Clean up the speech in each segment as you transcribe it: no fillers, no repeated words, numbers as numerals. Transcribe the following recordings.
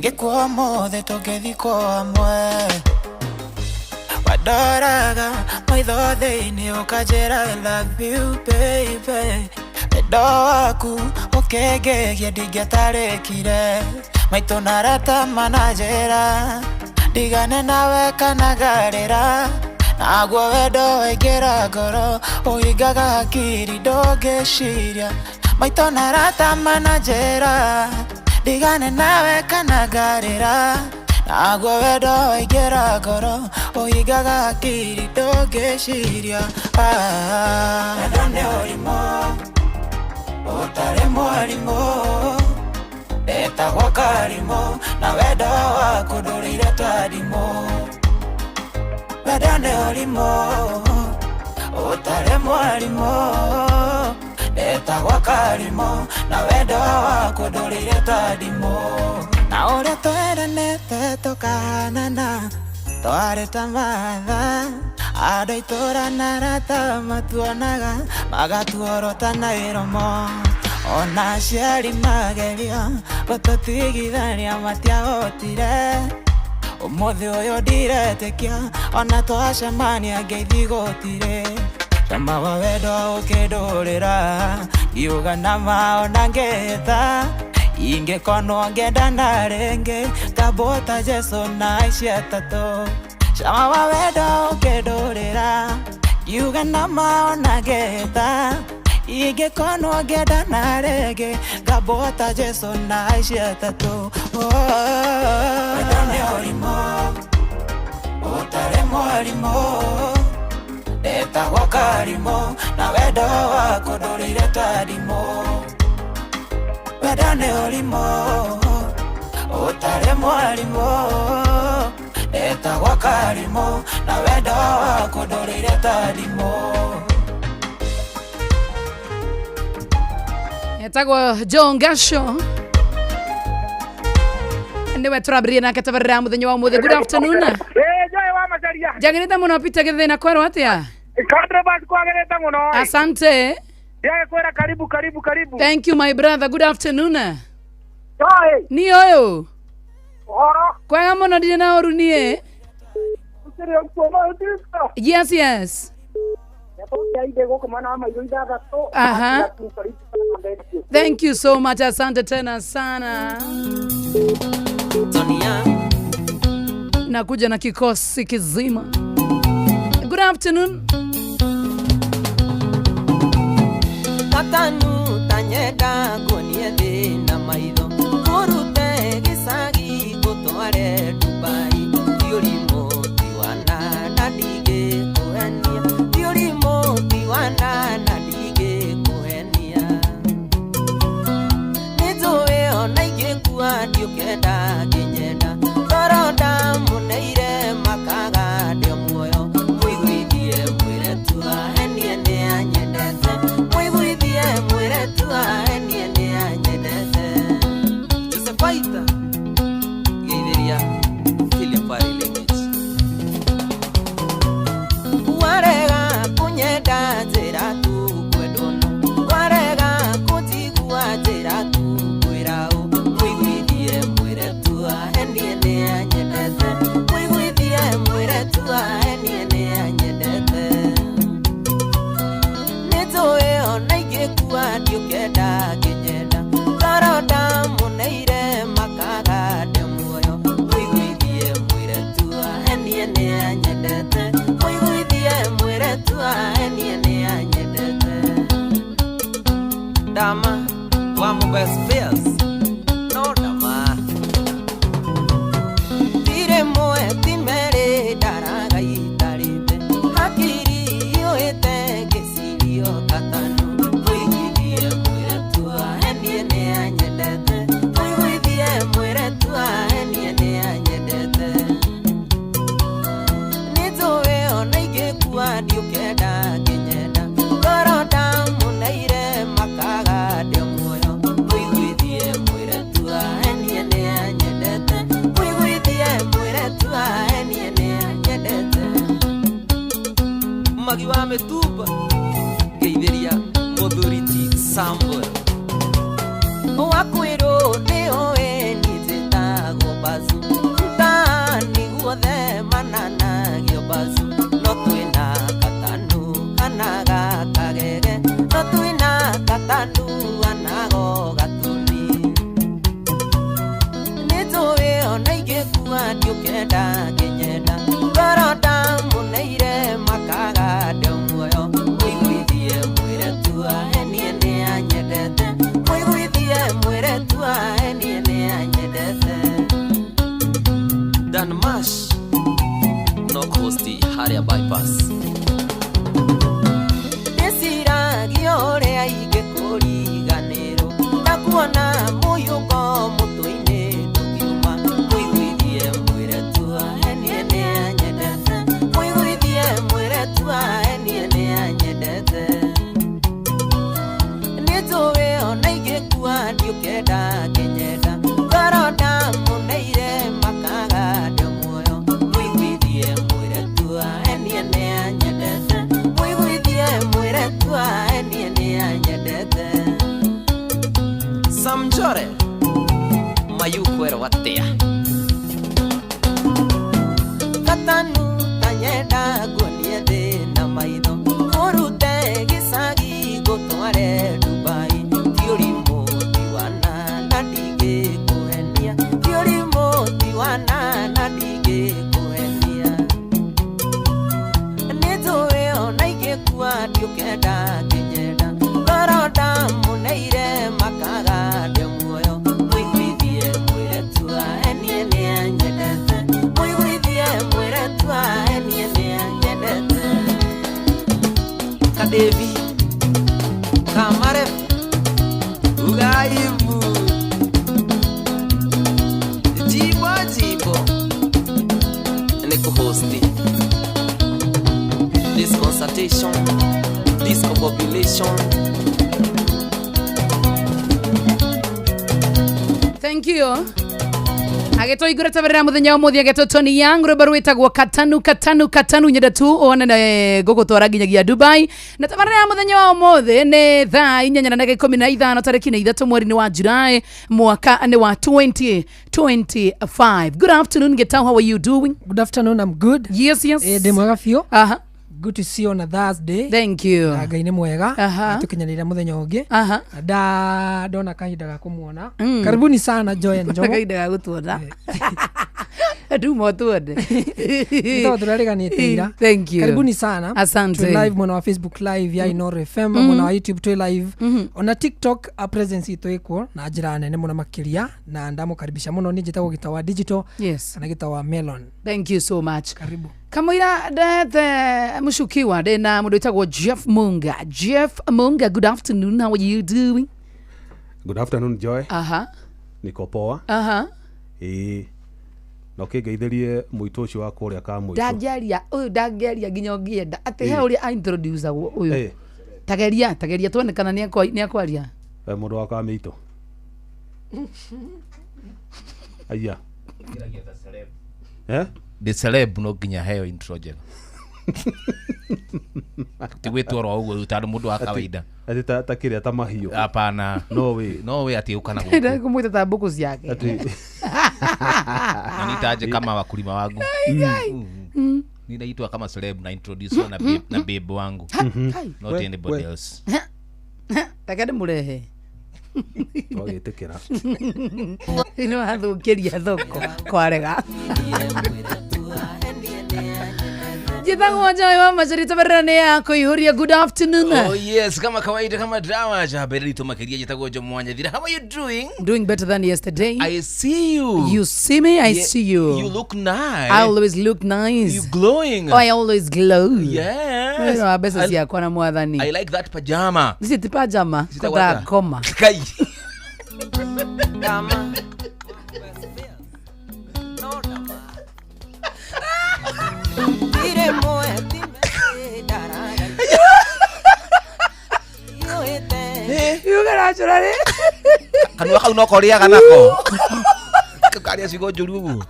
Ngĩkua mothe tũngĩthikwo hamwe wadoraga maitho thĩinĩ ũkanjĩra I love you baby wendo waku ũkĩngĩgia ndingĩtarĩkire maitũ na arata mananjĩra ndigane nawe kana ngarĩra naguo wendo waingĩra ngoro ũhingaga hakiri ndũngĩciria maitũ na arata mananjĩra ndigane nawe kana ngarĩra naguo wendo waingĩra ngoro ũhingaga hakiri ndũngĩciria wendo nĩ ũrimũ ũtarĩ mwarimũ ndetagwo karimũ na wendo waku ndũrĩire ta ndimũ wendo nĩ ũrimũ ũtarĩ mwarimũ ndetagwo karimũ na wendo waku ndũrĩire ta ndimũ na ũrĩa tweranĩte tũkahanana twarĩ ta matha andũ itũra na arata matuonaga magatuorota na iromo ona aciari magerio gũtũtigithania matiahotire ũmũthĩ ũyũ ndiretĩkia ona twacemania ngeithi gũtirĩ tama wa wendo ũkĩndũrĩra ngiuga nama ona ngĩhĩta ingĩkonwo ngĩendana rĩngĩ ngambũta Jesũ na aici atatũ tama wa wendo ũkĩndũrĩra ngiuga nama ona ngĩhĩta ingĩkonwo ngĩendana rĩngĩ ngambũta Jesũ na aici atatũ wendo nĩ ũrimũ ũtarĩ mwarimũ ndetagwo karimũ na wendo waku ndũrĩire ta ndimũ wendo nĩ ũrimũ ũtarĩ mwarimũ ndetagwo karimũ na wendo waku ndũrĩire ta ndimũ etagwo John Gasho ndiwe tũrambĩrĩria nake tabarĩra mũthenya wa ũmũthĩ. Good afternoon. Joy wa Macharia. Njagĩrĩte mũno Peter Gĩthĩna kwerwo atĩa? Kadre basi kwagĩrĩte mũno. Asante. Ndiage kwera karibu. Thank you my brother. Good afternoon. Joy. Ni ũyũ? Horo. Kwega mũno ndirĩ na ũru niĩ. Usiri mkoma utista. Yes. Aha. Thank you so much. Asante tena sana. Nakuja na kikosi kizima. Good afternoon. Katanu tanyeda goniede na maido kurute gisagi gotware Dubai diorimo diwana nadige kuhenia diorimo diwana nadige kuhenia nizoe onaige kuwa diokenda kinyenda toroda muneire makaga dio muoyo muigwithie mwire tua henie ne anyendete muigwithie mwire tua henie ne anyendete Josefaita geitheria kile pare language warega kunyenda njira tu kwendono warega kutigua njira tu kwirao muigwithie mwire tua henie ne anyendete muigwithie mwire tua henie ne anyendete nizoe onaige kuwa ndiokenda kinyenda taroda muneire makaga de muoyo muigwithie mwire tua henie ne anyendete muigwithie mwire tua henie ne anyendete dama wa mobile spares no dama tire moe timere daraga itarite hakiri yoete kesirio katano muigwithie mwire tua henie ne anyendete muigwithie mwire tua henie ne anyendete nizoe onaige kuwa ndiokenda kinyenda toroda muneire makaga dio muoyo muigwithie mwire tua henie ne anyendete muigwithie mwire tua henie ne anyendete magi wa mituba geitheria muthuriti Sambwe wakwiro nio enitagwo bazu tani guothe mananagio bazu no twina katanu anaga kagege no twina katanu anago gatuni nitowe onaige kuwa ndiukenda kinyenda baroda muneire makaga demuoyo mwiguithie mwire tua enie ne anyendete mwiguithie mwire tua enie ne anyendete Dan Mash no costi haria bypass desira giore aige koriganero ndakuona muyugo mutuine tukiuma mwiguithie mwire tua enie ne anyendete mwiguithie mwire tua enie ne anyendete nitowe onaige kuwa ndiukenda kinyenda baroda muneire makaga demuoyo mwiguithie mwire tua enie ne anyendete mwiguithie mwire tua enie ne anyendete Samjore mayukwero watea katanu tanyenda goniethe na maitho murute gisagi gutware Dubai tiurimo tiwana na ndige kuhenia tiurimo tiwana na ndige kuhenia nitowe onaige kuwa ndiukenda kinyenda baroda muneire makaga demuoyo mwiguithie mwire tua enie ne anyendete mwiguithie mwire tua enie ne anyendete Kadevi Kamare Ugaibu Jibo Neko hosti this consultation this population. Thank you. Agetoigura tabarira muthenya umuthi agetotoni yangu rwimbo rwitagwo katanu nyenda tu one gugutwara nginyagia Dubai na tabarira muthenya wa umuthi ni thaa 4:15 tariki 3 mweri wa Julai mwaka ni wa 2025. Good afternoon Getau, how are you doing? Good afternoon, I'm good. Yes. De mwega fio. Aha. Good to see you on a Thursday. Thank you. Ngai ni mwega. Tukinyanira muthenya ungi. Ndona kahinda ga kumuona. Karibuni sana Joy and Jomo. Kahinda ga gutuona. Dumo tuone. Ndio turariganite ira. Thank you. Karibuni sana. Asante. Tu live mwana wa Facebook live ya Inoro FM, mwana wa YouTube tu live. Ona TikTok a presence ito iko na njira nene mwana makiria na ndamukaribisha muno ni njitagwo Gitawa Digital. Yes. Kana Gitawa Melon. Thank you so much. Karibu. Kamwira the mushukiwa na mundu itagwo Jeff Munga. Jeff Munga, good afternoon. How are you doing? Good afternoon Joy. Niko poa. Na ukigeithĩrie mũitũ ũcio wa kũrĩa ka mũitũ. Ndageria nginya ngienda ati he uri a introduce uyu. Tageria tuone kana ni akwaria. Mũndũ wa ka mĩitũ. Aya. The celeb no nginya heo introjen. Tigwetwa uguo utari mundu wa kawaida. Ati ta kiria ta mahiũ. Hapana. No way ati ukana guku. Ndio kumuita ta mbuku ciake. Na nitaje kama wakulima wangu. Ninaitwa kama celeb na introduce na babe wangu. Not anybody else. Takade murehe. Twagitikira. Ino hathukiria thoko kwarega. Jitagwo Joy wa Majari tabarane yako ihuria. Good afternoon. Oh yes, kama kawaida kama drama jaberi tumakiria jitagwo Jo Mwanya Thira. How are you doing? Doing better than yesterday. I see you. You see me? I see you. You look nice. I always look nice. You glowing. Oh, I always glow. Yes. Besa siya kwa na mwathani. I like that pajama. This is pajama. Kwa koma. Kai. Kama You gonna chorare? Kanua kau no koria kanako. Karia sigo juru.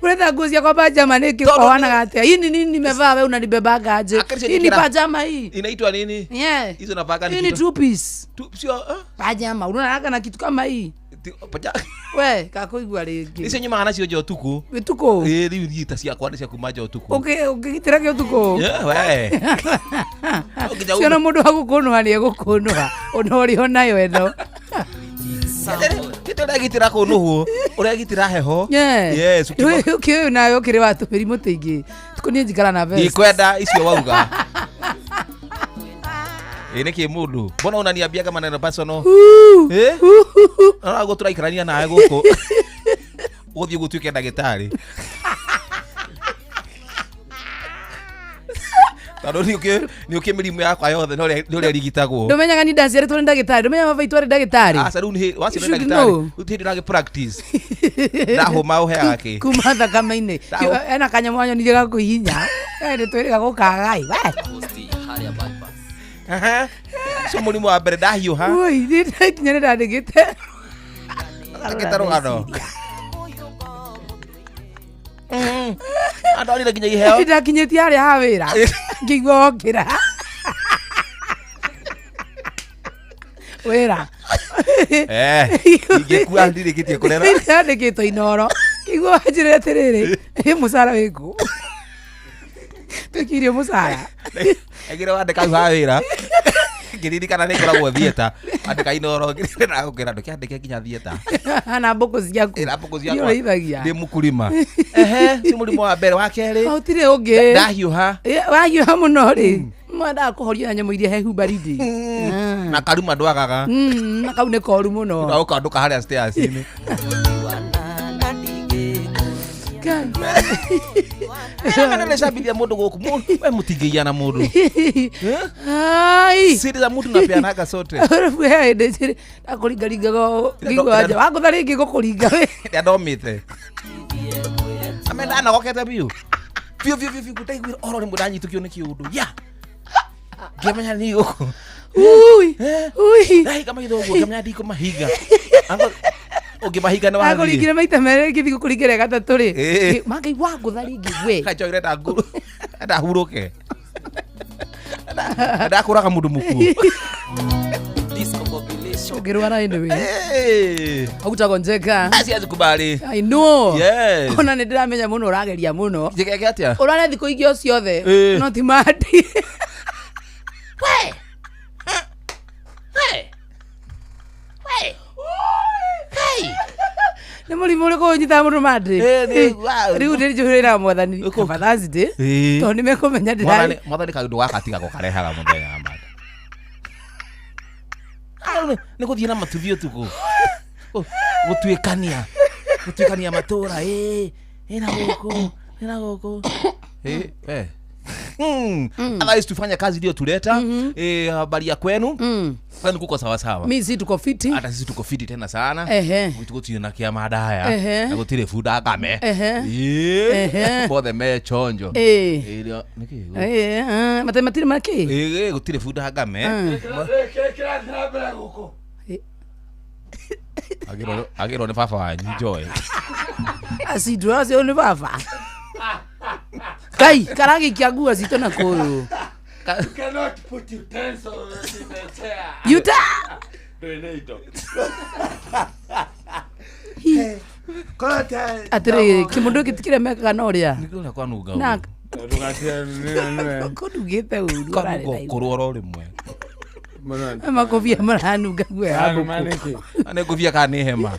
Unataka kuzia kwa pajama niki kwa wana gatia. Hii ni nini nimevaa wewe unanibebaga aje? Hii ni pajama hii. Inaitwa nini? Yeah. Hizo napaka ni two piece. Sio Pajama. Unaona na kitu kama hii. we kakuigua ringi icio nyumaga nacio nja ũtukũ gituko rĩu nyita ciakwa nĩ ciakuma nja ũtukũ ukigitira gä ũtukũ we ciona mũndũ wa gũkũnũha nĩ egũkũnũha ona ũrĩho nayo ĩno gĩtĩ ũregitĩra kũnũhwo ũregitĩra heho ũkĩũyũ nawe ũkĩrĩ wa tũmĩrimũ tũingĩ tũkũniĩ njikara na ndikwenda icio wauga nĩkĩ mũndũ mbona unaniambiaga maneno personal gũ tũraikarania nawe gũkũ gũthiĩ gũtuĩke ndagĩtarĩ tondũ nĩ ũkĩ mĩrimũ yakwa yothe nĩ ũrĩa rigitagwo ndũmenyaga ni ndaciarĩtwo nĩ ndagĩtarĩ ndũmenyaga baba itũ arĩ ndagĩtarĩ aca rĩu wacio nĩ ndagĩtarĩ rĩu tĩndĩ ũragĩ practice ndahũma ũheaga kĩ kuma thakame-inĩ ena kanyamũ wanyonirie ga kũhihinya nĩ twĩrĩga gũkagai so mũrimũ wa mbere ndahiũha nginya nĩ ndandĩkĩte rũgano andũ nginya iheo ndakinyĩtie harĩa ha wĩra ngĩigua wokĩra wĩra ingĩkua ndirĩkĩtie kũrera ndandĩkĩtwo Inoro ngĩigua wanjĩrĩra atĩrĩrĩ mũcara wĩkũ twĩkĩirio mũcara egĩre wandĩka hau ha wĩra ngĩririkana nĩ ngoragwo thieta andĩka Inoro ngĩrĩra gũkĩra ndũkĩandĩke nginya thieta na mbũkũ ciaku ndĩ mũkurima si mũrimũ wa mbere wa kerĩ ũtirĩ ũngĩ ndahiũha wahiũha mũno rĩ mwendaga kũhoria na nyamũ iria hehu baridi na karuma ndwagaga na kau nĩ koru mũno ũkandũka harĩa stairs-inĩ nĩcambithia mũndũ gũkũ we mũtingĩia na mũndũ siri za mũndũ napeanaga sote ndakũringaringaga ngĩigua wangũtha rĩngĩ gũkũringa we ndomĩte amendanagokete biũ biũ gũtaiguĩra oro rĩmwe ndanyitũkio nĩ kĩũndũ ya ngĩmenya nĩ gũkũ ndahiga maitho ũguo ngĩmenya ndikũmahiga ũngĩmahiga nĩ wathiĩ akũringire maita merĩ ngĩthiĩ gũkũringĩra gatatũ rĩ mangĩigua ngũtha rĩngĩ we kanjoire ndahurũke ndakũraga mũndũ mũkuũ ũngĩrwara anyway autagwo Njega siwezi kubali I know yes ona nĩ ndĩramenya mũno ũrageria mũno njĩkeke atĩa ũrare thikũ ingĩ o ciothe no ti mandi nĩ mũrimũ ũrĩkũ ũnyitaga mũndũ mandi rĩu ndĩnjũhĩrĩra mwathani Thursday tondũ nĩmekũmenya ndĩrarĩ mwathani kaũndũ gaka tiga gũkarehaga mũthenya wa mandi nĩ gũthiĩ na matũthiĩ ũtukũ gũtuĩkania matũra ĩna gũkũ otherwise tufanya kazi ndio tuleta habari ya kwenu kwani kuko sawa sawa mimi si tuko fiti hata sisi tuko fiti tena sana tuko tuona kia madaya na gutire fuda kame bothe me chonjo niki matematiri maki gutire fuda kame agero ne fafa enjoy asidwa se ne fafa kai karagi kiagua zito na koyo You cannot put utensils in the chair. Yuta. Atire kimundu kitikire meka na uria. Nikuona kwa nuga. Na Tugatia nene. kodugite uru. Kororo rimwe. Makofia maranuga gwe hapo. Ane kofia kani hema.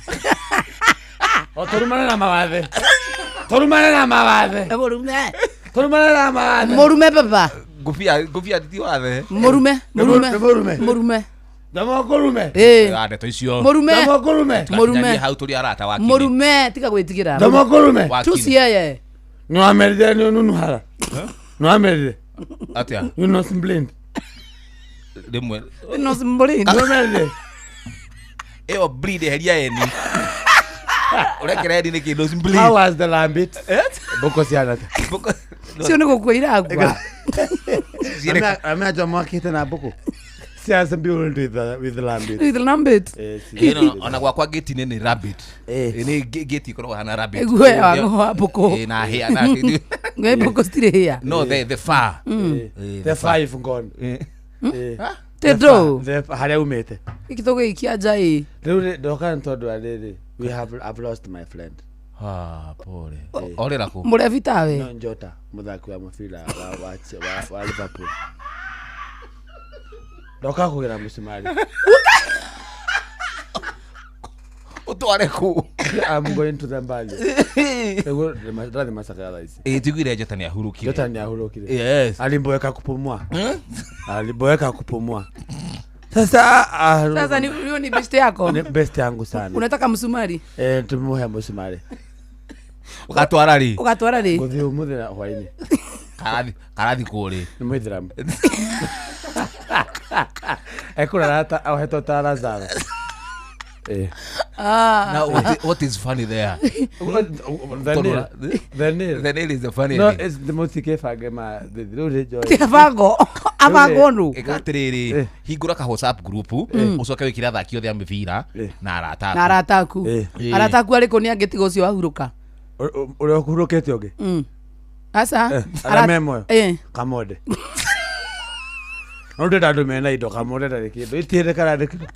Otorumana na mawathe. Torumana na mawathe. Morume. Torumana na mawathe. Morume papa. Gufia ti wathe. Morume. Ndamokurume. Ade to icio. Morume. Morume. Hau turi arata waki. Morume tika gwitigira. Ndamokurume. Tusiye. No ameride no nunuhara. No ameride. Atia. You know simblind. Demwe. No simblind. No ameride. Eo bleed heria eni. Urekere edi niki no simblind. How was the lambit? Boko siana. Boko. Sio niko kuira agwa. Amaja mwakite na boko. Siasa build with the lambit. With the lambit. No, ona kwa gate ni rabbit. Ni gate iko hana rabbit. Gwe wa boko. Na hia na. Gwe boko stire hia. No, the far. The five gone. Tedo. Haria umete. Ikitogo ikiaja hii. Rĩu ndoka ntondu arĩrĩ. I've lost my friend. Pole. Ole rako. Mure vitawe. No Njota, muthaki wa mubira wa Liverpool. Ndoka kugira musimari. Utware ku. I'm going to the Mbali. Ego ndani masaka raisi. Tigwire Njota ni ahurukire. Njota ni ahurukire. Yes. Alimboeka kupumua. Aliboeka kupumua. Sasa ni best yako. Ni best yangu sana. Unataka msumari? Tumuhe msumari. Ukatwara ri. Guthi umuthi na hwaini. Karathi kuri. Ni Muithiramu. Ekura rata au heto tara zara. Now what is funny there? The nail is the funny. No, it's the most kefagema the joy. Kefago. Abagonu. Ekatiriri. Higura ka WhatsApp group. Ucoke wikira thaki othe amivira na arata. Na arataku. Arataku ariko ni angetigo cio ahuruka. Uri kurukete oge. Asa. Aramemo. Kamode. Nonde dadu mena ido kamode dare kido. Itire karade kido.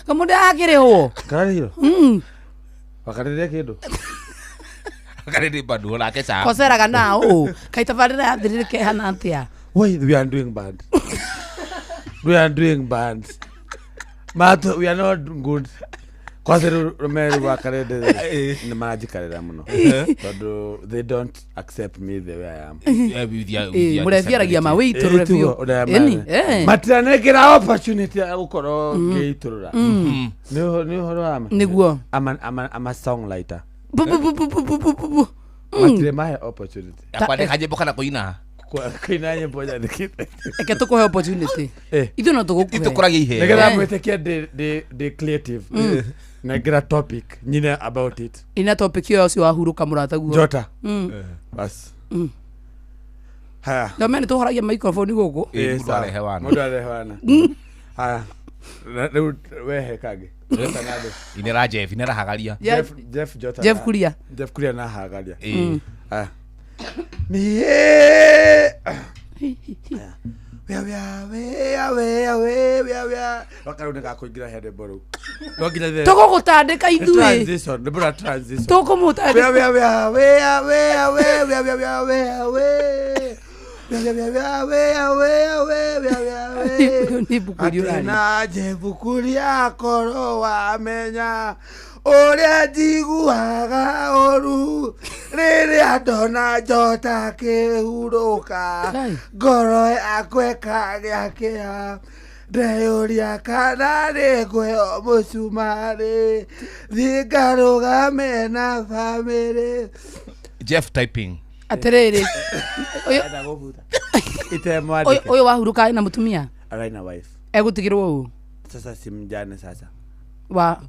Kamode akire ho. Karade hilo. Wakarede kido. Wakarede badu la kesa. Kosera kana kaitavarira yathirire ke hana atia. Why we are doing bad? We are doing bad. But we are not good. Cause wakarede ni majikarira muno. But they don't accept me the way I am. Mureviaragia mawito review. Matranekera opportunity ukoro geiturura. Ni horo ama. Niguo. I'm a songwriter. Matre my opportunity. Apande kajebo kana kuina. Kuina nyimbo ya dikite. Eke tukuhe opportunity. Ithu no tugukuhe. Itukuragia ihe. Negera mwetekia the creative. Negera topic nyine about it. Ina topic yo si wahuruka murata guo. Jota. Bas. Haya. Ndomene tuhoragia microphone gugu. Mudare hewana. Mudare hewana. Haya. Wehe kage. Inera Jeff, inera hagaria. Jeff Jota. Jeff Kuria. Jeff Kuria na hagaria. Haya. We wakaruneka kuingira hede boru. Toko gutandika ithuĩ. Transition, ndibura transition. Toko mutandika. Atena Jeff Kuria koro wamenya Oria njiguaga oru riria ndona Njota kihuruka ngoro yakwa ĩkagĩa kĩeha ndeyũria kana nĩngũheo mũcumarĩ thiĩ ngarũgame na bamĩrĩ. Jeff typing. Atiriri. Oyo wahuruka na mutumia. Araina wife. Egutigirwo ũ. Sasa simjane sasa. Wa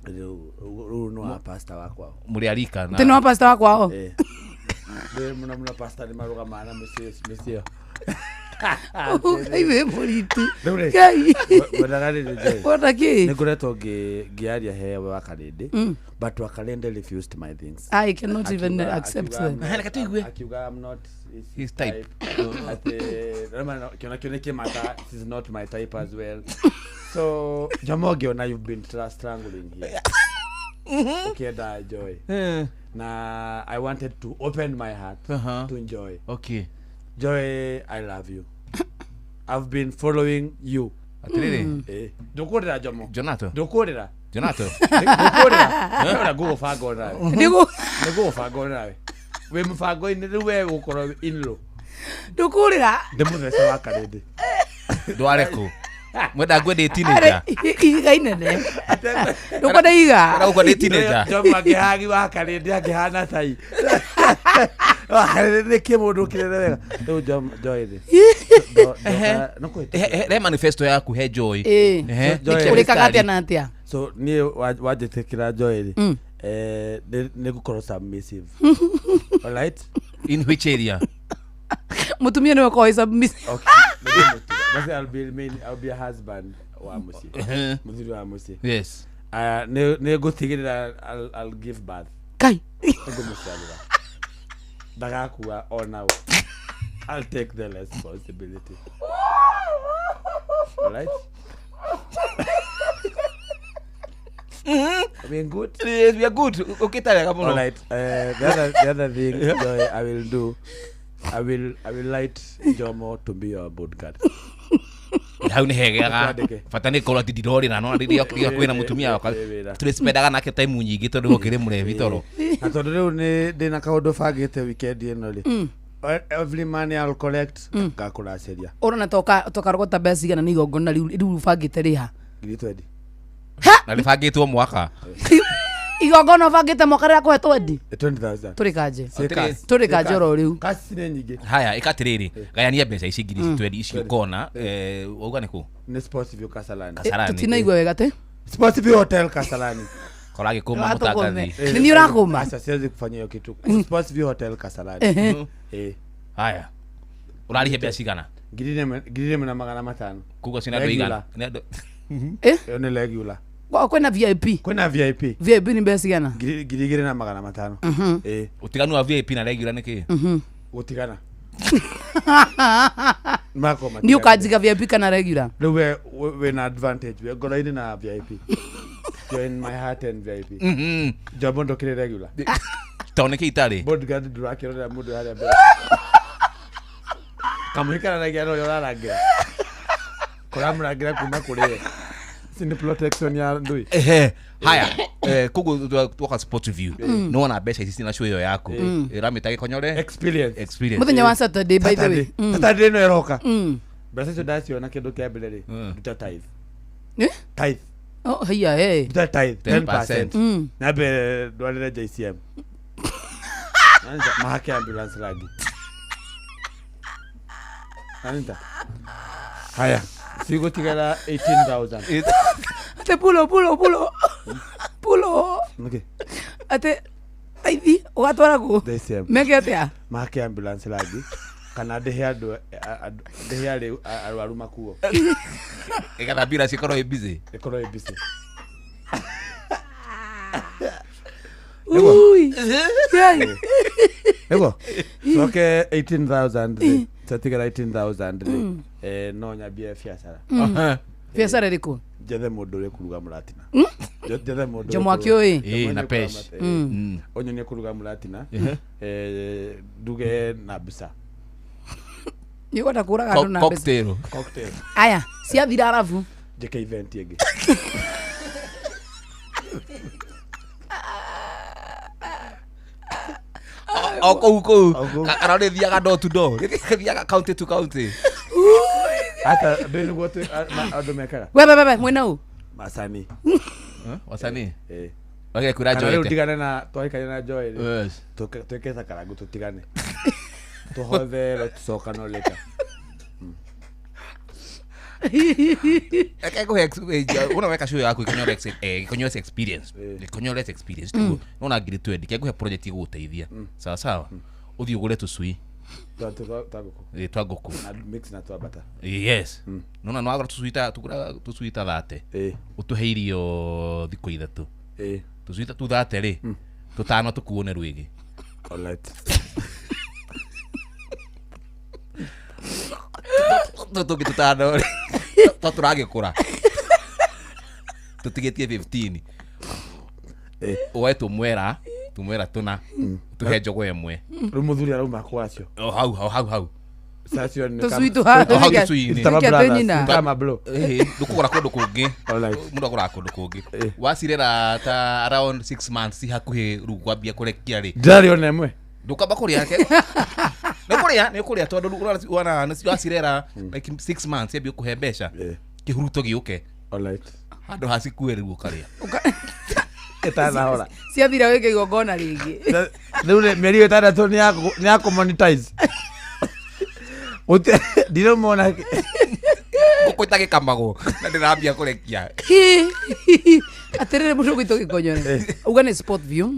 no wa pastor wako. Muri arika na. Teno wa pastor wako. Muna pastor ni maruga mana mesio. Aiwe politu. Kai. Wadagari je. Wadaki. Nigureto giaria hewa wakarede. But wakarende refused my things. I cannot even accept them. Akiuga I'm not his type. Kiona mata is not my type as well. So Jamogi, now you've been strangling here. Okay, that joy. Now I wanted to open my heart to enjoy. Okay. Joy, I love you. I've been following you. Dokorera Jomo. Jonato. Dokorera. Jonato. Dokorera. Go fago na. Go fago na. We mfago ni we ukoro inlo. Dokorera. Ndemuthe wakarede. Dwareko. Mwenda gwende teenager. Iga inene. Ndokwenda iga. Ara uko teenager. Jomo agihagi wakarede agihana tai. Harere kemodo kirere wega. Ndo joy de. Re manifesto yaku he joy. Urikaga atia na atia. So ni wajetekira joy de. Ne gukoro submissive. All right? In which area? Mutumia ni wako submissive. Okay. I'll be a husband wa musi. Muthuri wa musi. Yes. Ne go tigirira I'll give birth. Kai. Ego musalira. Dagakuwa or now. I'll take the responsibility. Alright. We good. Yes, we are good. Okay, tell me. Alright. The other thing Joy, I will do. I will light Jomo to be your bodyguard. Hau ni hegega fatani kola tididori na no ndiria kwina mutumia tulispenda nake time nyingi tondu gukire murevi toro na tondu riu ni ndina kaundu bangite weekend ino ri every money I'll collect ngakuraceria urona toka rogota besi gana ni igongona riu bangite riha ngitwendi na ribangitwo mwaka igongona bangite mwaka ria kwe 20,000 turikaje oro riu kasi ni nyingi haya ikatiriri gayania mbeca ici ngiri 20 ici kona uga niku ni sports view Kasarani tutinaigwa wega te sports view hotel Kasarani korage kuma mutagathi ni urakuma sasa siwezi kufanya hiyo kitu sports view hotel Kasarani haya urari hebia cigana ngiri na 500 kugo sina ndo igana ni regular kwena VIP ni besi gana ngiri na 500 utiganu wa VIP na regular niki utigana ndio ukajiga VIP kana regular we na advantage we go in na VIP you're in my heart and VIP jabondo kile regular taoneke itali bodyguard durake ro mudu hali abe kamwika na gero yo ragira kuramuragira kuma kule sindi protection ya ndui haya kugo tuka sport view no na best ici na show yo yako iramita konyore experience muthenya wa Saturday by the way Saturday no eroka best so dasi ona kindu kia bilele duta tithe oh hiya duta tithe 10% na be dwalele JCM mahake ambulance lagi anita haya sigo tigara 18,000 ate pulo okay ate taithi ugatwara ku JCM meke atia mahake ambulance lagi kana de here aru makuo ikata bira sikoro busy ui ego so ke 18,000 tatigara 18,000 no nya BF biashara biashara riko jethe mundu uri kuruga muratina jethe mundu jomo akioi na pesh onyo ni kuruga muratina duge na bisa niko takuraga ndo na bisa cocktail aya sia thira arafu JK event yege Oko karare thiaga door to door thiaga county to county ata benu gote adomeka we mwena u masani wasani wage kura joy leo tigane na toika na joy yes tokeza karagu tutigane tohove lo soka no leta eko unaweka show yako ikonyore experience ikonyore experience tu nona ngiri 20 kego project iguteithia sawa sawa uthi ugure tusui twagoku na mix na twabata yes nona no agora tusuita tugura tusuita thate utuheirio thiko ithatu tusuita tu thate ri tutano tukuone rwigi alright tutugi tutano ri tuturage kura tutigetie 15 oe tumwera tuna tuhe jogo emwe rumuthuri aruma kwacio hau sacio ni tusuitu ha kama bro dukugura kundu kungi mundu agura kundu kungi wasirera ta around 6 months hakuhi rugwambia kurekia ri ndari ona emwe ndukamba kuri yake ni kuria tondu wana nasirera like 6 months ebi kuhembesha kihuruto giuke alright hado hasikuere gukaria etana hora sia thira weke igongona ringi leo meri etana ni yako monetize ote dilo mona gukoitage kamago na ndirambia kurekia aterere musho gwito gikonyore uga ni sport view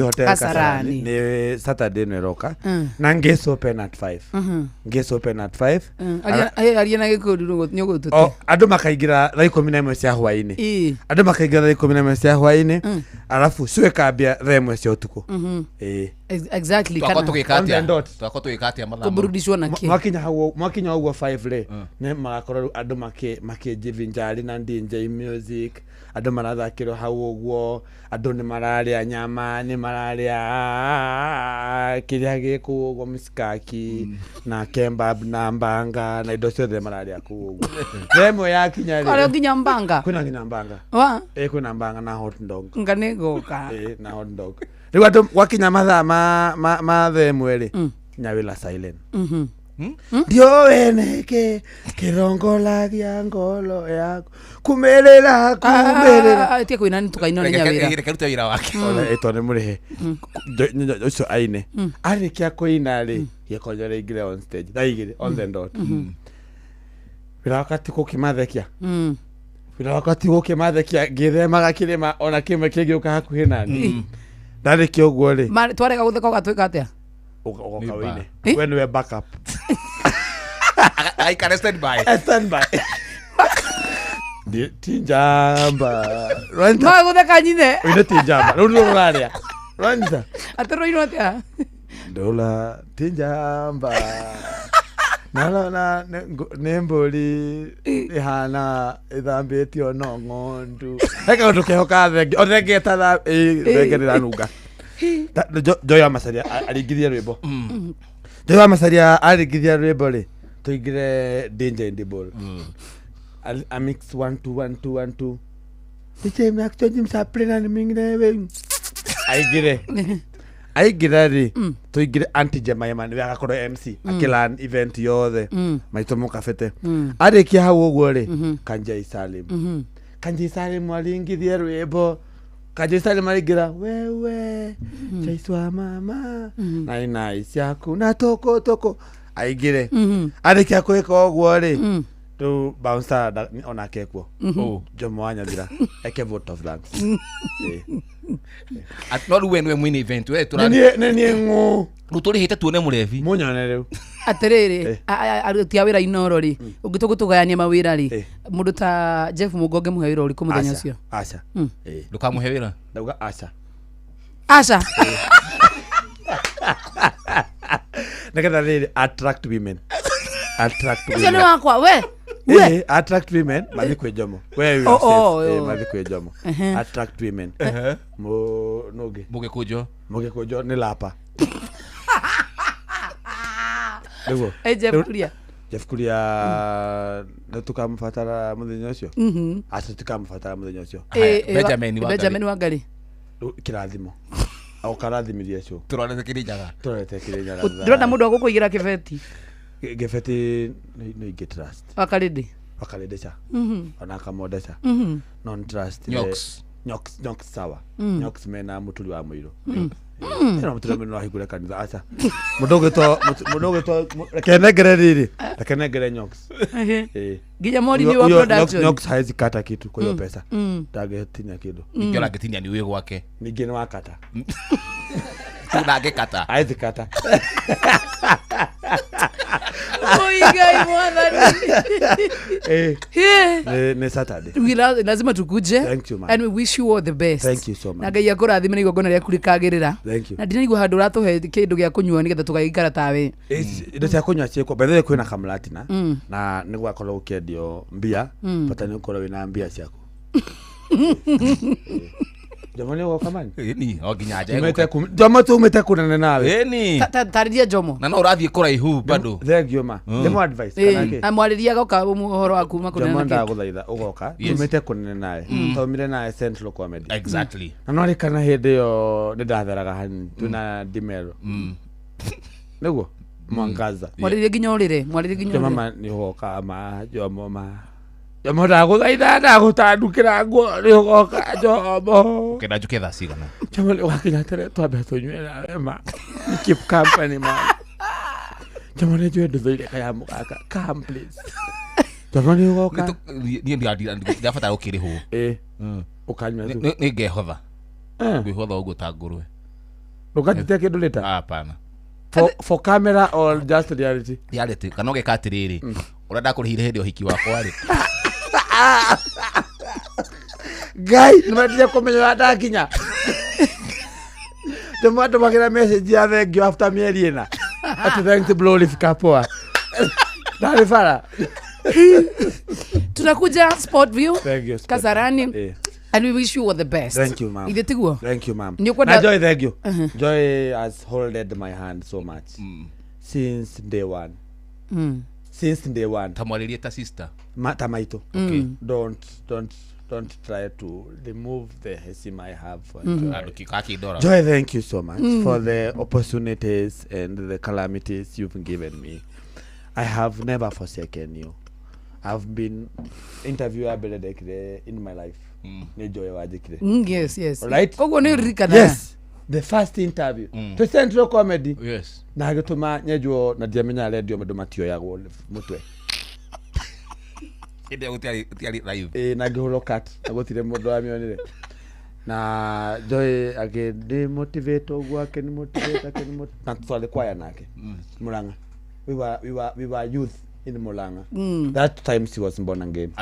hotel Kasarani ni Saturday no roka na Ngesi open at 5 Ngesi open at 5 ari na gikudu nyogo tuti andu makaigira thaa 11 cia hwaini andu makaigira thaa 11 cia hwaini Alafu siwe kambia themwe cia utuku. Exactly Twako tugikatia. On the dot. Twako tugikatia mathaa. kuburudishwa na ki Mwakinya hau 5 le. Ne magakorwo andu makijivinjari na DJ music. Andu marathakirwo hau uguo, andu ni mararia nyama, ni mararia kiria giku uguo miskaki na kebab na mbanga na indo ciothe mararia ku uguo. Themwe yakinya ri. Kale nginya mbanga. Kwina nginya mbanga. Wa? Kwina mbanga na hot dog. Nganegoka. Na hot dog. Riu andu wakinya mathaa ma themwe ri. Nyawila silent. Ndio weneke kirongola gya ngolo yako kumerera tie kwina ni tukaino ni nyawira Reke wira wake. ona etone murihe ucio aine arikia kuina ri yekonjere igire on stage daigire on the dot bila wakati kukimathekia bila wakati kukimathekia githemaga kirima ona kimwe kingiuka hakuhi nani ndari kioguo ri twarega gutheka gatwika atia ukawine when we back up I can stand by. Tinjamba ma gutheka nyine ine tinjamba rundo raria rwanza atero ino atia dola tinjamba nalona nemboli ihana ithambitio no ngondu eka utukehoka thenge othengeta tha regerera nuga Joya Masaria aligithia rwimbo Joya Masaria aligithia rwimbo ri tuigire danger in the ball a mix 1 2 1 2 1 2 Iche mnakto jimsa plena ni mingine aigire ri tuigire anti Jemima ni akakoro MC akilan event yothe maito mukafete arikia hau uguo ri Kanjai Salim alingithia rwimbo Kajisa limaringira wewe chaiswa mama nai siaku na toko aigire arikia kweka uguo ri tu bouncer ona kekwo Jomo Wanyathira eke vote of thanks At not when we win event we nenie ngo ruturi hite tuone murevi munyone riu atiriri arutia wira inoro ri ugitugutugayania mawira ri mundu ta Jeff Mugonge muhe wira uri kumuthenya ucio acha ndukamuhe wira ndauga acha nekada riri attract women Sio wakwa we attract women mathi kwe Jomo we mathi kwe Jomo attract women mo noge muge kujo ni lapa Lego Jeff Kuria tukamfatara muthenya ucio asa tukamfatara muthenya ucio Benjamin Wangari kirathimo au karathimirie cio turorete kirinyaga ndona mundu agukuigira kibeti no get trust wakaridi cha ona kamodecha non trust Nyox sawa Nyox mena mutuli wa muiro ina mutuli mena higure kanisa acha mudogo to kenegere riri kenegere Nyox gija mori ni wa production Nyox haizi kata kitu kwa hiyo pesa tagetinya kido ngira getinya ni wewe wake nigene wakata tunage kata haizi kata Oigai mwadhani ne Saturday lazima tukuje. Thank you, man. And we wish you all the best. Thank you so much. Na ngai akurathime ni gogona ria kurikagirira. Thank you. Na ndinigwa handu ratuhe kindu gia kunyua nigetha tugaikara tawe. Indo cia kunyua cieko bethe kwina kamlatina na nigwa akorwo ukendio mbia pata ni ukorwo wina mbia ciaku. Jamani woka man. Ni oginya je. Jomo tu umete kunene nawe. Ni. Taridia Jomo. Na no urathie kuraihu bado. Thank you ma. Demo advice kanake. Amwariria goka umuhoro waku makunene. Jomo ndaguthaitha ugoka. Umete kunene nawe. Tomire nawe Central Comedy. Exactly. Na no rikana hindi yo ndatheraga hani tuna Dimero. Niguo Mwangaza. Mwariria ginya urire. Jomo ma ni ugoka ma Jomo ma. Jomo ndaguthaitha ndagutandukira ngo ni ugoka Jomo. Kenda juketha cigana. Jomo wakinya tere twambe tunywe nawe ma. Keep company ma. Jomo ni jwe nduthoire kaya mukaka. Come please. Jomo ni ugoka. Ni ndafata ukirihu. Ukanywa tu. Ni ngehotha. Ngihotha uguo ta ngurwe. Ukatite kindu leta? Hapana. For camera or just reality? Reality. Kanoge katiriri. Urenda kurihire hindi uhiki wakwa ri. Guy, nimetia komenya ndakinya. Tomato magira message ya thank you after mieri ina. Ati thanks bro ulifika poa. Dale fara. Tunakuja Sport View. Thank you. Kasarani. And we wish you all the best. Thank you, ma'am. Idetiguo. Thank you, ma'am. Nyokwenda- Na Joy, thank you. Joy has holded my hand so much since day one. Since day one. Tamwalilia ta sister. Tamaito. Okay. Don't try to remove the heshima I have for Joy. Kaki dora. Joy, thank you so much for the opportunities and the calamities you've given me. I have never forsaken you. I've been interviewer in my life. Ni Joy wajikire. Yes. Alright? Ogo ni rikana. Yes. The first interview. To Central Comedy. Yes. Na agituma nyejuo na diamenya radio madomatio yago mutwe. Ide utiari live. Na giholo cut. Agotire mundu wa mionire. Na Joy agende motivate ogwa ake ni motivate na twale kwaya nake. Mulanga. We were youth in Mulanga. That time she was born again.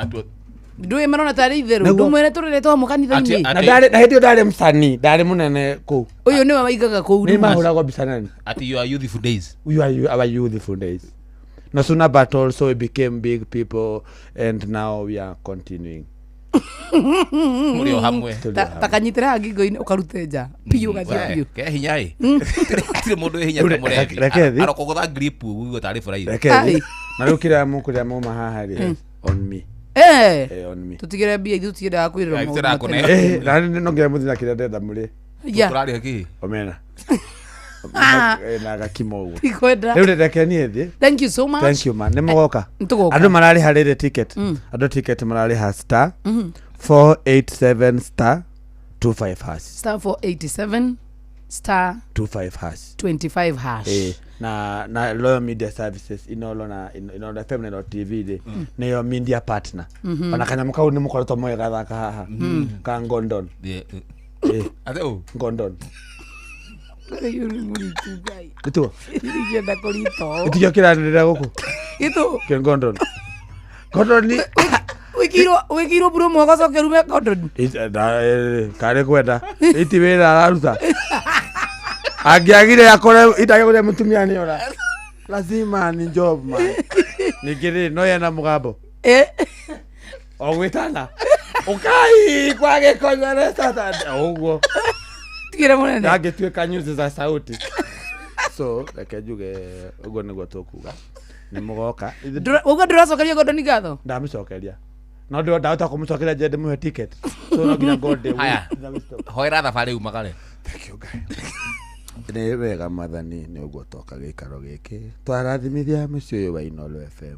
Ndue marona tari itheru ndumwere turire to mukanitha-ini na hindi ndari msanii ndari munene ku uyu ni waigaga ku ni mahuragwo mbica nani at your youthful days. We are our youthful days. No sooner but also we became big people and now we are continuing. Muri o hamwe. Takanyitira ngingo-ini ukarute nja piu gathio ke hinyai tire mundu hinya tumurevi arokogotha grip uguo tari fry na riu kira mukuria muma haha ri on me on me tutigire bia ithu tienda kwirira mo na no ngira muthina kira ndenda muri turari aki omena na gakimo uguo ikwenda riu ndeke ni ethi. Thank you so much. Thank you man nimugoka andu marari harire ticket andu ticket marari ha star 487 star 25 hash star 487 star 25 hash 25 hash na Loyal Media Services inolo na Feminine TV de na yo media partner ona kanya mukau ni mukoretwo mwega thaka haha ka Ngondon ateu Ngondon yuri muri tugai itu yenda kolito itu kira ndira guku itu ke Ngondon ni wikiro bro mwaka sokerume Ngondon kare kwenda iti wira aruta agiagire akore itake kule mutumia ni ora lazima ni job man nigire no yana mugambo ogwitana ukai kwage konyere tata ogwo tigire munene agetwe kanyuzi za sauti so lekejuge ogwo nigwo tukuga ni mugoka ugo ndiracokeria Ngondon gatho ndamicokeria no ndo ndahota kumucokeria jende muhe ticket so no nginya gode haya hoera thabari umagare. Thank you guys. Ni wega mathani ni uguo toka gikaro giki twarathimithia mucio uyu wa Inoro FM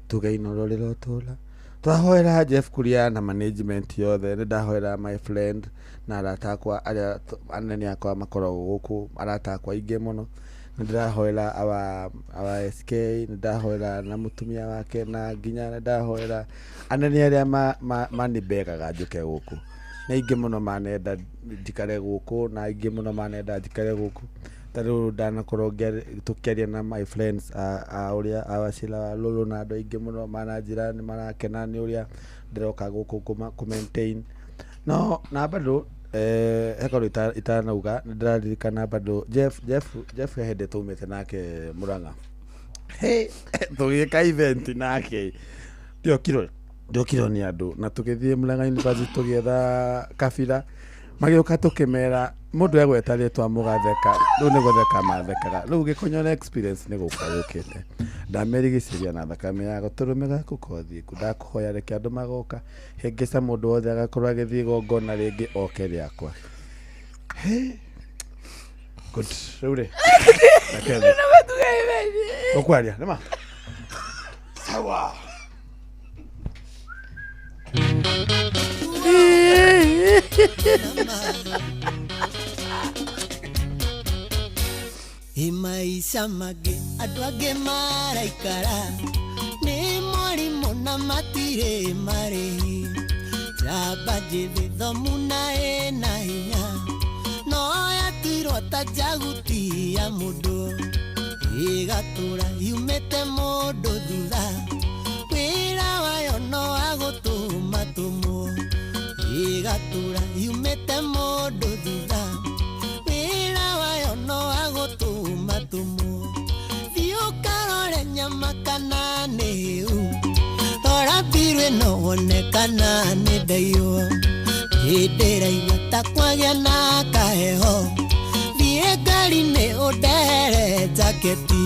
tuge Inoro rirotula twahoera Jeff Kuria na management yothe ni ndahoera my friend na aratakwa aria anene akwa makoragwo guku aratakwa ingi muno ni ndahoera awa SK ni ndahoera na mutumia wake na nginya ni ndahoera anene aria manibegaga njuke guku na ingi muno manenda njikare guku na ingi muno manenda njikare guku tariu ndanakorwo tukiaria na my friends uria awacira lulu na andu ingi muno mananjira ni marakena ni uria ndiroka guku ku maintain no na bado hekoro itanauga ndiraririkana bado Jeff hende tumite nake Murang'a tugika event nake ndiokiro ni andu na tugithie Murang'a University tugietha kabira magioka tukimera mundu egweta ritwa mugatheka riu ni gutheka mathekaga riu gikonyora experience ni gukayukite ndamerigiciria na thakame ya guturume gaku kothi ndakuhoya reke andu magoka hengeca mundu wothe agakorwo agithii gongona ringi oke riakwa good riu ri ukwaria nima sawa Imaisha mage andu angi maraikara ni morimu na matire marĩhi njamba njĩthĩ thomu na ĩna hinya no yatirwo ta njaguti ya mũndũ ĩgatũra yumĩte mũndũ thutha wĩra wayo no wa gũtũma tũmwo ĩgatũra yumĩte mũndũ thutha wĩra wonekana nĩ ndaiywo ndĩraigua ta kwagĩa na kaheho thiĩ ngari-inĩ ũndehere jaketi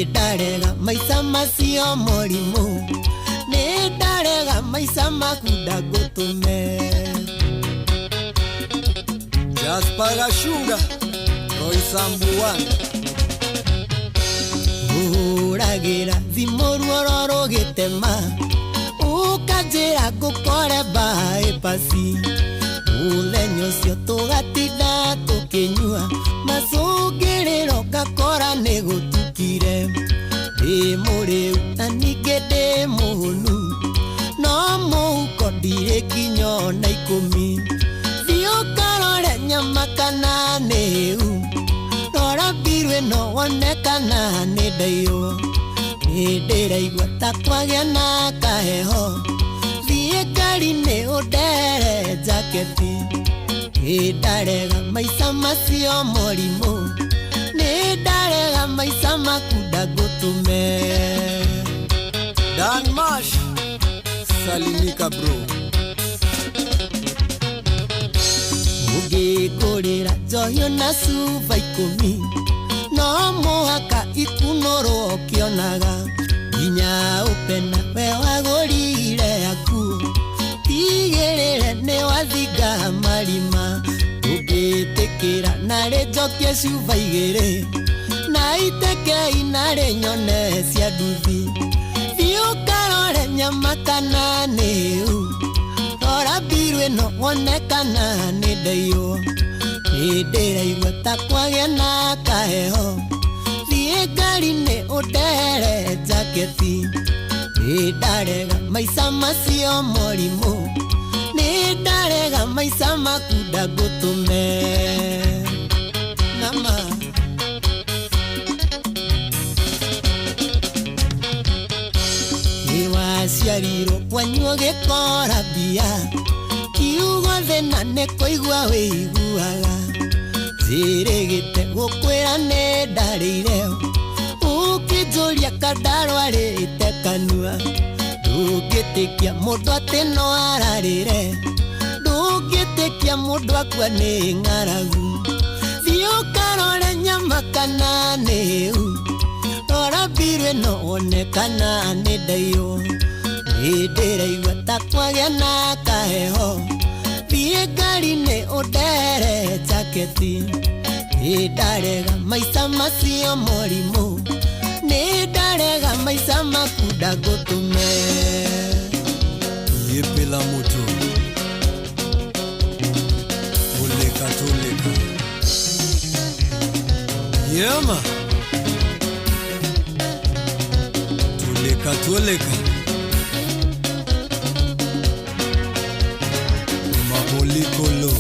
ndarega maica macio mũrimũ ndarega maica maku ndagũtũme Jasper Gashunga Roy Sambuan ũragĩra thimũ ruoro rũgĩtema ũkanjĩra ngũkore bypass mũthenya ũcio tũgatinda tũkĩnyua macũngĩrĩro ngakora nĩ gũtukire ndĩ mũrĩu na ningĩ ndĩ mũhũnu no mũhuko ndirĩ nginya ona 10 thiĩ ũkarore nyama kana nĩ hĩu rora mbiru ĩno wone kana nĩ ndaiywo ndĩraigua ta kwagĩa na kaheho thiĩ ngari-inĩ ũndehere jaketi ndarega maica macio mũrimũ ndarega maica maku ndagũtũme Dan Mash Salimika bro ũngĩngũrĩra njohio na cuba 10 no mũhaka ikunũrwo ũkĩonaga nginya ũpena we wagũrire yaku tigĩrĩre nĩ wathinga marima ũngĩtĩkĩra narĩ njokie cuba 2 na iteke inarĩ nyone cia nduthi thiĩ ũkarore nyama kana nĩ hĩu rora mbiru ĩno wone kana nĩ ndaiywo ndĩraigua ta kwagĩa na kaheho thiĩ ngari-inĩ ũndehere jaketi ndarega maica macio mũrimũ ndarega maica maku ndagũtũme nama waciarirwo kwanyuo gĩkora mbia kiugo thĩna nĩ kũigua wĩiguaga njĩrĩgĩte gũkwĩra nĩ ndarĩire ũkĩnjũria kandarwarĩte kanua ndũngĩtĩkia mũndũ atĩ no ararĩre ndũngĩtĩkia mũndũ akua nĩ ng'aragu thiĩ ũkarore nyama kana nĩ hĩu rora mbiru ĩno wone kana nĩ ndaiywo ndĩraigua ta kwagĩa na kaheho thiĩ ngari-inĩ ũndehere jaketi ndarega maica macio mũrimũ ndarega maica maku ndagũtũme Yepela moto Tuleka Yema Tuleka Mabolikolo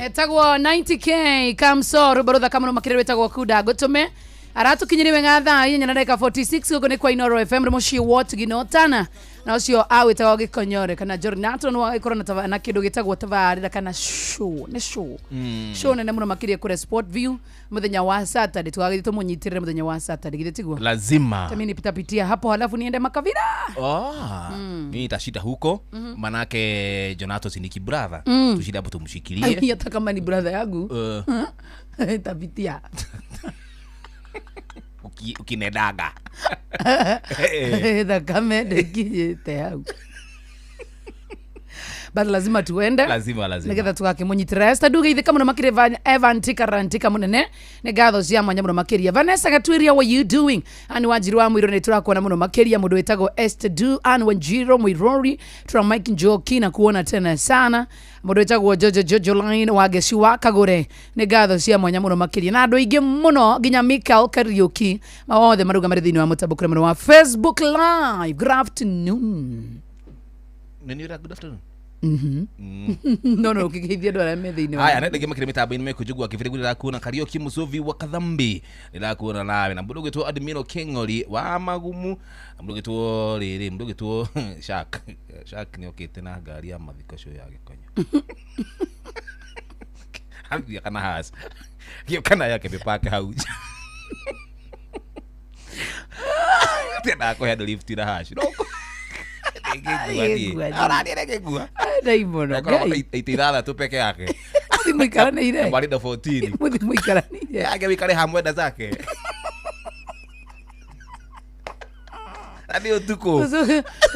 etagwo 90k kamso rubarutha kamuno makiriro etagwo kuda gutume aratukinyiriwe ngatha inya na ndeka 46 guko ni kwa Inoro FM mushi what ginotana na ucio awitagwo gikonyore kana jornato no ikorana na kindu gitagwo tavarira kana show ne show nene muno makirie kure Sport View muthenya wa Saturday twagithite munyitirire muthenya wa Saturday githetigo lazima tamini pitia hapo halafu niende Makavira mimi nitashida huko manake Jonato siniki brother tushida hapo tumshikilie hata kama ni brother yangu tapitia ukinedaga kama ndekijete hau but lazima tuende lazima nigetha tugakimunyitira Esther Duge ithe kamuna makire Evan Tikarantika munene ne gatho cia mwanya muno makiria Vanessa Gatwiria what you doing ani wanjiru wa mwiro ne turakona muno makiria mundu wetagwo Esther Du an wanjiro mwirori tura Mike Njoki na kuona tena sana mundu wetagwo Jojo Line wa Geci wa Kagore ne gatho cia mwanya muno makiria na andu ingi muno ginya Michael Kariuki mawothe maruga mari thini wa mutabukura muno wa Facebook live. Good afternoon. Nini ura good afternoon? No kikithia ndwara methini haya nende gemakire mitambo-ini mekujugwa kivire kuona Kariuki Musovi wa Kathambi kuona nawe na mbudu gitu Admiro Kengori wa Magumu mbudu gitu Shark ni okete na ngari ya mathiko cio ya Gikonyo Ambia kana has. Kio kana yake mipake hau. Tena ko head lift na hash. No. Ahora tiene que gua. Dai mono. Itirada tu peke yake. Muthi muikarane ire. Bali da 14. Muthi muikarane ire. Age wikare hamwe da zake. Adi utuko.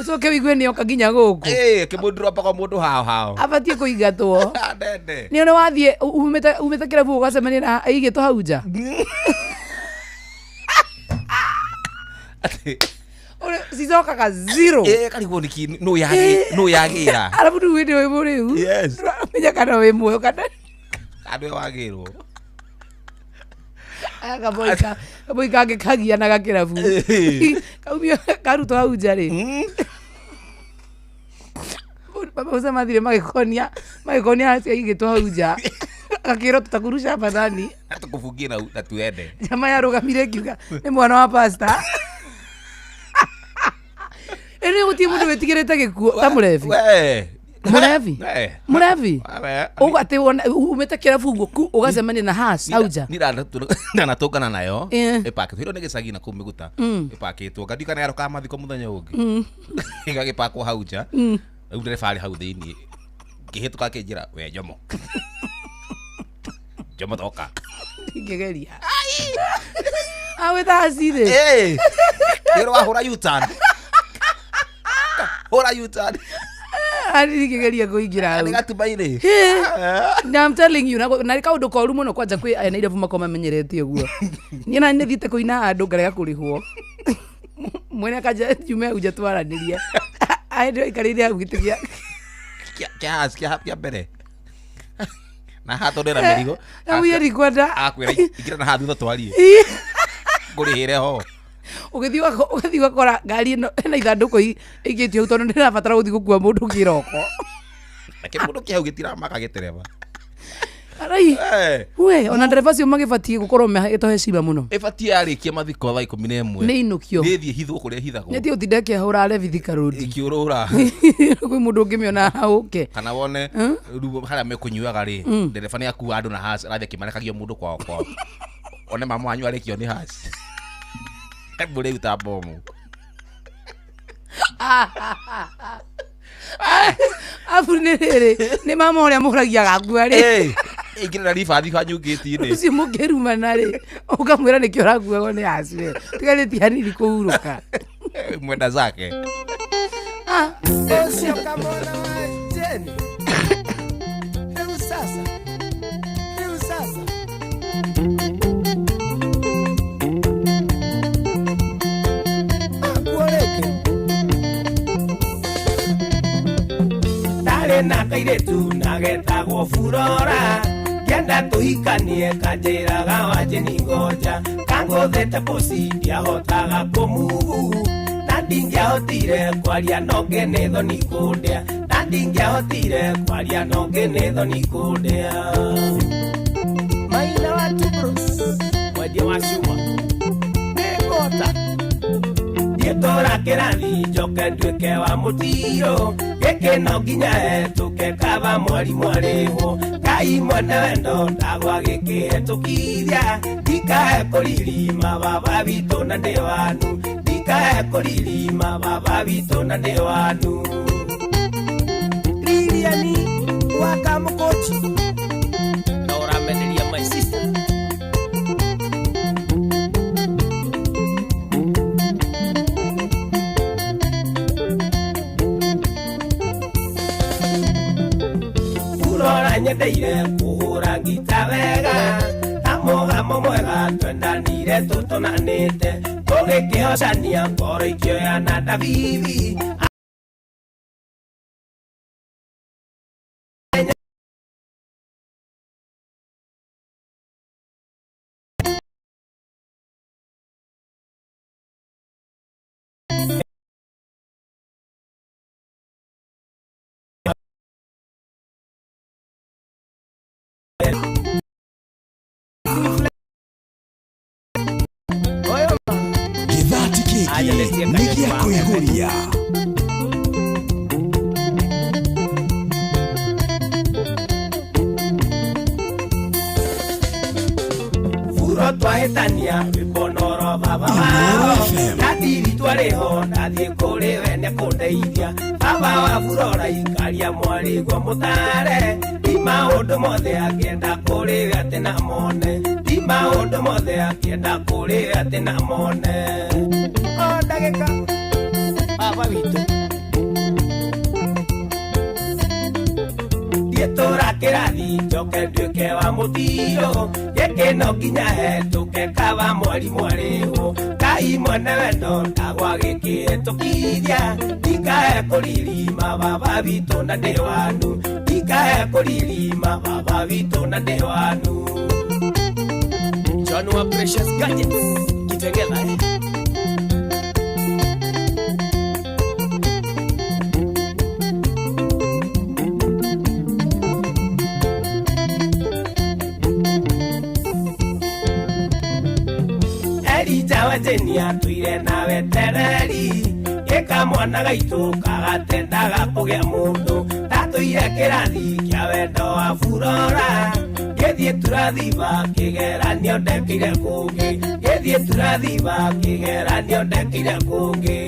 So ke wigwe ni okaginya guku. Ke mundu apa ko mundu hao. Abatie kuigatwo. Dede. Ni ona wathie umete kirabu ugacemania na aigeto hau nja. Ore sizokaga zero. Karibu niki no yagira. Alafu tu wende we muriu. Yes. Menya kana we moyo kana. Ade wagirwo. Aga boika ngikagia na gakirabu. Kaumia karuto hau nja ri. Baba uza mathire magikonia aigeto hau nja. Gakiro tutakurusha badani. Tukufungie na tuende. Jamaa yarugamire kiuga ni mwana wa pastor. Ere uti mundu wetigirete gikuo ta murevi. Murevi. Uga te umete kirabu guku ugacemania na has auja. Ni ndana tokana nayo. Epake hiro negecagi na kumiguta. Epake to gadi kana yaroka mathiko muthenya ungi. Igage pakwo hauja. Riu ndirefari hau thiini. Ngihituka kinjira we Jomo. Jomo toka. Ngegeria. Awe thacire. Hiro wahura U-turn. Hora U-turn. Ani ngegeria kuingira hau. Gatubaire. I'm telling you na kaundu koru muno kwanja kwi aya Nairobi makoma menyerete uguo. Ni na nithite kuina andu ngarega kurihwo. Mwene kaja jume uja twaraniria. Ai ndio ikarire hau gitigia. Kia mbere. Na hato ndera mirigo. Na wieri kwenda. Akwira igira na hathu twarie. Ngurihire ho. Ugethi wakora ngari ino na ithanduko igitio utono ndirabatara guthi gukua mundu kiroko. Ake mundu kia ugitira maka gitereva. Arai. We ona ndereva cio magibatie gukorwo mehito heshima muno. Ibatie arikie mathiko thaa 11. Ni inukio. Ni thie hitho kuria hithagwo. Neti utindeke hura Levithika Road. Ikiurura. Kwi mundu ungimiona hauke. Kana wone ru haria mekunyuaga ri ndereva ni akua andu na has arathie kimarekagio mundu kwao. One mama wanyu arikio ni has. Ebure uta bomu. Afunere ni mama uria muragia gakua ri. Igira rifathi kanyugiti ni. Uci mugeruma na ri. Ukamwira ni kiora guo ni hasire. Tigari tiani kuhuruka. Mwenda zake. Sio kama na jeni. Leo sasa. Na kairetu nagetagwo Furora Kienda tuhikanie kanjiraga wajeni ngoja Kangothete posi ndiahotaga kumugu Na ndingiahotire kwaria nonge nĩ thoni kũndĩa Na ndingiahotire kwaria nonge nĩ thoni kũndĩa Maina wa Tubros mwendia wa cuma nĩ ngota Tora kĩrathi njoke nduĩke wa mũtiro gĩkĩ no nginya hetũke kaba mwarimu arĩhwo Ngai mwene wendo ndagwa gĩkĩhetũkithia ndikahe kũririma baba witũ na ndĩ wanu ndikahe kũririma baba witũ na ndĩ wanu Liliani wa Kamukochi Nora menderia my sister Nyendeire kuhura ngita wega Hamo mwega twendanire tutonanite Tũgĩkĩhocania ngoro ikĩoya na Davithi Githati kiki nĩgĩa kũihũria mahĩtania rwĩmbo baba wao nadiri twarĩho nathiĩ kũrĩ we nĩ kũndeithia baba wa burora ikaria mwarĩguo mũtare ti maũndũ mothe akĩenda kũrĩ we atĩ na mone ti maũndũ mothe akĩenda kũrĩ we atĩ na mone o ndagĩka baba witũ Tũra kĩrathi njoke nduĩke wa mũtiro gĩkĩno nginya hetũke kaba mwari mwarĩho Ngai mwene wendo ndagwa gĩkĩhetũkithia ndikahe kũririma baba witũ na ndĩ wanu ndikahe kũririma baba witũ na ndĩ wanu John wa Precious Gadgets Kitengela Jenia tuire nawe tereri Eka mwana gaitũ kagatendaga kũgĩa mũndũ Tatuire kĩrathi kĩa wendo wa burora Gĩthiĩ turathiba kĩgeranio ndekire kũngĩ Gĩthiĩ turathiba kĩgeranio ndekire kũngĩ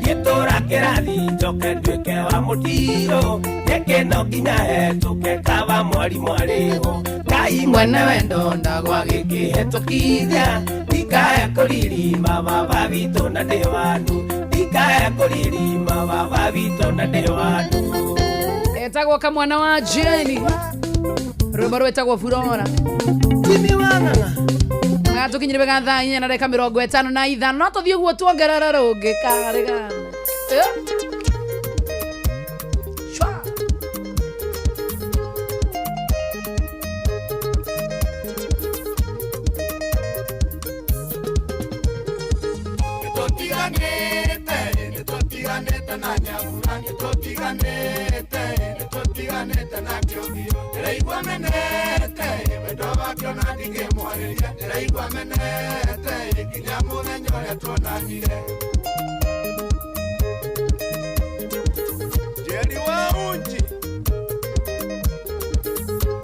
Gĩtũra kĩrathi njoke nduĩke wa mũtiro Gĩkĩno nginya hetũke kaba mwari mwarĩho Ngai mwene wendo ndagwa gĩkĩhetũkithia ndikahe kũririma baba witũ na ndĩ wanu ndikahe kũririma baba witũ na ndĩ wanu Etagwo kamwana wa Jeni rwĩmbo rwĩtagwo burora Timi wang'ang'a Tukinyire bega thaa 4:55 no tũthiĩ ũguo tuongerera rũngĩ karĩgana na nyabura nĩtũtiganĩte na kĩũthio ndĩraigua menete wendo wakĩo na ndingĩmwarĩria ndĩraigua menete nginya mũthenya ũrĩa tuonanire Jerry wa Unji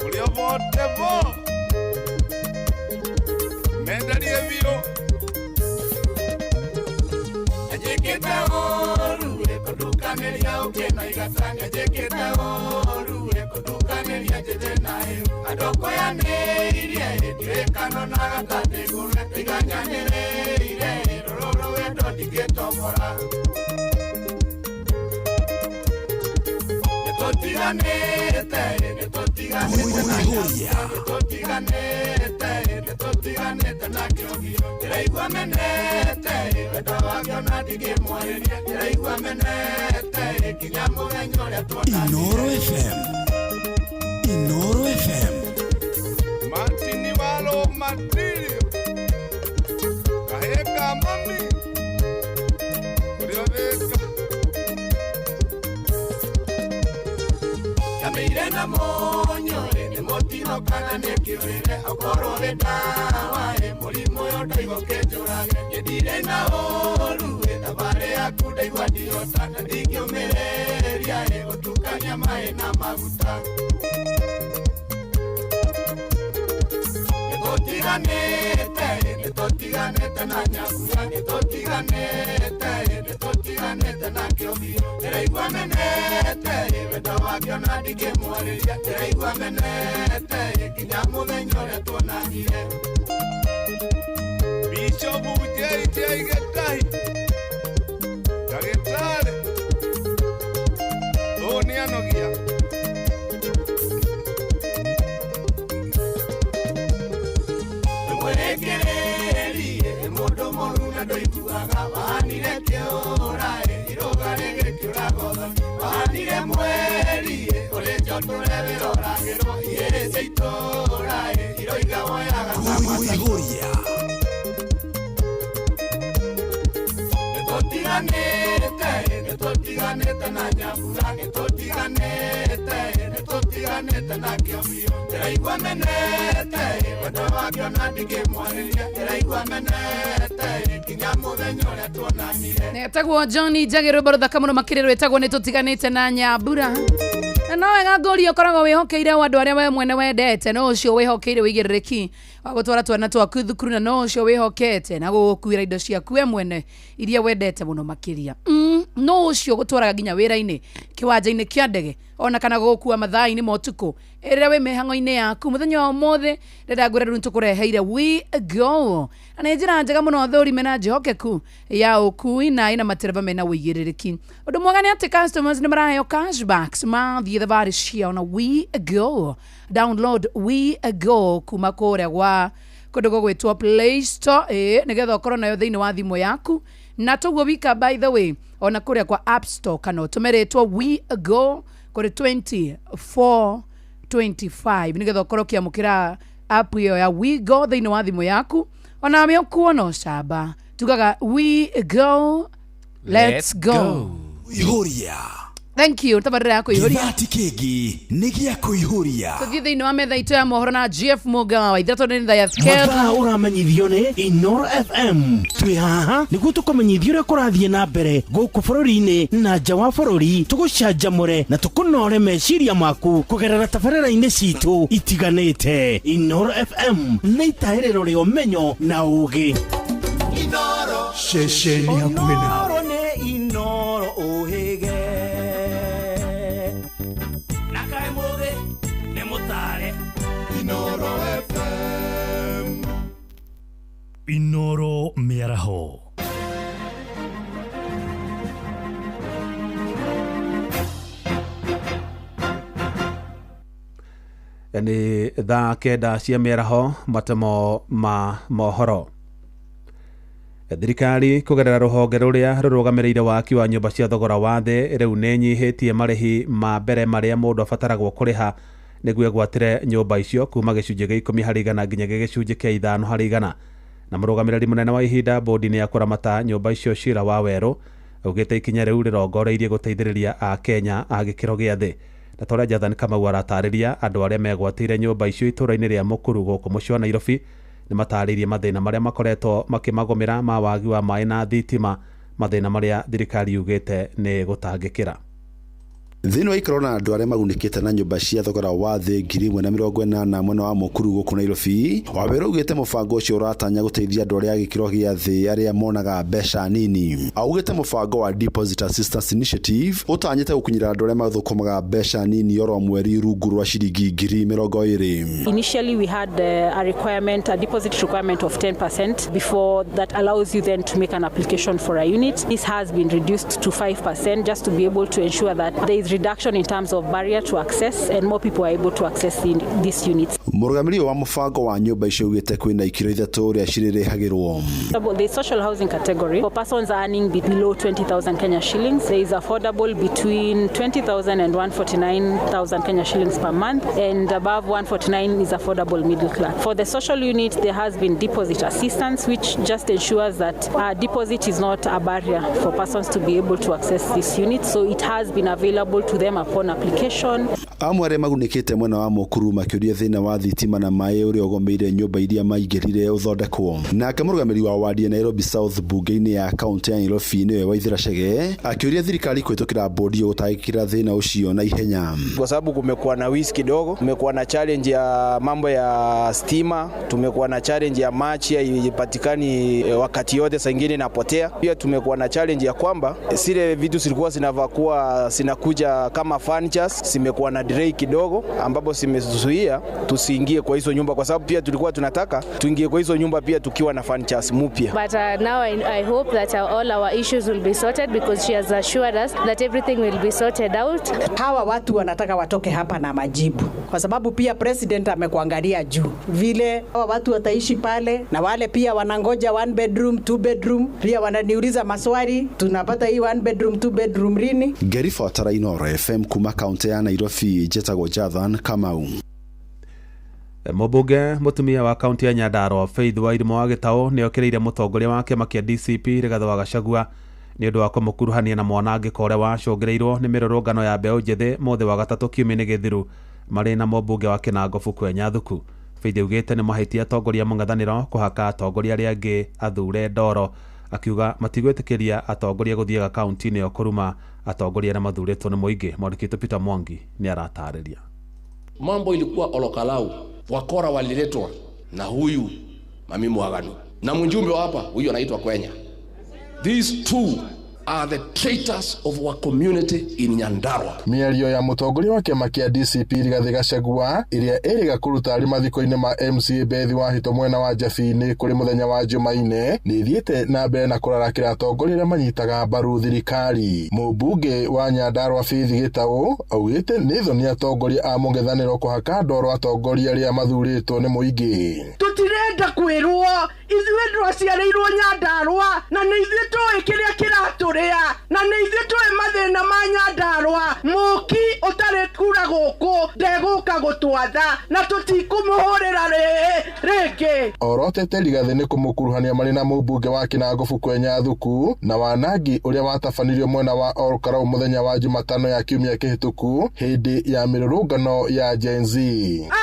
ũrĩa vote vo mendarie biũ njĩkĩte ũru kũndukanĩria ũkĩna igatanga njĩkĩte ũru kũndukanĩria njĩthĩ nayo andũ kũyanĩirie ndirĩkano na gatandĩgũre iganyanĩrĩire rũrũ wendo ndingĩtombora nĩtũtiganĩte na kĩogio ndĩraigua menete wendo wakĩo na ndingĩmwarĩria ndĩraigua menete nginya mũthenya ũrĩa tuonanire Inoro FM Martini Malo Martirio Kaheka mami Ulioveka Kamire na monyo Ene motino kana nekiorere Okoro vetawa Molimo yoto ivo kejorage Yedire na olu Tabare akuda iwadiota Nandikio mereria Otukanya mae na maguta Nĩtũtiganĩte na nyabura nĩtũtiganĩte na kĩũthio ndĩraigua menete wendo wakĩo na ndingĩmwarĩria ndĩraigua menete nginya mũthenya ũrĩa tuonanire Bishop JJ Getahi ndagĩtarĩ ũũ nĩanogia mũndũ mũru na ndũiguaga wahanire kĩũra iroga rĩgĩkĩũra gothoni wahanire mweri ũrĩ njotũre wĩroragĩrwo igĩrĩ cia itũra iroiga woyaga Kuihũria nĩtũtiganĩte na nyambura nĩtũtiganĩte na kĩomio ndĩraigua menete wendo wakĩo na ndingĩmwarĩria ndĩraigua menete nginya mũthenya ũrĩa tuonanire Netagwo Johnny Njagĩ rwĩmbo rũthaka mũno makĩria rwĩtagwo nĩtũtiganĩte na nyambura no wega ngũria ũkoragwo wĩhokeire andũ arĩa we mwene wendete no ũcio wĩhokeire wĩigĩrĩrĩki wa gũtwara twana twaku thukuru na no ũcio wĩhokete na gũkuĩra indo ciaku we mwene iria wendete mũno makĩria no ũcio gũtwaraga nginya wĩra-inĩ kĩwanja-inĩ kĩa ndege ona kana gũkua mathaa-inĩ ma ũtukũ ĩrĩa wĩ mĩhang'o-inĩ yaku mũthenya wa ũmũthĩ ndĩrenda ngwĩra rĩu nĩtũkũreheire we go na nĩ njĩra njega mũno thũrime na njehokeku ya ũkui na ĩna matereba mena wĩigĩrĩrĩki ũndũ mwega nĩ atĩ customers nĩ maraheo cashbacks mathiĩ thabarĩ ciao na we go download we go kuma kũrĩa gwa kũndũ gũgwĩtwo Play Store nĩgetha ũkorwo nayo thĩinĩ wa thimũ yaku na toguo wika by the way ona kũrĩa kwa App Store kana ũtũmĩrĩtwo we go kũrĩ 2425 nĩgetha ũkorwo ũkĩamũkĩra app ĩyo ya we go thĩinĩ wa thimũ yaku ona mĩo kuona ũcamba tugaga we go let's go Ihuria. Thank you tabarĩra ya kũihũria Gĩthati kĩngĩ nĩ gĩa kũihũria. tũthiĩ thĩinĩ wa metha itũ ya mohoro na GF Mugawa ithatũ nĩ tha mathaa ũramenyithio nĩ Inoro FM twĩ haha nĩguo tũkũmenyithia ũrĩa kũrathiĩ na mbere gũkũ bũrũri-inĩ na nja wa bũrũri tũgũcanjamũre na tũkũnore meciria maku kũgerera tabarĩra-inĩ citũ itiganĩte. Inoro FM nĩ itahĩrĩro rĩa ũmenyo na ũũgĩ. Inoro ceceni hakuhĩ nawe. Nĩ Inoro ũhĩge nakae mũũgĩ nĩ mũtare. Inoro FM. Inoro mĩaraho. Nĩ thaa kenda cia mĩaraho matemo ma mohoro. Thirikari kũgerera rũhonge rũrĩa rũrũgamĩrĩire waki wa nyũmba cia thogora wa thĩ rĩu nĩ nyihĩtie marĩhi ma mbere marĩa mũndũ abataragwo kũrĩha nĩguo egwatĩre nyũmba icio kuma gĩcunjĩ gĩa 10 harĩ igana nginya gĩcunjĩ kĩa 5 harĩ igana. Na mũrũgamĩrĩri mũnene wa ihinda bodi-inĩ ya kũramata nyũmba icio Shira Wawerũ augĩte ikinya rĩu rĩrongoreirie gũteithĩrĩria a Kenya a gĩkĩro gĩa thĩ. Na torĩa Jathan Kamau aratarĩria andũ arĩa megwatĩire nyũmba icio itũra-inĩ rĩa Mũkuru gũkũ mũciĩ wa Nairobi nĩ matarĩirie mathĩna marĩa makoretwo makĩmagũmĩra ma wagi wa maĩ na thitima, mathĩna marĩa thirikari yugĩte nĩ gũtangĩkĩra. Thĩinĩ wa ikoro na andũ arĩa magunĩkĩte na nyũmba cia thogora wa thĩ 1,080 mwena wa Mũkuru gũkũ Nairobi, Wawerũ augĩte mũbango ũcio ũratanya gũteithia andũ arĩa gĩkĩro gĩa thĩ arĩa monaga mbeca nini. Augĩte mũbango wa Deposit Assistance Initiative ũtanyĩte gũkinyĩra andũ arĩa mathũkũmaga mbeca nini oro mweri rungu rwa ciringi 20,000. Initially we had a requirement, a deposit requirement of 10% before that allows you then to make an application for a unit. This has been reduced to 5% just to be able to ensure that there is reduction in terms of barrier to access and more people are able to access these units. Mũrũgamĩrĩri wa mũbango wa nyũmba icio augĩte kwĩna ikiro ithatũ ũrĩa cirĩrĩhagĩrwo. The social housing category for persons earning below 20,000 Kenya shillings, there is affordable between 20,000 and 149,000 Kenya shillings per month, and above 149 is affordable middle class. For the social unit, there has been deposit assistance, which just ensures that deposit is not a barrier for persons to be able to access this unit, so it has been available to them upon application. Amwe arĩa magunĩkĩte mwena wa Mũkuru makĩũria thĩna wa thitima na maĩ ũrĩa ũgomeire nyũmba iria maingĩrire ũthondekwo. Nake mũrũgamĩrĩri wa wadi ya Nairobi South bunge-inĩ ya kaunti ya Nairobi nĩwe Waithĩra Chege akĩũria thirikari kũhĩtũkĩra bodi gũtangĩkĩra thĩna ũcio na ihenya. Kwa sababu kumekuwa na wizi kidogo, kumekuwa na challenge ya mambo ya stima, tumekuwa na challenge ya maji haipatikani wakati yote, saa nyingine inapotea. Pia tumekuwa na challenge ya kwamba zile vitu zilikuwa zinavakuwa zinakuja kama furnitures zimekuwa na delay kidogo, ambapo zimezuia tusiingie kwa hizo nyumba, kwa sababu pia tulikuwa tunataka tuingie kwa hizo nyumba pia tukiwa na furnitures mpya. But now I hope that all our issues will be sorted because she has assured us that everything will be sorted out. Hawa watu wanataka watoke hapa na majibu, kwa sababu pia president amekuangalia juu vile hawa watu wataishi pale, na wale pia wanangoja 1 bedroom 2 bedroom, pia wananiuliza maswali, tunapata hii 1 bedroom 2 bedroom lini? Gerifa Tara Inoro FM kuma kaunti ya Nairobi, Jetagwo Jathan Kamau. Mũmbunge mũtumia wa kaunti ya Nyandarua Faith Wairimu wa Gĩtaũ nĩ okĩrĩire mũtongoria wa kĩama kĩa DCP Rigathĩ wa Gachagua nĩ ũndũ wa kũmũkuruhania na mwanangĩko ũrĩa wacũngĩrĩirwo nĩ mĩrũrũngano ya mbeũ njĩthĩ mũthĩ wa gatatũ kiumia-inĩ gĩthiru marĩ na mũmbunge wa Kĩnango Fukwenya Thuku. Faith augĩte nĩ mahĩtia atongoria mũng'ethanĩro kũhaka atongoria arĩa angĩ athure ndoro akiuga matigwĩtĩkĩria atongoria gũthiaga kaunti-inĩ ĩyo kũruma atongoria na mathurĩtwo nĩ mũingĩ. Mwandĩki Peter Mwangi nĩ aratarĩria. Mambo ilikuwa Olokalau, wakora waliletwa na huyu Mami Mwaganu na mjumbe wa hapa huyu anaitwa Kwenya. These two are the traitors of our community in Nyandarua. Mĩario ya mũtongoria wa kĩama kĩa DCP Rigathĩ Gachagua ĩrĩa ĩrĩga kũruta arĩ mathiko-inĩ ma MCA Bethi Wahito mwena wa Njabi-inĩ kũrĩ mũthenya wa Jumaine nĩ ithiĩte na mbere na kũrarakĩra atongoria arĩa manyitaga mbaru thirikari. Mũmbunge wa Nyandarua Faith Gĩtaũ augĩte nĩ thoni atongoria a mũng'ethanĩro kũhaka ndoro atongoria arĩa mathurĩtwo nĩ mũingĩ. Tũtirenda kwĩrwo ithuĩ ndwaciarĩirwo Nyandarua na nĩ ithuĩ tũĩ kĩrĩa kĩratũrĩa na nĩ ithuĩ tũĩ mathĩna ma Nyandarua. Mũki ũtarĩ kura gũkũ ndegũka gũtwatha na tũtikũmũhũrĩra rĩngĩ. Orotete Rigathĩ nĩ kũmũkuruhania marĩ na mũmbunge wa Kinangũbu Kwenya Thuku na Wanangi ũrĩa watabanirio mwena wa Olkarau mũthenya wa Jumatano ya kiumia kĩhĩtũku hĩndĩ ya mĩrũrũngano ya Gen Z.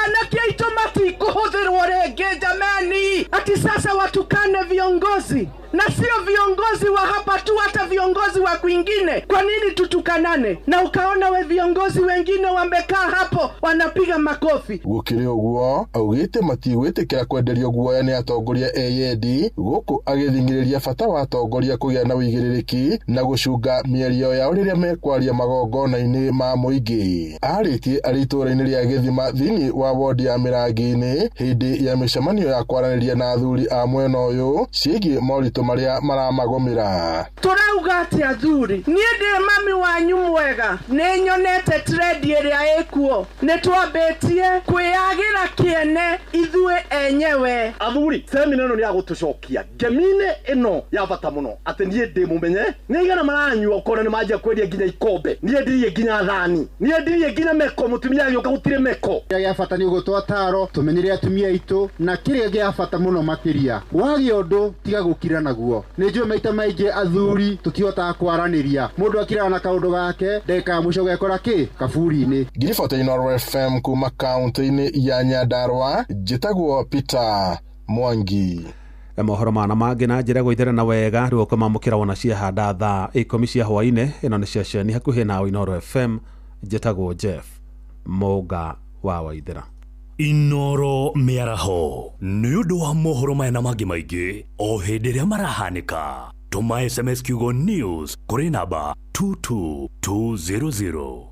Anake aitũ matikũhũthĩrwo rĩngĩ jamani, ati sasa watukane viongozi na sio viongozi wa hapa tu, hata viongozi wa kwingine. Kwa nini tutukanane? Na ukaona we viongozi wengine wamekaa hapo wanapiga makofi. Gũkĩrĩ ũguo augĩte matigwĩtĩkĩra kwenderio guoya nĩ atongoria eyendi gũkũ agĩthingĩrĩria bata wa atongoria kũgĩa na ũigĩrĩrĩki na gũcunga mĩario yao rĩrĩa mekwaria magongona-inĩ ma mũingĩ. Arĩtie arĩ itũũra-inĩ rĩa Gĩthima thĩinĩ wa wodi ya Mĩrangi-inĩ hĩndĩ ya mĩcemanio ya kwaranĩria na athuri a mwena ũyũ ciĩgiĩ moritũ marĩa maramagomera. Turauga ati athuri niĩ ndĩ mami wanyu mwega nĩ nyonete trend ĩrĩa ĩkuo nĩ twambĩtie kwĩagĩra kĩene ithuĩ enyewe. Athuri semina ĩno nĩ ya gũtũcokia ngemi-inĩ ĩno ya bata mũno atĩ niĩ ndĩ mũmenye nĩ igana maranyua ũkona nĩ manjia kwendia nginya ikombe, niĩ ndirie nginya thani, niĩ ndirie nginya meko, mũtumia agĩũka gũtirĩ meko. Gĩa bata nĩ ũgũtwa taro tũmenyere atumia aitũ na kĩrĩa gĩa bata mũno makĩria wagĩa ũndũ tiga gũkira naguo. Nĩ njũĩ maita maingĩ athuri tũtihotaga kwaranĩria, mũndũ akiraga na kaũndũ gake ndeka mũico gekora kĩ kaburi-inĩ. Ngiriboti Inooro FM kuma kaunti-inĩ ya Nyandarua njĩtagwo Peter Mwangi. Mohoro mana mangĩ na njĩra gũithĩrana wega rĩu ũkamamũkĩra wona ciahanda thaa 10 cia hwaĩ-inĩ. Ĩno nĩ ceceni hakuhĩ na Inooro FM. Njĩtagwo Jeff Mũnga wa Waithĩra. Inooro mĩaraho nĩ ũndũ wa mohoro maya na mangĩ maingĩ o hĩndĩ ĩrĩa marahanĩka. Tũma SMS kiugo news kũrĩ namba 22200.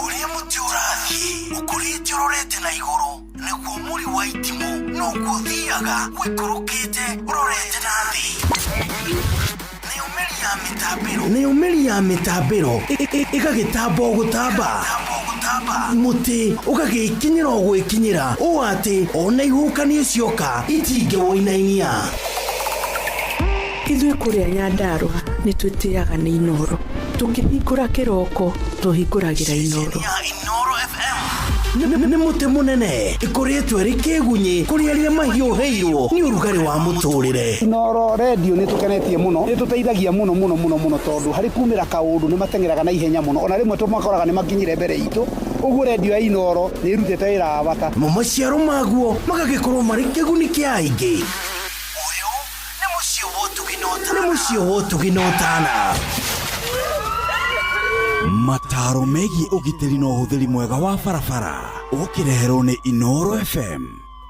Ũrĩa mũtĩ ũrathiĩ ũkũrĩte ũrorete na igũrũ nĩguo mũri wa itimũ noguo ũthiaga wĩkũrũkĩte ũrorete na thĩ. Nĩ ũmeri ya mĩtambĩro ĩgagĩtamba o gũtamba, mũtĩ ũgagĩkinyĩra o gwĩkinyĩra ũũ atĩ ona ihuhũkanio cioka itingĩwoinainia. Ithuĩ kũrĩa Nyandarua nĩ twĩtĩaga nĩ Inooro, tũkĩhingũra kĩroko tũhingũragĩra Inooro. Nĩ mũtĩ mũnene ĩkoretwo ĩrĩ kĩgunyi kũrĩ arĩa mahiũhĩirwo nĩ ũrugarĩ wa mũtũrĩre. Inooro radio nĩ tũkenetie mũno, nĩ tũteithagia mũno tondũ harĩ kumĩra kaũndũ nĩ mateng'eraga na ihenya mũno, ona rĩmwe tũmakoraga nĩ makinyire mbere itũ. Ũguo radio ya Inooro nĩ ĩrutĩte wĩra wa bata. Maciaro maguo magagĩkorwo marĩ kĩguni kĩa aingĩ. Ũyũ nĩ mũciĩ wa Ũtugi-Notana. Mataro megiĩ ũgitĩri na ũhũthĩri mwega wa barabara ũkĩreherwo nĩ Inooro FM.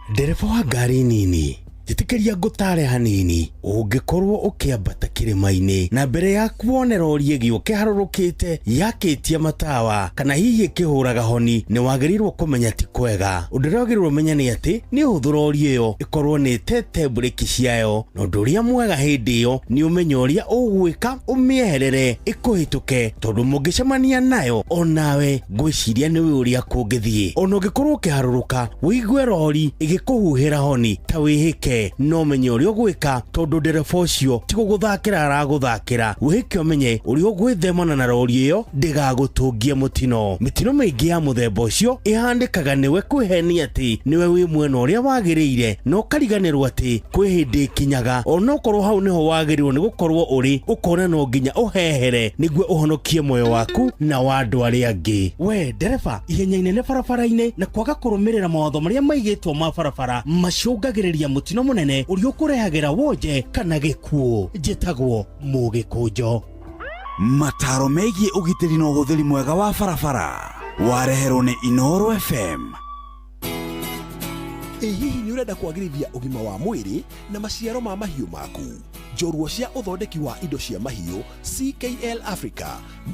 Ndereba wa ngari nini jĩtĩkĩria ngũtare hanini ũngĩkorwo ũkĩambata kĩrĩma-inĩ na mbere ya kuona rori ĩgĩũka harũrũkĩte yakĩtie matawa kana hihi kĩhũraga honi nĩ wagĩrĩirwo kũmenya ti kwega. Ũndũ ũrĩa wagĩrĩirwo ũmenya nĩ atĩ nĩ ũhũthũ rori ĩyo ĩkorwo nĩ tete burĩki ciayo, na ũndũ ũrĩa mwega hĩndĩ ĩyo nĩ ũmenye ũrĩa ũgwĩka ũmĩeherere ĩkũhĩtũke, tondũ mũngĩcemania nayo onawe ngwĩciria nĩwe ũrĩa kũngĩthiĩ. Ona ũngĩkorwo ũkĩharũrũka wĩigue rori ĩgĩkũhuhĩra honi ta wĩhĩke wĩhoke no menye ũrĩa ũgwĩka tondũ ndereba ũcio ti gũgũthakĩra aragũthakĩra. Wĩke ũmenye ũrĩa ũgwĩthemana na rori ĩyo ndĩgagũtũngie mũtino. Mĩtino mĩingĩ ya mũthemba ũcio ĩhandĩkaga nĩwe kwĩhenia atĩ nĩwe wĩ mwena ũrĩa wagĩrĩire na ũkariganĩrwo atĩ kwĩ hĩndĩ ĩkinyaga ona ũkorwo hau nĩho wagĩrĩirwo nĩ gũkorwo ũrĩ, ũkona no nginya ũhehere nĩguo ũhonokie moyo waku na wa andũ arĩa angĩ. We ndereba, ihenya inene barabara-inĩ na kwaga kũrũmĩrĩra mawatho marĩa maigĩtwo ma barabara macũngagĩrĩria mũtino mũnene ũrĩa ũkũrehagĩra wonje kana gĩkuũ. Njĩtagwo Mũgĩkũnjo. Mataro megiĩ ũgitĩri na ũhũthĩri mwega wa barabara wareherwo nĩ Inooro FM. Hihi nĩ ũrenda kwagĩrithia ũgima wa mwĩrĩ na maciaro ma mahiũ maku? Njorua cia ũthondeki wa indo cia mahiũ CKL Africa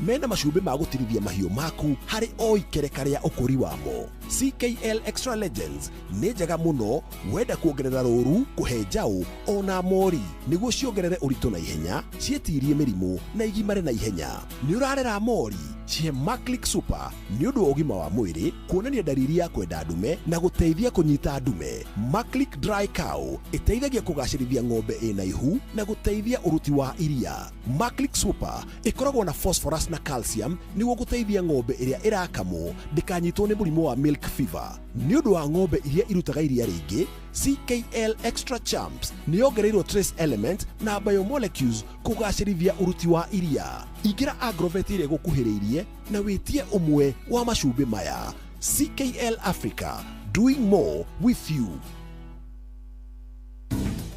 mena macumbĩ ma gũtirithia mahiũ maku harĩ o ikereka rĩa ũkũri wamo. CKL Extra Legends nĩ njega mũno wenda kuongerera rũru, kũhe njaũ ona mori nĩguo ciongerere ũritũ na ihenya, cietirie mĩrimũ na igimare na ihenya. Nĩ ũrarera mori? Cihe Maclick Super nĩ ũndũ wa ũgima wa mwĩrĩ, kuonania dalili ya kwenda ndume na gũteithia kũnyita ndume. Maclick Dry Cow ĩteithagia kũgacĩrithia ng'ombe ĩna ihu na gũteithia ũruti wa iria. Maclick Super ĩkoragwo na phosphorus na calcium nĩguo gũteithia ng'ombe ĩrĩa ĩrakamwo ndĩkanyitwo nĩ mũrimũ wa milk fever. Nĩ ũndũ wa ng'ombe iria irutaga iria rĩingĩ, CKL Extra Champs nĩ yongereirwo trace element na biomolecules kũgacĩrithia ũruti wa iria. Ingĩra Agrovet ĩrĩa gũkuhĩrĩirie na wĩtie ũmwe wa macumbĩ maya. CKL Africa, doing more with you.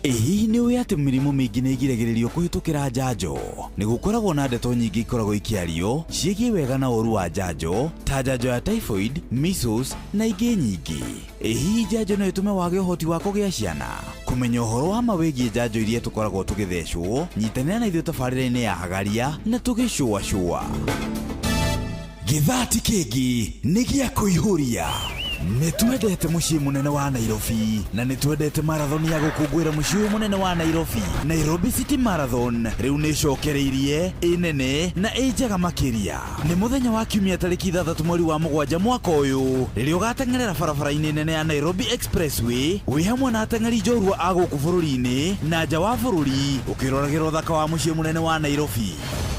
Hihi nĩ ũĩ atĩ mĩrimũ mĩingĩ nĩ ĩgiragĩrĩrio kũhĩtũkĩra njanjo? Nĩ gũkoragwo na ndeto nyingĩ ikoragwo ikĩario ciĩgiĩ wega na ũru wa njanjo, ta njanjo ya typhoid, measles na ingĩ nyingĩ. Hihi njanjo no ĩtũme wage ũhoti wa kũgĩa ciana? Kũmenya ũhoro wa ma wĩgiĩ njanjo iria tũkoragwo tũgĩthecwo, nyitanĩra na ithuĩ tabarĩra-inĩ ya Hagaria na tũgĩcũacũa. Gĩthati kĩngĩ nĩ gĩa kũihũria. Nĩtwendete mũciĩ mũnene wa Nairobi na nĩtwendete marathon ya gũkũngũĩra mũciĩ mũnene wa Nairobi. Nairobi City Marathon rĩu nĩ cokereirie ĩnene na ĩnjega makĩria. Nĩ mũthenya wa kiumia tarĩki 6 mweri wa 7 mwaka ũyũ, rĩrĩa ũgateng'erera barabara-inĩ nene ya Nairobi Expressway wĩ hamwe na ateng'eri njorua a gũkũ bũrũri-inĩ na nja wa bũrũri, ũkĩroragĩra ũthaka wa mũciĩ mũnene wa Nairobi.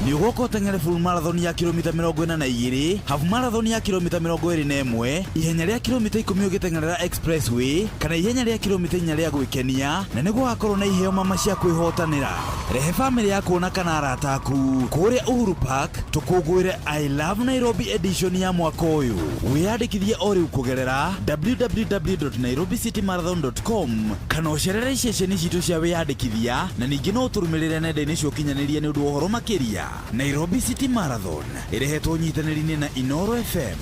Nĩ ũgoka ũteng'ere full marathon ya kilomita 42, half marathon ya kilomita 21, ihenya rĩa kilomita 10 ũgĩteng'erera Expressway kana ihenya rĩa kilomita 4 rĩa gwĩkenia, na nĩguo hakorwo na iheo mama cia kwĩhotanĩra. Rehe family yaku na kana arata aku kũrĩa Uhuru Park tũkũngũĩre I Love Nairobi edition ya mwaka ũyũ. Wĩyandĩkithie o rĩu kũgerera www.nairobicitymarathon.com kana ũcerere iceceni citũ cia wĩyandĩkithia, na ningĩ no ũtũrũmĩrĩre nenda-inĩ cia ũkinyanĩria nĩ ũndũ wa ũhoro makĩria. Nairobi City Marathon ĩrehetwo nyitanĩri-inĩ na Inooro FM.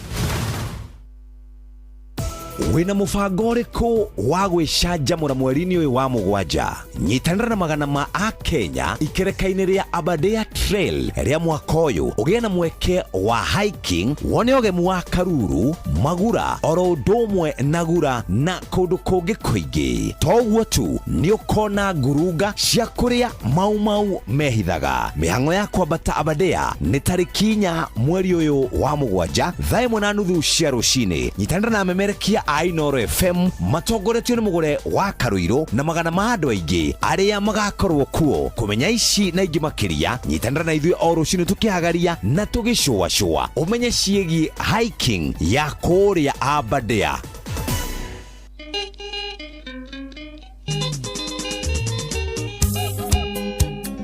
Wĩna mũbango ũrĩkũ wa gwĩcanjamũra mweri-inĩ ũyũ wa 7? Nyitanĩra na magana ma Akenya ikereka-inĩ rĩa Aberdare Trail rĩa mwaka ũyũ, ũgĩe na mweke wa hiking, wone ũgemu wa Karuru, Magura, oro ũndũ ũmwe na Gura na kũndũ kũngĩ kũingĩ. To ũguo tu, nĩ ũkona ngurunga cia kũrĩa mau mehithaga. Mĩhang'o ya kwambata Aberdare nĩ tarĩki 4 mweri ũyũ wa 7 thaa 1:30 cia rũcinĩ. Nyitanĩra na amemerekia a Inooro FM matongoretio nĩ mũgũre wa Karuiro na magana ma andũ aingĩ arĩa magakorwo kuo. Kũmenya ici na ingĩ makĩria, nyitanĩra na ithuĩ o rũcinĩ tũkĩhagaria na tũgĩcũacũa ũmenye ciĩgiĩ hiking ya kũrĩa Aberdare.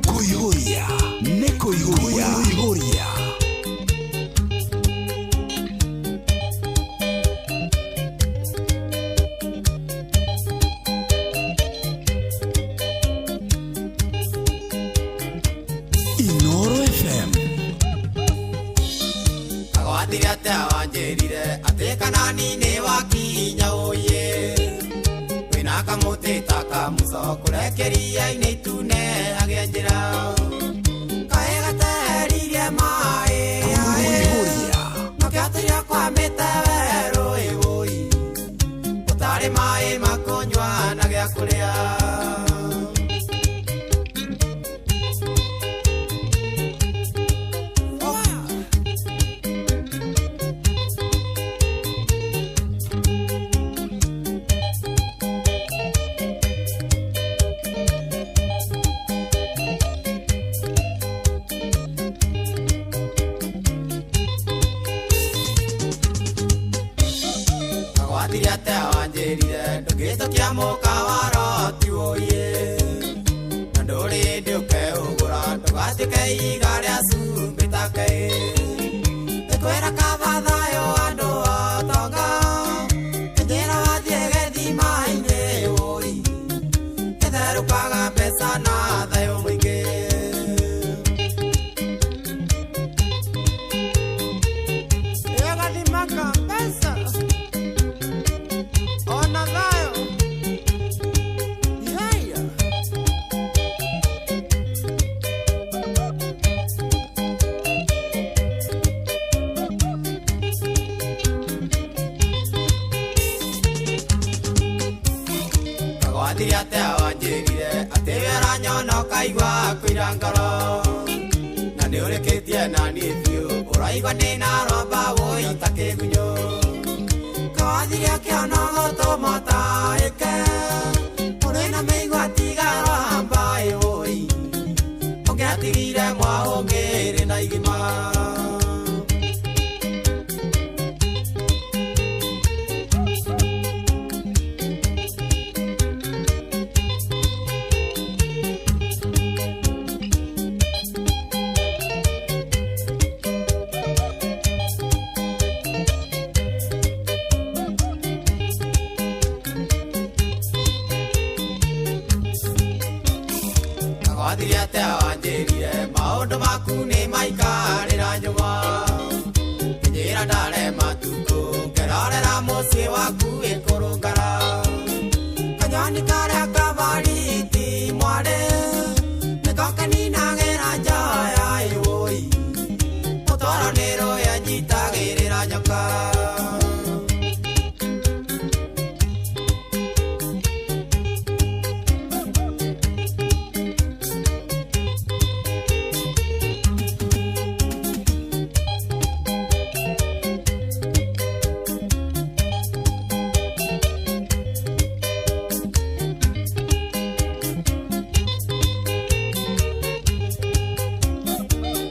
Kũihũria nĩ kũihũria. Wanjirire atekana nini wakinya uye wina kamutita kamuco kurekeria ini tune agenjira kaega teririe mai makiaturia kwa miteweru iwoi utari mai makunywa na gya kuria. Kagwathiria te wanjirire ndugito kia mukawaro tiwoye nduri nduke ugura ndugatuke iga ria cumbita kai kwera kavathayo andu atonga njira wathie gethima-ini woi itherukaga mbeca na thayo mwingi igathimaka mbeca ona thayo yaya Kagwathiria te wanjirire ati wera nyono kaigua kwira ngoro na ni urikitie na ni biu uraigua ni na roba woi takigunyo Kagwathiria kiono gutumota ike uri na meigua tigaro hambai woi ungiatigire mwaungiri na igima Kagwathiria te wanjirire maundu maku ni maikarira njuma kinyira ndare matuku ngerorera mucii waku ikurungara kanyoni karia kavariti mware niko kaninagĩra njoya iwoi mũtwaro nĩ rũya nyitagĩrĩra nyoka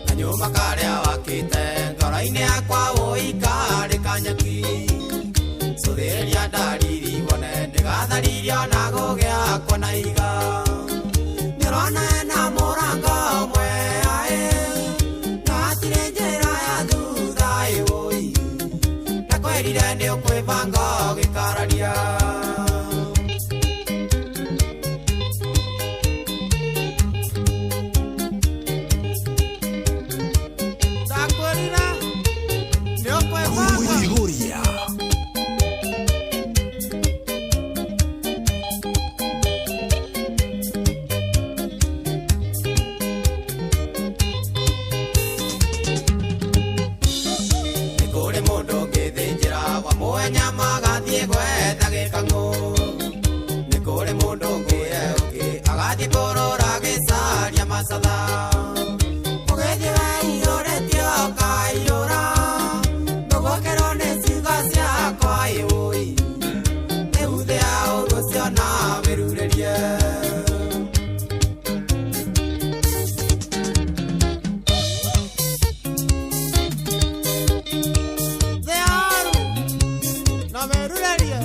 kanyũmba karĩa wakĩte ngoro-inĩ yakwa wũikarĩ kanyaki cũthĩrĩria ndariri wone ndĩgatharirio na gũgĩakwo na iga nĩũrona hena mũrango ũmwe aĩ na hatirĩ njĩra ya thutha ĩwũi ndakwĩrire nĩ ũkwĩbanga ũgĩkararia Kuihuria. Nikuri mundu ngithĩnjĩra wamũhe nyama gathiĩ gwetha gĩkang'ũ nikuri mundu ngĩe ũngĩ agathiĩ kũrũra gĩcaria macatha ũgĩthiĩ weiyũrĩtio kaiyũra ndũgũkĩrwo nĩ ciugo ciakwa ĩwũi nĩhuthia ũndũ ũcio na wĩrurĩrie thearu na wĩrurĩrie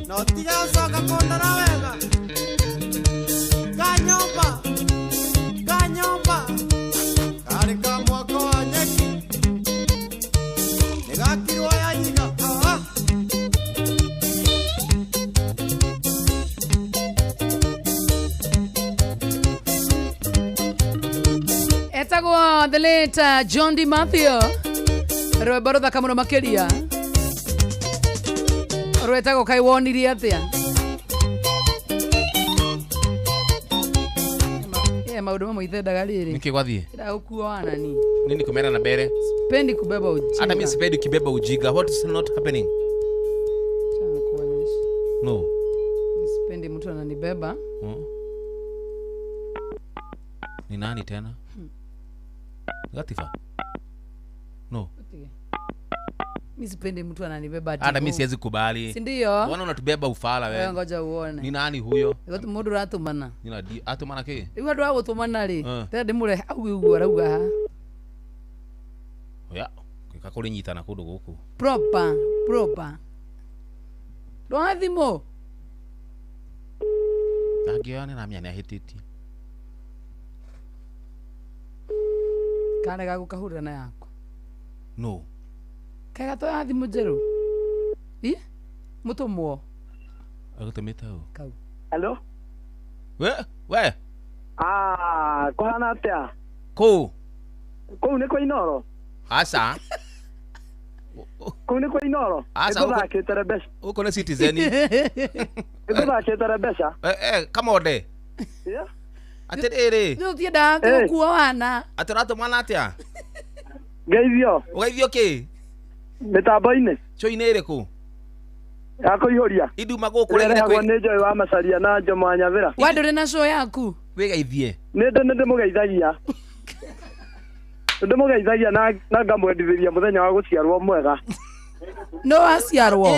na ũtige gũcoka kũndora wega kanyũmba karĩ ka mwako wa nyeki nĩgakirwo ya nyiga etagwo the late John D. Matthew rwĩmbo rũthaka mũno makĩria rwĩtagwo kaĩ wonirie atĩa maũndũ mamwe ithendaga rĩrĩ niki gwathiĩ ndagũkua wanani nini kumera na mbere sipendi kubeba ujinga hata mimi sipendi ukibeba ujinga what is not happening no sipendi mtu ananibeba ni nani tena Latifa no mimi sipendi mtu ananibeba hata mimi siwezi kubali si ndio mbona unatubeba ufala wewe ngoja uone ni nani huyo ngoja mundu ratumana nina atumana ke iwa ndo agutumana ri tena ndimure au igwa rauga ha oya kika kuri nyitana kundu guku proper Ndwathimo. Tangione na mia nihititie. Kana gagukahurira na yako. No. Kaga to thimo njeru. Mutumwo. Agutumita u. Kau. Hello? We. Kuhana atia? Kuu Nĩ kwa Inoro. Asa. Kũu nĩ kwa Inoro. Asa Nĩtũthakĩte Rebesha. Uko na Citizen. Nĩtũthakĩte Rebesha. Kamode. Yeah. Atiriri. Ndio tienda kuwa wana. Atirato mwana atia. Geithio. Ugeithio ki? Mitambo-inĩ. Cho-inĩ ĩrĩkũ? Ya kũihũria. Iduma gũkũ regere kwĩ. Nĩ Joy wa Macharia na Joma Nyavĩra. Wa ndũrĩ na show yaku? Wĩgeithie. Nĩ ndĩmũgeithagia. Ndĩmũgeithagia na ngamwendithĩria mũthenya wa gũciarwo mwega. No aciarwo.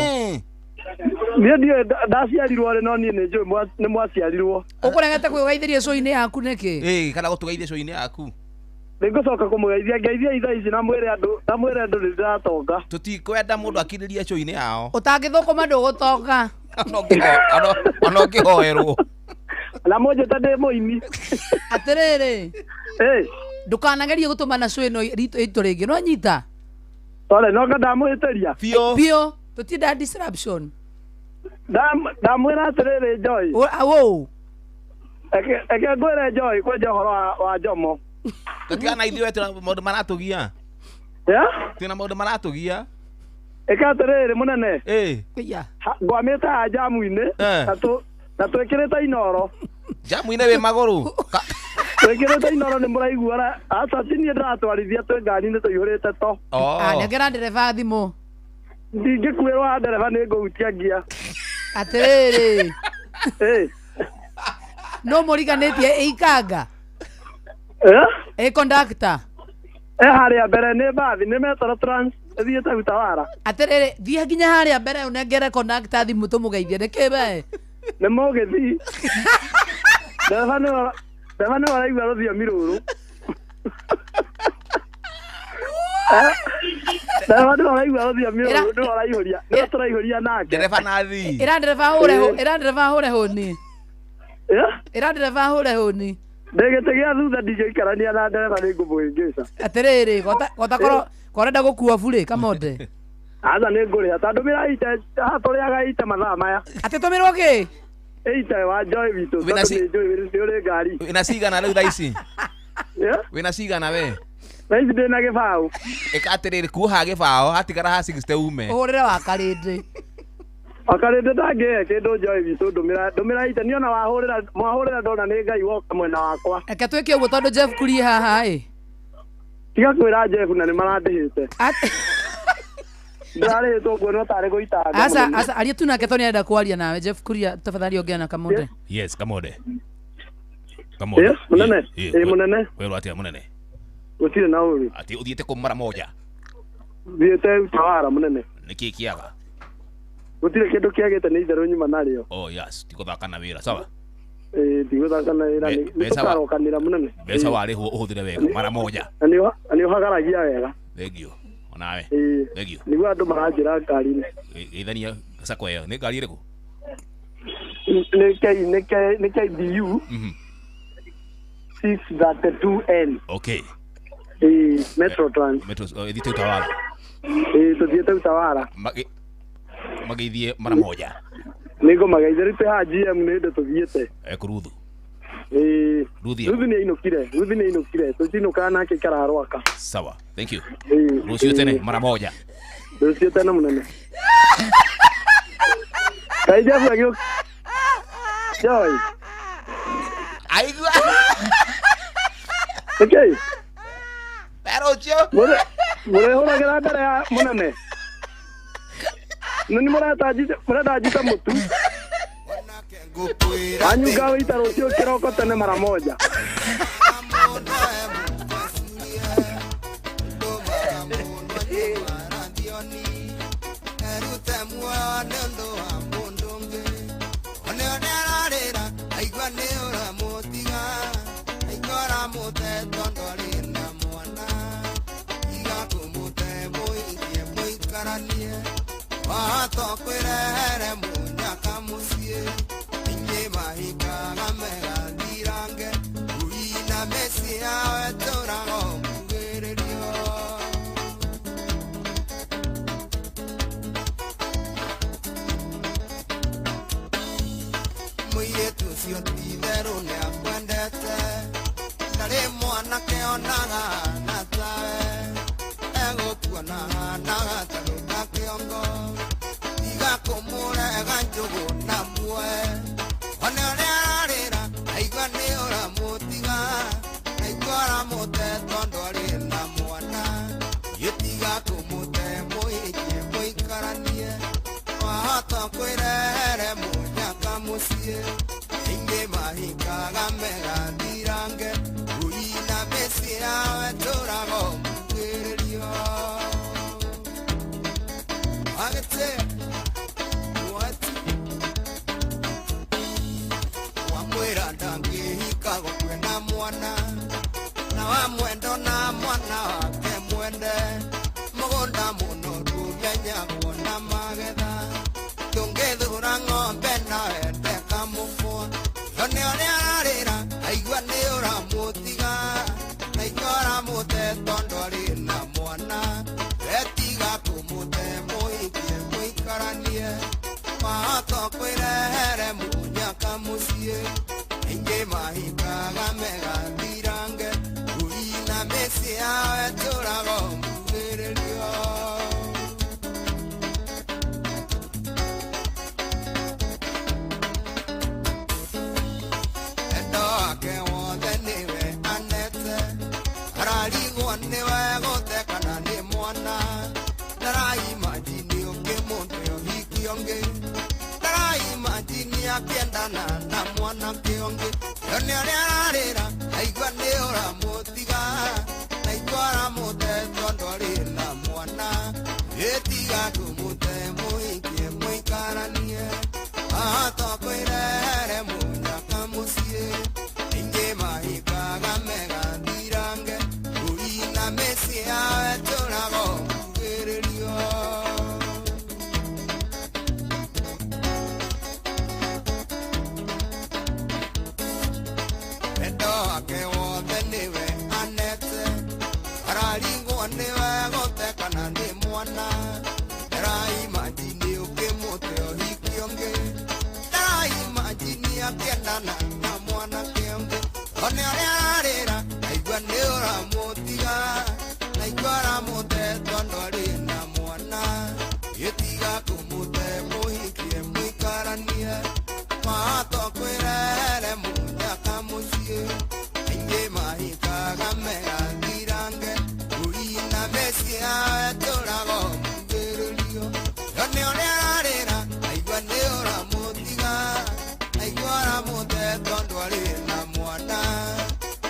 Niĩ ndaciarirwo rĩ no niĩ nĩ Joy nĩ mwaciarirwo. Ũkũregete kwĩgeithĩria show-inĩ yaku nĩkĩ? Kana gũtũgeithia show-inĩ yaku. Nĩngũcoka kũmũgeithia ngeithia ithaa ici na mwĩre andũ nĩndĩratonga. Tutikwenda mũndũ akirĩria show-inĩ yao. Ũtangĩthũkũma ndũgũtonga. Ona ũngĩhoerwo. Na mũnjĩta ndĩ mũini. Atĩrĩrĩ. Ndũkanagerie gũtũmana show ĩno ritũ rĩngĩ no nyita. Tole no ndamũhĩtĩria. Bio. Tũtinda disruption. Ndamwĩra atĩrĩrĩ Joy. Eke ngwĩre Joy kwenja ũhoro wa Jomo. Tũtigana ithuĩ twĩna maũndũ maratũgia. Twĩna maũndũ maratũgia. Eka atĩrĩrĩ mũnene. Ngwamĩte haha jamu-inĩ na twĩkĩrĩte Inoro. Jamu-inĩ wĩ magũrũ. Twĩkĩrĩte Inoro nĩ mũraigua aca ti niĩ ndĩratwarithia twĩ ngari-inĩ tũihũrĩte to. Nengera ndereba thimũ. Ndingĩkuĩrwo ndereba nĩ ngũhutia ngia. Atĩrĩrĩ. No mũriganĩtie ĩikanga. Conductor. Harĩa mbere nĩ mbathi nĩ Metro Trans thiĩte Utawara. Atĩrĩrĩ thiĩ nginya harĩa mbere ũnengere conductor thimũ tũmũgeithie nĩkĩ we? Nĩ mũgĩthi. Ndereba nĩ waraigua rũthiomi rũrũ. Ndereba nĩ waraigua rũthiomi rũrũ nĩ waraihũria. Nĩ tũraihũria nake. Ndereba nathi. Ĩra ndereba hũre hũni. Ĩra ndereba hũre hũni. Ndegete gĩa thutha ndingĩikarania na ndereba nĩ ngũmũhĩngĩca. Atĩrĩrĩ gota korenda gũkua burĩ Kamode. Aca nĩ ngũrĩha ta ndũmĩra ite haha tũrĩaga ite mathaa maya. Atĩ tũmĩrwo kĩ? Ite wa Joy witũ tondũ nĩ ũrĩ ngari. Wĩna cigana rĩu thaa ici? Wĩna cigana we? Thaa ici ndĩna gĩbaũ. Ĩka atĩrĩrĩ kuoha gĩbaũ hatigara ha 60 ume. Ũhũrĩre wa karĩndĩ. Akarĩndĩ ndangĩhe kĩndũ Joy witũ ndũmĩra ite niona mwahũrĩra ndona nĩ Ngai woka mwena wakwa. Reke twĩke ũguo tondũ Jeff Kuria haha tiga kwĩra Jeff na nĩ marandĩhĩte. Ndarĩhĩtwo nguo no tarĩ gũitanga. Aca aria tu nake tondũ nĩarenda kwaria nawe Jeff Kuria tafadhali ongea na Kamode. Yes Kamode. Munene. Munene. Wewe atia munene. Gũtirĩ na ũru. Ati uthiĩte kũ mara moja? Thiĩte Utawara munene. Nĩkĩ kĩaga? Gũtirĩ kĩndũ kĩagĩte nĩ itherũ nyuma narĩo. Oh yes, tikuthaka na wĩra sawa. Tiguthaka na wĩra nĩ tũkarokanĩra munene. Mbeca warĩhwo ũhũthĩre wega mara moja. Na nĩ ũhagaragia wega. Thengio. Onawe. Thengio. Nĩguo andũ maranjĩra ngari-inĩ. Geithania sako ĩyo. Nĩ ngari ĩrĩkũ? Nĩ KBU 632N. Okay. Metro Trans. Thiĩte Utawara. Tũthiĩte Utawara. Mageithie mara moja. Nĩngũmageithĩrĩte haha GM nĩ ndĩ tũthiĩte. Kuruthu. Ruthu nĩ ainũkire. Tũtinũkaga nake ikararwaka. Sawa. Thank you. Rũciũ tene mara moja. Rũciũ tene mũnene. Kai Jeff agio. Joy. Aigua. Okay. Pero yo. Mũrehũragĩra mbere ya mũnene. Nani mũratajita mũtu. Anyuga wĩita rũciũ kĩroko tene mara moja. Wato kwĩrehere ucio titherũ nĩakwendete na rĩ mwanake onaga na tawe egũkuona hanaga tarũ ga kĩongo tiga kũmũrega njũgũ na muoe ona ũrĩa ararĩra aigua nĩ ũramũtiga aigua ũramũte tondũ arĩ na mwana gĩtiga kũmũte mũhĩkie mũikaranie wahota kwĩrehere mũnyaka mũciĩ ingĩ mahikaga megathirange ui na mĩciĩ yawe tũrago mũkĩrĩrio agĩte wamwĩra ndangĩhika gũkwena mwana na wamwendo na mwana wake mwende mũgũnda mũno ndũmenyagwo na magetha tũngĩthura ng'ombe na wende kamũkwa yone ũrĩa ararĩra aigua nĩ ũramũtiga na aigua ũramũte tondũ arĩ na mwana wetiga kũmũte mũhikie mũikaranie wahota kwĩrehere mũnyaka mũciĩ ingĩ mahikaga megathirange ui na mĩciĩ yawe tũrago mũgĩrĩrio endo wake wothe nĩwe anete ararigwo nĩwe gũtekana nĩ mwana ndaraimajini ũngĩmũte ũhiki ũngĩ ndaraimajini akĩendana na mwana kĩongĩ yone ũrĩa ararĩra aigua nĩ ũramũtiga na aigua ũramũte tondũ arĩ na mwana ĩtiga kũmũte mũhikie mũikaranie ahota kwĩrehere mũnyaka mũciĩ ingĩ mahikaga megathirange ui na mĩciĩ yawe tũrago mũgĩrĩrio endo wake wothe nĩwe anete ararigwo nĩwe gũtekana nĩ mwana ndaraimajini ũkĩmũte ũhiki ũngĩ ndaraimajini akĩendana na mwana kĩongĩ one ũrĩa ararĩra aigua nĩ ũramũtiga na aigua ũramũte tondũ arĩ na mwana gĩtiga kũmũte mũhikie mũikaranie wahota kwĩrehere mũnyaka mũciĩ ingĩ mahikaga megathirange ui na mĩciĩ yawe tũrago mũgĩrĩrio yone ũrĩa ararĩra aigua nĩ ũramũtiga aigua ũramũte tondũ arĩ na mwana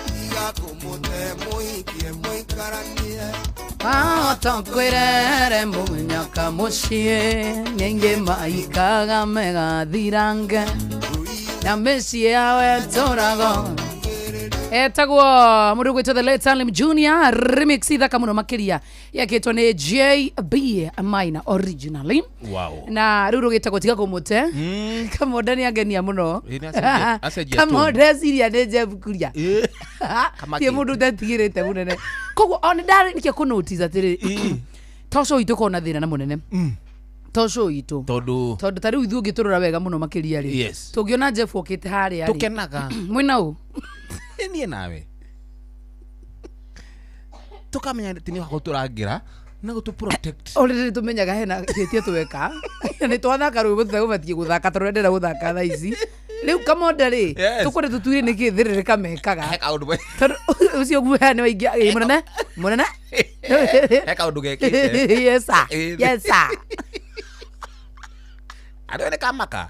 tiga kũmũte mũhikie mũikaranie wahota kwĩrehere mũnyaka mũciĩ ningĩ mahikaga megathirange na mĩciĩ yawe tũrago etagwo mũndũ gwĩtwo The Late Salim Junior remix ithaka mũno makĩria yakĩtwo nĩ JB Maina originally wow na rĩu rũgĩtagwo tiga kũmũte Kamonda nĩ angenia mũno Kamonda ciria nĩ Jeff Kuria tie mũndũ ũtatigĩrĩte mũnene koguo ona ndarĩ nĩkĩo kũnotice atĩrĩ toco itũ kona thĩna na mũnene toco itũ tondũ ta rĩu ithuĩ ũngĩtũrora wega mũno makĩria rĩ tũngĩona Jeff okĩte harĩa rĩ tũkenaga mwĩna ũ niĩ nawe tũkamenya atĩ nĩ gũtũrangĩra na gũtũ protect already tũmenyaga hena kĩtie tweka nĩ twathaka rwĩmbo tũtagũbatie gũthaka tũrendera gũthaka thaa ici rĩu Kamonda rĩ tũkore tũtuire nĩ kĩthĩrĩrĩ kamekaga ũcio guoya nĩ waingĩ mũnene mũnene he kaũndũ gekĩte yes sir andũ nĩ kamaka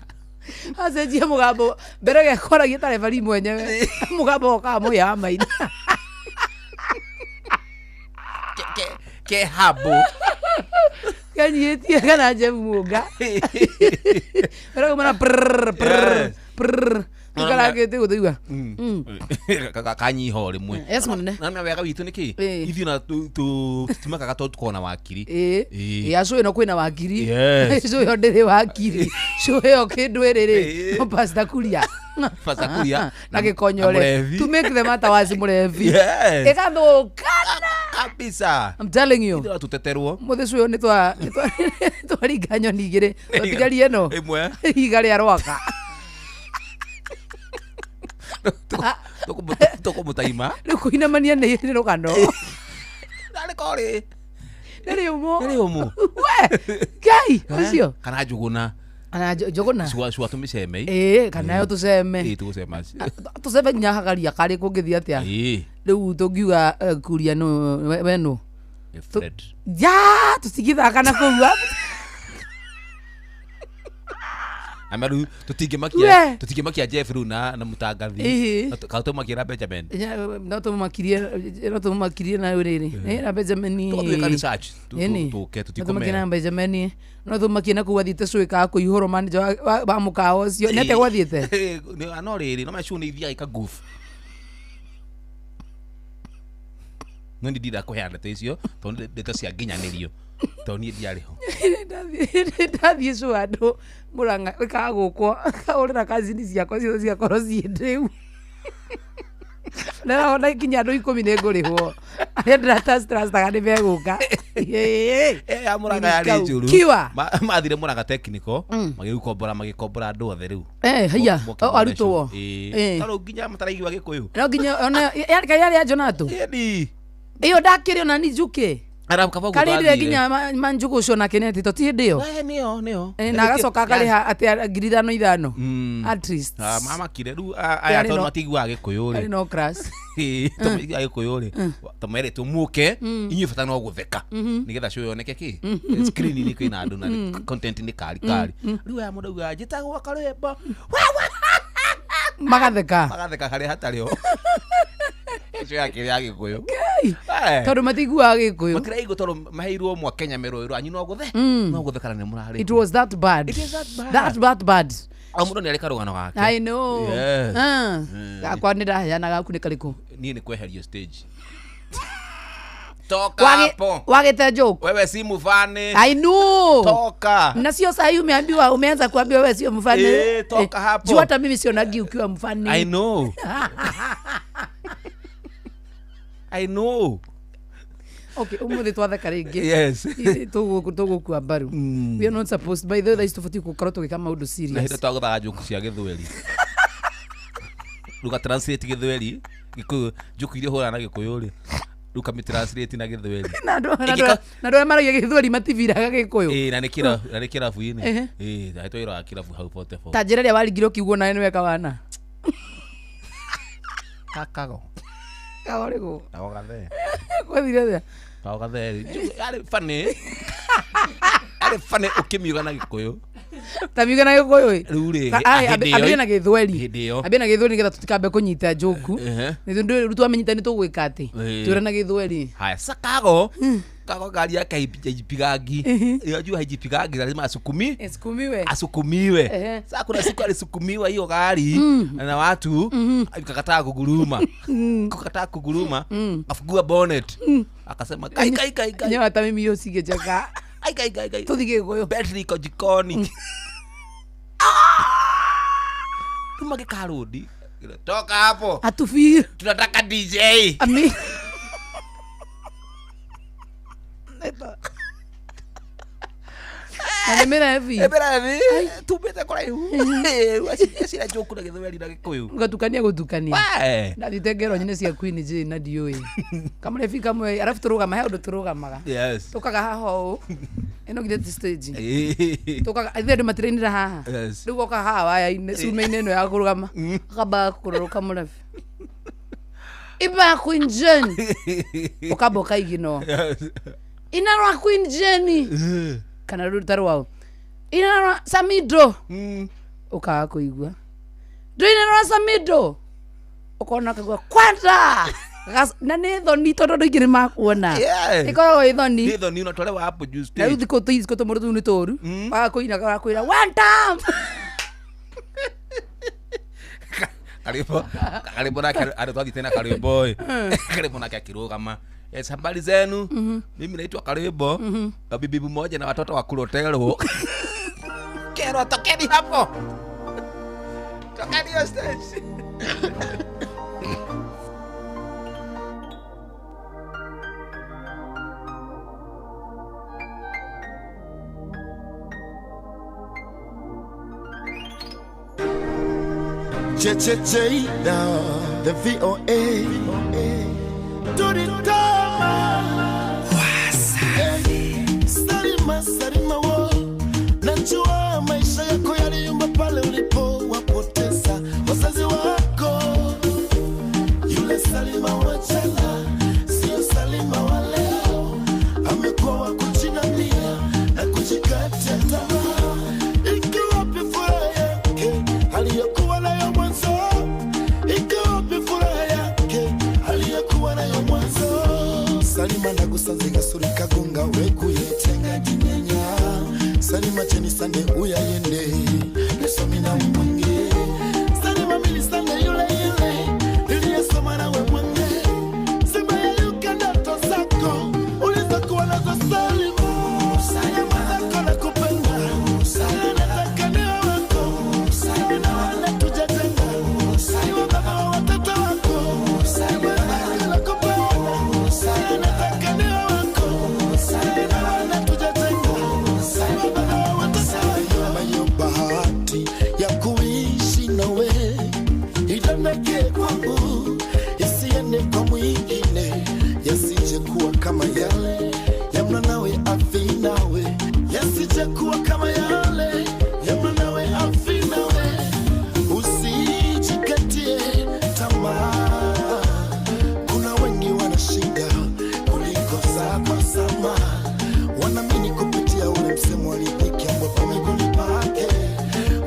acenjia mũgambo mbere gekoragia tarebari mwenyewe mũgambo okaga mũya Maina ke habo kanyitie kana Jeff Mũnga rĩu mana prrr Ngaragete gũthigua. Kanyiho rimwe. Yes munene. Na wega witũ niki? Ithiĩ na tumakaga tukona wakiri. Acu ĩno kwĩna wakiri. Acu ĩyo ndĩrĩ wakiri. Acu ĩyo kĩndũ ĩrĩ rĩ. Pastor Kuria. Pastor Kuria. Na gĩkonyore. To make them matter was mũrevi. Ĩgathũkana. Kabisa. I'm telling you. Ithiĩ tuteterwo. Mũthĩ ũyũ nĩ twaringa nyoni igĩrĩ. Tũtigarie ĩno. Ĩmwe. Iga rĩa rwaka. Tukumutaima. Kuinamania ni rugano. Dale kore. Nere umo. We. Kai, ucio. Kana juguna. Ana jogona. Shua tumiseme. Kana yo tuseme. Tusema. Tuseme nyahagaria kari kungithia atia. Riu tungiuga kuria no we no. Fred. Ya, tutigithaka na kuwa. Amaru tutingemakia Jeff Runa na mutangathi. Kautumakira Benjamin. No tumakirie na uriri. Na Benjamin. Tuthika research. Tuke tutikoma Benjamin. No tumakina kuwa thite swika ku ihoro manager ba mukao cio nete gwathiete. No riri no mashuni ithia ika goof. No ndida kuheana tecio tondu ndeta cia nginyanirio. Toni diariho. Ndathie cu andu Muranga ikagukwo kaurira kazini ciakwa cio cia korosi ndeu. Na ona kinya andu 10 ni ngurihwo. Aria ndirastaga ni meguka. Muranga yari njuru. Mathire Muranga technical magikombora andu othe riu. Haya arutwo. Taro nginya mataraigwa Gikuyu. No nginya ona yari Jonato. Iyo ndakiri ona ni njuke. Karindire nginya manjugu ucio na Keneti to ti ndio. Nio. Na agacoka akariha ati 5,000 at least. Mama kire ru aya to matigwa Gikuyu ri. No crash. Tomiga Gikuyu ri. Tomere tumuke inyu fata no gutheka. Nigetha show yoneke ki. Screen ni kwina andu na content ni kari. Ru aya mundu ga jitagwa Karwimbo. Magatheka kare hataryo. Cio yake ya Gikuyu. Tondu matigua Gikuyu. Makiraigo tondu maheirwo mwa Kenya meroiro anyu no guthe. No guthe kana ni murari. It was that bad. That bad. Mundu ni areka rugano gake. I know. Gakwa ni ndahayana gaku ni kariku. Ni kweherio stage. Toka hapo. Wagete joke. Wewe si mfani. I know. Toka. Na sio sahi umeanza kuambia wewe sio mfani. Toka hapo. Jua hata mimi sionagi ukiwa mfani. I know. I know. Okay, umuthi twatheka ringi. Yes. Tugukua mbaru. We are not supposed by the way tufati gukora tugika maundu serious. Na hita twaguthaga njuku cia Githweri. Ruga translate Githweri, Gikuyu, njuku iria hura na Gikuyu ri. Ruka mi translate na Githweri. Na ndo mara Githweri mativiraga Gikuyu. Na ni kirabu ini. Aitwa ira kirabu hau 44. Tajira ria waringiro kiugo na ni weka wana. Kakago. Kaorego. Agogathe. Kwa thire. Agogathe. Ari funny. Ari funny ukimiuga na Gikuyu. Tamiuga na Gikuyu. Ruri. Abia na Githweri. Abia na Githweri nigetha tutikambe kunyita njuku. Ndio rutu amenyita ni tugwika ati. Tura na Githweri. Haya sakago. Kago gari yake haijipigangi. Unajua haijipigangi lazima asukumiwe. Sasa kuna siku alisukumiwa hiyo gari na watu akakataa kuguruma. Afungua bonnet. Akasema kai. Nyawa hata mimi hiyo sigecheka. Kai. Tuthige goyo. Battery iko jikoni. Tumage karudi. Toka hapo. Atufiri. Tunataka DJ. Ami. Mera hivi. Tubete kwa hiyo. Asira joku na Githweri na Gikuyu. Gutukania. Na thitegero nyine cia Queen J na Dioi. Kama refi kama arafu turugama he undu turugamaga. Yes. Tukaga haho. Eno githeti stage. Tukaga ithe ndu matireinira haha. Riu goka hawa ya ine sume-ine eno ya kurugama. Akaba kururuka murefi. Iba Queen Jen. Ukaboka igino. Inarwa Queen Jenny. Kana rutaro wao inarwa Samido ukaga kuigua inarwa Samido ukona kagwa kwanda na ni thoni tondu ndu ingĩ nĩmakuona ikoragwo ĩ thoni unatolewa hapo juice na thikũ tũmũrũ tũu nĩ tũru wagakwĩina one time karibu nake aratwathi tena Karwimbo karibu nake akirugama habari zenu mimi naitwa Karwimbo na bibi mmoja na watoto wa kulotelwa kero tokeni hapo tokeni stage the VOA. Salima wo, najua maisha yako yaliyumba pale ulipo wapoteza wazazi wako. Yule Salima wa jana sio Salima wa leo, amekuwa wa kujinamia na kujikatia tamaa. Iko wapi furaha yake aliyokuwa nayo mwanzo? Iko wapi furaha yake aliyokuwa nayo mwanzo? Salima nagusanziga surika gunga wekuyetenga dinenya. Salima cheni sande uya yende nesomi na mwange. Salima mili sande yule yule niliyesoma na mwange. Sema ya yuka ndoto zako ulizokuwa nazo Salima. Salima zako nakupenda, Salima nataka niwe wako, Salima wala tujatenga, Salima baba wa watoto wako, Salima nakupenda, Salima nataka niwe wako, Salima wala tujatenga, Salima baba wa watoto wako. Mayo bahati ya kuishi nawe idondoke kwangu, isiende kwa mwingine, yasije kuwa kama yale ya mwanawe afi nawe, yasije kuwa kama yale ya mwanawe afi nawe. Usijikatie tamaa, kuna wengi wanashinda kuliko zako sama. Wanaamini kupitia ule msemo walidhiki ambapo miguuni pake,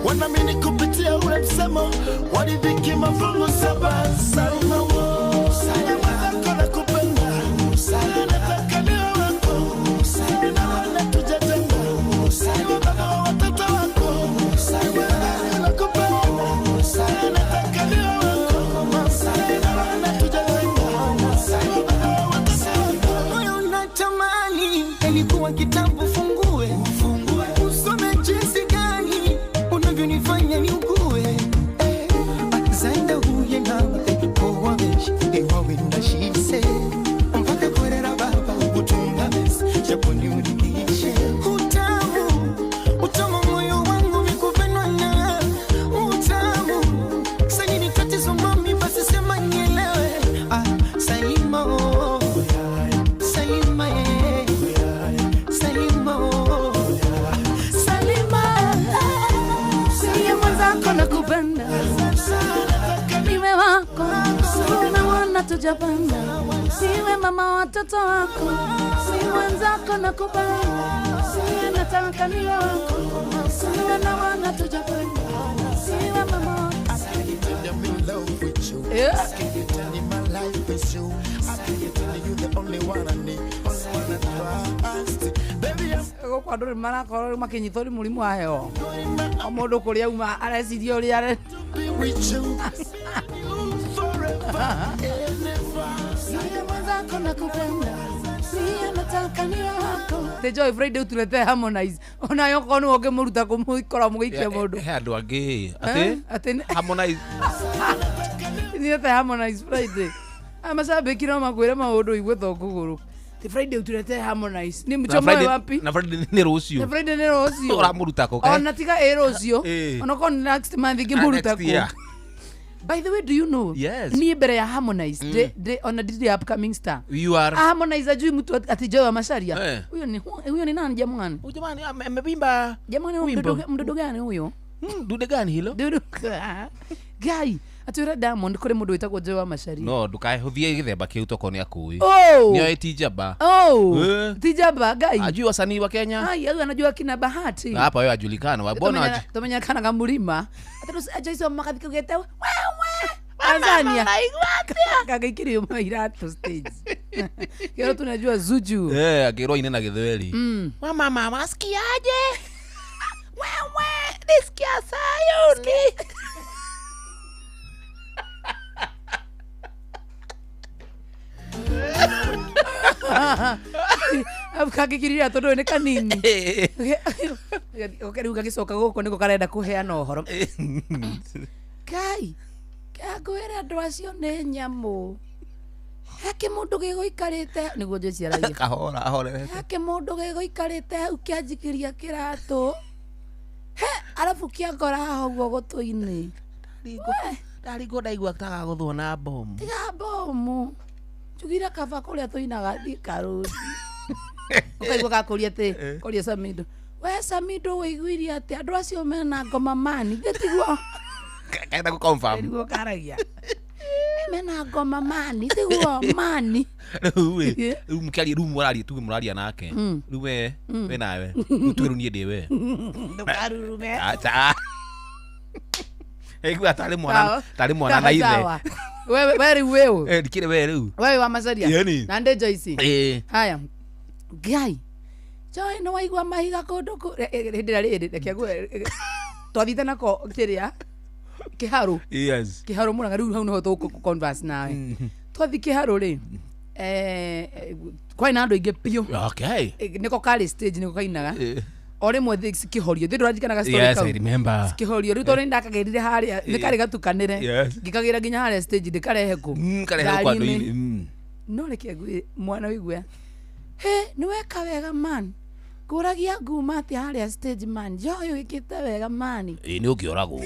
wanaamini kupitia ule msemo walidhiki mafungu 7. Salima wo, Salima zako nakupenda, Salima nataka niwe wako, Salima wala tujatenga, Salima baba wa watoto wako, Salima nakupenda, Salima nataka niwe wako, Salima wala tujatenga, Salima baba wa watoto wako. Moyo unatamani ilikuwa kitabu fungue usome jinsi gani unavyonifanya niugue. Zaenda huye nawe kwa weshi ewawe ndashise mpaka korera baba utunga besi japoni unikishe. Utamu moyo wangu mikupendwa na utamu. Sani ni tatizo mami basi sema nielewe. Salima Salima Salima Salima zako nakupenda, niwe wako, na wana tujapanda, siwe mama watoto wako, si wenzako nakupenda, siwe nataka niwe wako, siwe na wana tujapanda, siwe mama. I'm in love with you. I can't tell you my life is you. I can't tell you the only one I need, only one I trust. Baby, I'm kwa nduri marakorwo makinyithori murimu wa heo omundu kuria uma areciria uri are with you forever and ever. Salima zako nakupenda, siya nataka niwe wako. The Joy Friday utulete Harmonize onayo kono oge muruta kumukora mugikia mundu he andu angi ati Harmonize ni ate Harmonize Friday amashabiki no makwira maundu igwe thokuguru. The Friday utulete Harmonize ni mchomo wapi? Na Friday ni rucio. Na Friday ni rucio. Ora muruta ko ona tiga rucio ona kon next month ingi muruta ko. By the way, do you know? Yes. Ni bere ya Harmonize de on the upcoming star. You are Harmonize ajui mtu atijoa wa Masharia. Huyo ni nani jamani? Huyo jamani amebimba. Jamani mdudu gani huyo? Dude gani hilo? Dudu. Guy, atwira Diamond kuri mundu witagwo Joe wa Masharia. No, ndukahuthie githemba kiu toko ni akui. Nio etijaba. Tijaba guy. Ajui wasanii wa Kenya. Ai, yeye anajua kina Bahati. Hapa wewe ajulikana. Wabona tumenya kana kamulima. Atatu ajaiswa makathiko gete. Wewe. Tanzania. Kagikiri mairatu stage. Kero tunajua Zuju. Akirwa inena githweli. Mama masikiaje? Wewe, nisikia Sayuni. Kagikirira tondu ni kanini. Okeri ugagicoka guko niko karenda kuheana uhoro. Kai. Kagwira andu acio ni nyamu. Hake mundu giguikarite niguo njiciaragia. Kahora ahorere. Hake mundu giguikarite hau kianjikiria kiratu. He, alafu kiangora haha uguo gutu-ini. Ndaringo ndaigua taga guthwo na bomu. Tiga bomu. Chugira kaba kuria tuinaga thikaru. Ukaigua gakuria te, kuria Samido. We Samido wiguirie ati andu acio mena ngoma mani. Gitiguo. Kaenda ku confirm. Gitiguo karagia. Mena ngoma mani, tiguo mani. Riu mukari riu murari tu muraria nake. Riu we nawe. Tuiru nie ndi we. Ndukarurume. Acha. Egu atari mwana na ithe. Wewe wewe. Dikire wewe riu. Wewe wa Mazaria. Na nde Joyce. Haya. Gai. Joy no waigua mahiga kundu ku. Hindira kiagu. Twathite nako kiria. Kiharu. Yes. Kiharu muranga riu hau no tuku converse nawe. Twathi kiharu ri. Kwa ina andu ingi piu. Okay. Niko kali stage niko kainaga. Ore mwe kihorio thiru rajikana story Yes, I remember. Kihorio riu tori ndakagerire haria nikari gatukanire ngikagira ginya haria stage ndikarehe ku karehe kwa ndo no reke mwana wigwe he ni weka wega man kuragia nguma ati haria stage man joyo ikite wega man ni ukioragwo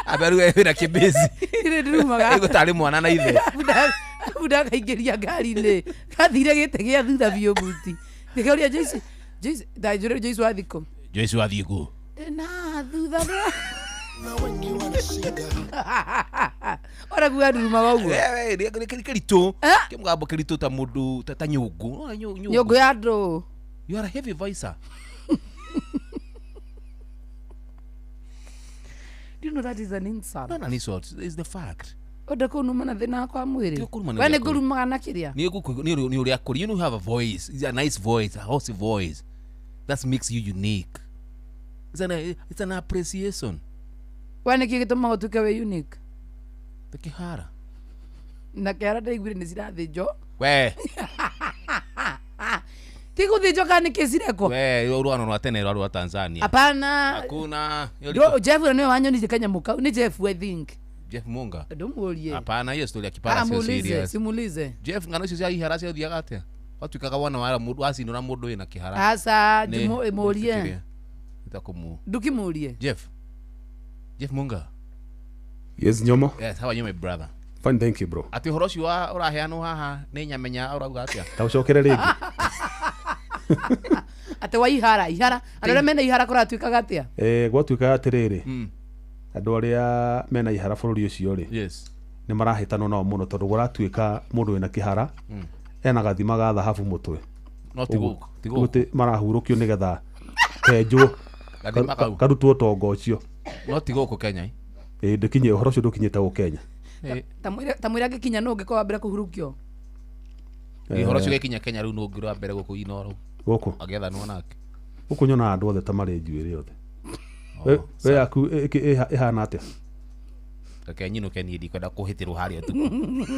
aberu wewe na kibezi ire ndirumaga ego tari mwana na ithe buda kaigeria ngari-ini gathire gite gia thutha biũ buti ndikauria Joyce ndajure Joyce wathiko Joyce wathiko na thutha ora gua ndurumaga ũguo kiritu kimugabo kiritu ta mundu ta nyungu nyungu ya andu you are a heavy voicer. Do you know that is an insult? Not an insult, it's the fact. Oda ko numana thina kwa mwiri. Wene gurumaga na kiria. Ni uri akuri, you know, have a voice. It's a nice voice, a horsey voice. That makes you unique. It's an appreciation. Wene kigituma gotuke we unique. The kihara. Na kihara ndaigwire ni cirathinjo. We. Tigo thijo kani kesireko. We, urwana rwa tene rwa Tanzania. Hapana. Hakuna. Jeff ni wanyo ni kanya muka. Ni Jeff I think. Jeff Munga. Ndumulie. Hapana, hiyo story ya kipara sio serious. Simulize. Jeff ngano cio cia ihara cio thiaga atia. Watu ikaga wana wala mundu acinura mundu ina kihara. Asa mulie. Itakumu. Dukimulie. Jeff Munga. Yes, Nyomo. Yes, how are you my brother? Fine, thank you bro. Ati horo cio uraheana haha ni nyamenya urauga atia. Taucokere ringi. Ate wa ihara andore mena ihara kuratuikaga atia gwatuikaga atiriri andu aria mena ihara bururi ucio ri yes ni marahitano nao muno tondu guratuika mundu wina kihara ena gathima ga thahabu mutwe no tigo marahurukio nigetha kenjwo karutwo tongo ucio no tigo ku Kenya ndikinye uhoro ucio ndukinyite ku Kenya tamwira gikinya no ngiko wambira kuhurukio ihoro cio gikinya Kenya riu no ngiro mbere guku inoro guku agetha no nake guku nyona andu othe tamari njuire othe we yaku ihana atia Kenya keni ndikwenda kuhitirwo haria tu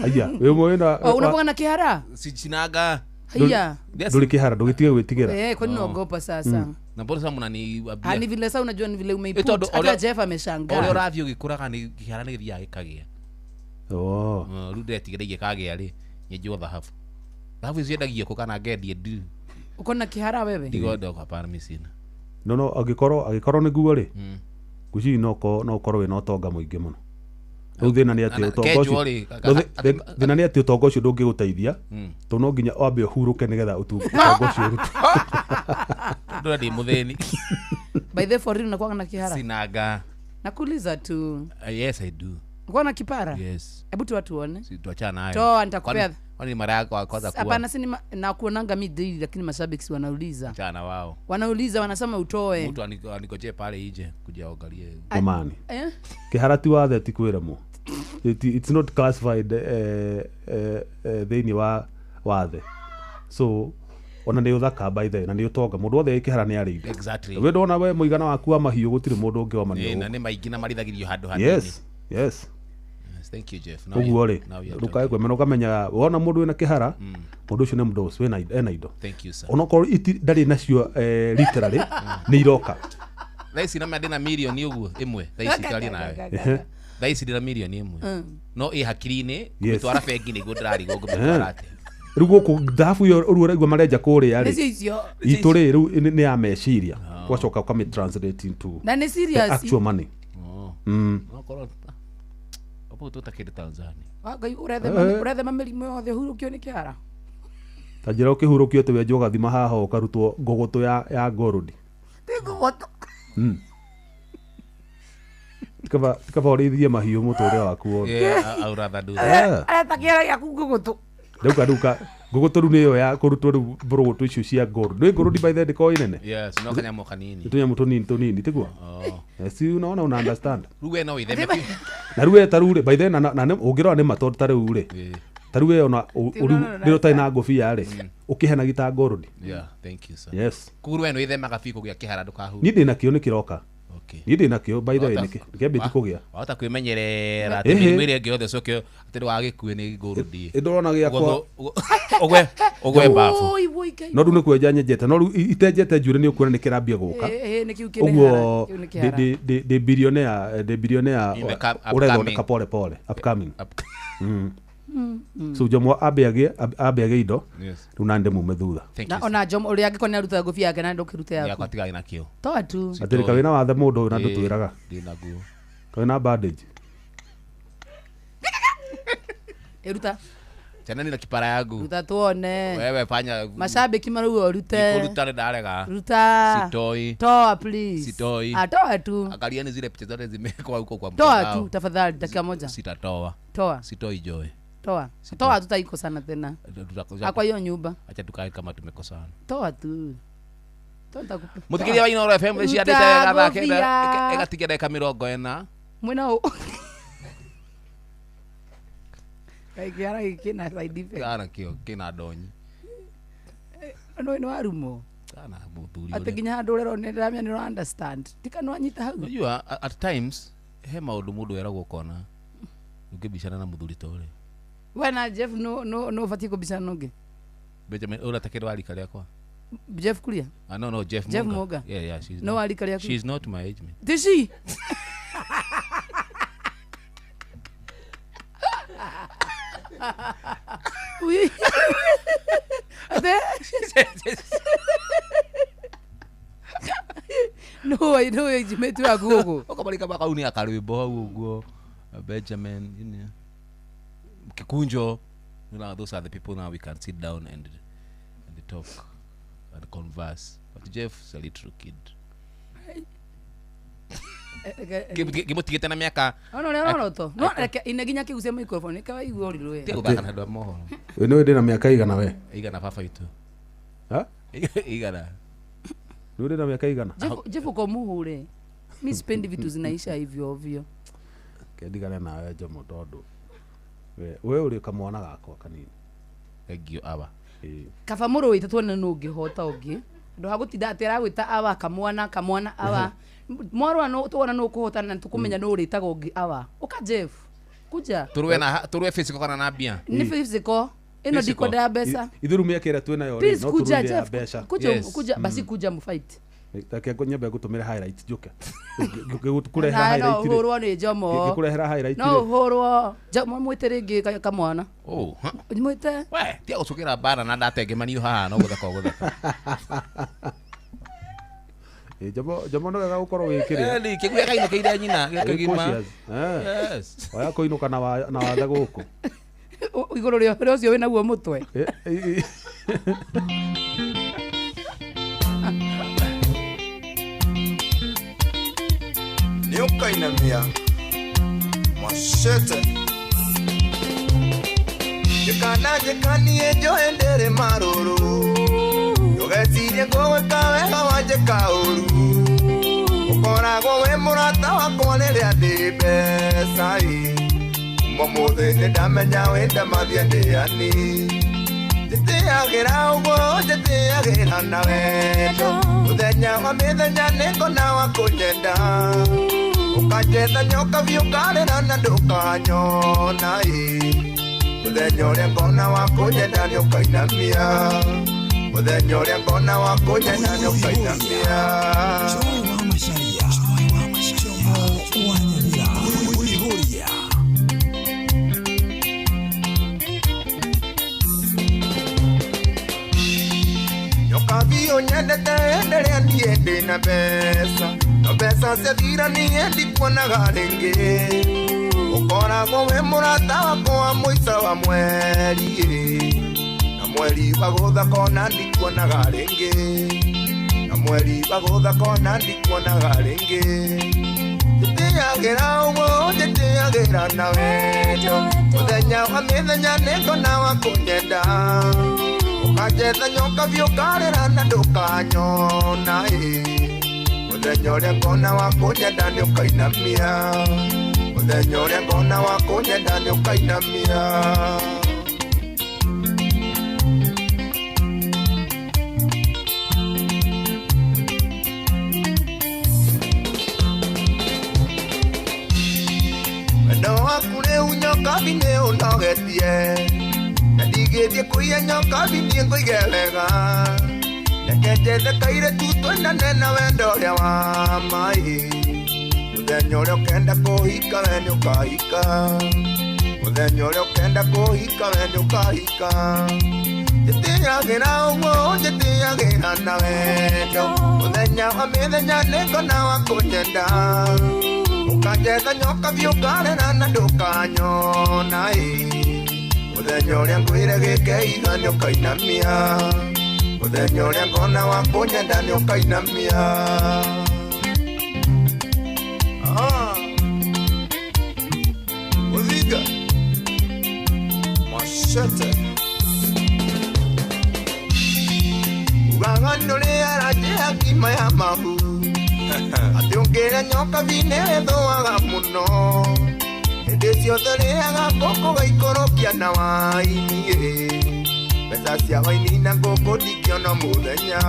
aya we mwena unapoga na kihara sicinaga haya nduri kihara ndugitige gwitigira kwani unaogopa sasa na mbona sasa mnani ni vile sasa unajua ni vile umeiput hata Jeff ameshangaa ule ravio gikuraga ni kihara ni githia gikagia rude tigire kagia ri nyejo thahabu ciendagia ko kana ngendie ndu uko na kihara wewe ndigondo hapana misina no agikorwo ni guo ri guci no korwo wina utonga muingi muno riu thina ni ati utonga ucio thina ni ati utonga ucio ndungiguteithia to no nginya wambe uhuruke nigetha utonga ucio urutu ndo ndi mutheni by the for real nakuwa na kihara sinaga nakuuliza tu yes I do uko na kipara yes hebu tuone si tuachana nayo to nitakupea kwani mara yako kwanza kuwa hapana si na kuonanga midi lakini mashabiki wanauliza chana wao wanauliza wanasema utoe mtu anikoje pale ije kujaangalie omani kihara ti wathe ti kwira mu it's not classified thini wa wathe so ona ni uthaka by the na ni utonga mundu wothe kihara ni ari exactly we ndona we muigana waku wa mahiu gutiri mundu ungi wa mani na ni maingina marithagirio handu hanini yes thank you Jeff uguo ri ndukae kwemena ukamenya wona mundu wina kihara mundu ucio ni mdos wina ena indo thank you sir ona ko ndari nacio literally ni iroka thaisi na madena milioni uguo imwe thaisi kali nawe thaisi ndina milioni imwe no i hakiri-ini gwitwara bengi niguo ndirari go ngumutwara ati Rĩu gũkũ dhahabu yo rĩu ũraigua marenja kũrĩa Nĩcio rĩ. icio. Itũ rĩ rĩu nĩ ya meciria. Wacoka ukami translate into Na nĩ serious. actual money. Opo tutakĩrĩ Tanzania. Ngai ũrethema mĩrimũ yothe hurũkio nĩ kĩara. Ta njĩra ũkĩhurũkio te wenjwo gathima haha ũkarutwo ngũgũtũ ya gold. Ngũgũtũ. Tikaba ũrĩithie mahiũ mũtũrĩre waku wothe. Aũratha ndu. Areta kĩara gĩaku ngũgũtũ. Ndauka ngũgũtũ rĩu nĩyo ya kũrutwo rĩu mbũrũgũtũ icio cia gold. Nĩ gold by the ndĩko inene. Yes, no kanyamũ kanini. Tũnyamũ tũnini tiguo. Si unaona una understand. Rĩu we no wĩtheme. Na rĩu ta rĩu by the na ũngĩrora nĩ matũ ta rĩu rĩ. Ta rĩu ona rĩu ũtarĩ na ngũbia rĩ. Ũkĩhena gita gold. Yeah, thank you sir. Yes. Kũguo we no wĩthemaga biũ kũgĩa kĩhara ndũkahu. Niĩ ndĩna kĩo nĩ kĩroka. Niĩ ndĩna kĩo by the way nĩkĩambĩtie kũgĩa. Wahota kwĩmenyerera atĩ mĩrimũ ĩrĩa ĩngĩ yothe cokio atĩ wagĩkuĩ nĩ gold. Ndĩrona gĩakwa. Ũgwe mbabu. No rĩu nĩ kwenja nyenjete no rĩu itenjete njuĩrĩ nĩ ũkuona nĩ kĩrambia gũka. Ũguo ndĩ billionaire ũrethondeka pole pole upcoming. So Jomo abeage indo rĩu na ndĩ mume thutha. Na ona Jomo ũrĩa angĩkorwo nĩ aruta ngũbia yake na ndũkĩrute yaku. Yakwa tigai na kĩo. Toa tu. Atĩrĩ kawĩ na wathe mũndũ ũyũ na ndũtwĩraga. Ndĩna nguo. Kawĩ na bandage. Eruta. Tena nina kipara yangu. Ruta tuone. Wewe fanya. Mashabiki marauga urute. Nikuruta ndarega. Ruta. Sitoi. Toa please. Sitoi. Toa tu. Angalieni zile picha zote zimewekwa huko kwa mtandao. Toa tu tafadhali dakika moja. Sitatoa. Toa. Sitoi Joy. Toa. Toa tutaikosana tena. Kwa hiyo nyumba. Acha tukae kama tumekosana. Toa tu. Tontakupa. Muthikiria wa Inooro FM ciandite gatha kenda egatigia ndeka 40 mwena u. Kaikiara ikina side effect. Kana kio kina ndonyi. No warumo. Kana muthuri. Ati ginya handu rero ne ndamya ni understand. Tikano anyita hau. You at times he maundu mundu eragwo kona. Ukibishana na muthuri tore. Wena Jeff no fati kubishana nonge. Benjamin ora takirwa alika yakwa. Jeff Kuria? No, Jeff Moga. Yeah, she's no alika yakwa. She's not my age, man. Did she? Oui. Ade? No, jimetu agogo. Okabalika bakauni akarwimbo uguo. Benjamin, you know. Kikunjo. You know, those are the people now we can sit down and talk and converse. But Jeff's a little kid. Kimutigite na miaka. No to. No inaginya kigucia microphone kawa igwo rirwe. Tegubaka na ndwa mohoro. We no ndina miaka igana we. Igana baba itu. Ha? Igana. Ndio ndina miaka igana. Jeff ko muhure. Mimi sipendi vitu zinaisha hivyo ovyo. Kendigana nawe Jomo tondu. We uri kamwana gakwa kanini. Egio aba. Kaba muru wita tuone no ngihota ungi. Ndo hagutinda atira gwita aba kamwana aba. Mwarwa no tuona no kuhotana tukumenya no uritaga ungi aba. Uka Jeff. Kuja. Turwe physical kana na bia. Ni physical. Ino diko da besa. Ithurumi yakira twena yo no turwe ya besa. Kuja basi kuja mu fight. Take nyambe gutumira highlights njuke. Kure highlights. No hurwo ni Jomo. Kure highlights. No hurwo. Jomo mwite ringi kamwana. Oh. Mwite. We, tia gucukira bara na ndatenge manio haha no gutheka. Jomo no ga gukorwo wikire. Ni kiguya kaino keire nyina gikigima. Yes. Oya koinuka na watha guku. Iguru rio ucio wina guo mutwe. Ni ukainamia mashete jekanie joendere maruru yogetirie ngwĩka wega wanjĩka ũru ũkoragwo wĩ mũrata wakwa rĩrĩa ndĩ mbeca mũthĩ nĩndamenya wĩndamathia ndĩani njĩtĩagĩra ũguo njĩtĩagĩra na wendo mũthenya wa mĩthenya nĩngona wa kũnyenda ũkanjetha nyoka biũ karĩra na ndũkanyona mũthenya ũrĩa ngona wa kũnyenda nĩũkainamia mũthenya ũrĩa ngona wa kũnyenda nĩũkainamia niĩ ndĩna mbeca no mbeca ciathira niĩ ndikuonaga rĩngĩ ũkoragwo wĩ mũrata wakwa mũico wa mweri na mweri wagũtha kona ndikuonaga rĩngĩ na mweri wagũtha kona ndikuonaga rĩngĩ ndĩtĩagĩra ũguo ndĩtĩagĩra na wendo mũthenya wa mĩthenya nĩngona wa kũnyenda ũkanjetha nyoka biũ karĩra na ndũkanyona mũthenya ũrĩa ngona wa kũnyenda nĩ ũkainamia mũthenya ũrĩa ngona wa kũnyenda nĩ ũkainamia wendo waku rĩu nyoka bi nĩ ũnogetie na ndigĩthiĩ kũiya nyoka bi niĩ ngũige wega reke njethe kairĩtu twendane na wendo ũrĩa wa maĩ mũthenya ũrĩa ũkenda kũhika we nĩ ũkahika mũthenya ũrĩa ũkenda kũhika we nĩ ũkahika njĩtĩagĩra ũguo njĩtĩagĩra na wendo mũthenya wa mĩthenya nĩngona wa kũnyenda ũkanjetha nyoka biũ karĩra na ndũkanyona mũthenya ũrĩa ngwĩre gĩke iga nĩ ũkainamia mũthenya ũrĩa ngona wa kũnyenda nĩ ũkainamia Muthiga Machete Uganga nũrĩa ranjĩa ngima ya mahu atĩ ũngĩrĩa nyoka bine thũaga mũno hĩndĩ ciothe rĩaga ngũkũ gaikũrũkia na waini mbeca cia waini na ngũkũ ndingĩona mũthenya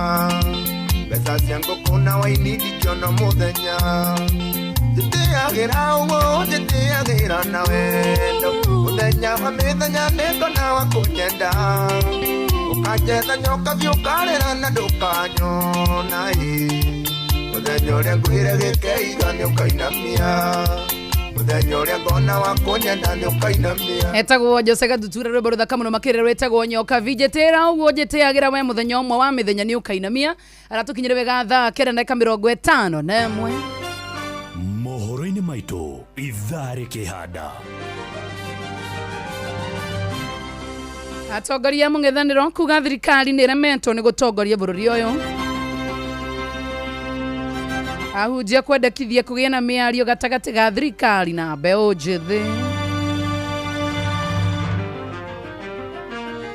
mbeca cia ngũkũ na waini ndingĩona mũthenya njĩtĩagĩra ũguo njĩtĩagĩra na wendo mũthenya wa mĩthenya nĩngona wa kũnyenda ũkanjetha nyoka biũ karĩra na ndũkanyona mũthenya ũrĩa ngwĩre gĩke iga nĩ ũkainamia mũthenya ũrĩa ngona wa kũnyenda nĩ ũkainamia etagwo Jose Gatutura rwĩmbo rũthaka mũno makĩrĩa rwĩtagwo nyoka vinjetĩra ũguo njĩtĩagĩra we mũthenya ũmwe wa mĩthenya nĩ ũkainamia aratukinyĩre wega thaa 9:51 mohoro-inĩ maitũ ithaa rĩkĩhanda atongoria mũng'ethanĩro kuga thirikari nĩ ĩremetwo nĩ gũtongoria bũrũri ũyũ ahunjia kwendekithia kũgĩa na mĩario gatagatĩ ga thirikari na mbeũ njĩthĩ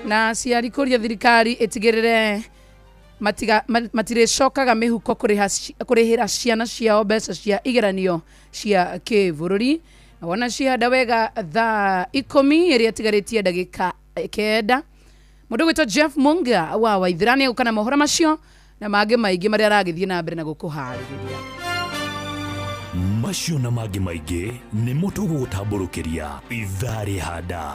na aciari kũria thirikari ĩtigĩrĩre matirĩcokaga mĩhuko kũrĩhĩra ciana ciao mbeca cia igeranio cia kĩbũrũri wona cihanda wega thaa 10 ĩrĩa ĩtigarĩtie ndagĩka 9 mũndũ gwĩtwo Jeff Munga wa Waithĩra gũkana mohoro macio na mangĩ maingĩ marĩa aragĩthiĩ na mbere na gũkũharĩrĩria macio na mangĩ maingĩ nĩ mũtũgũgũtambũrũkĩria ithaa rĩhanda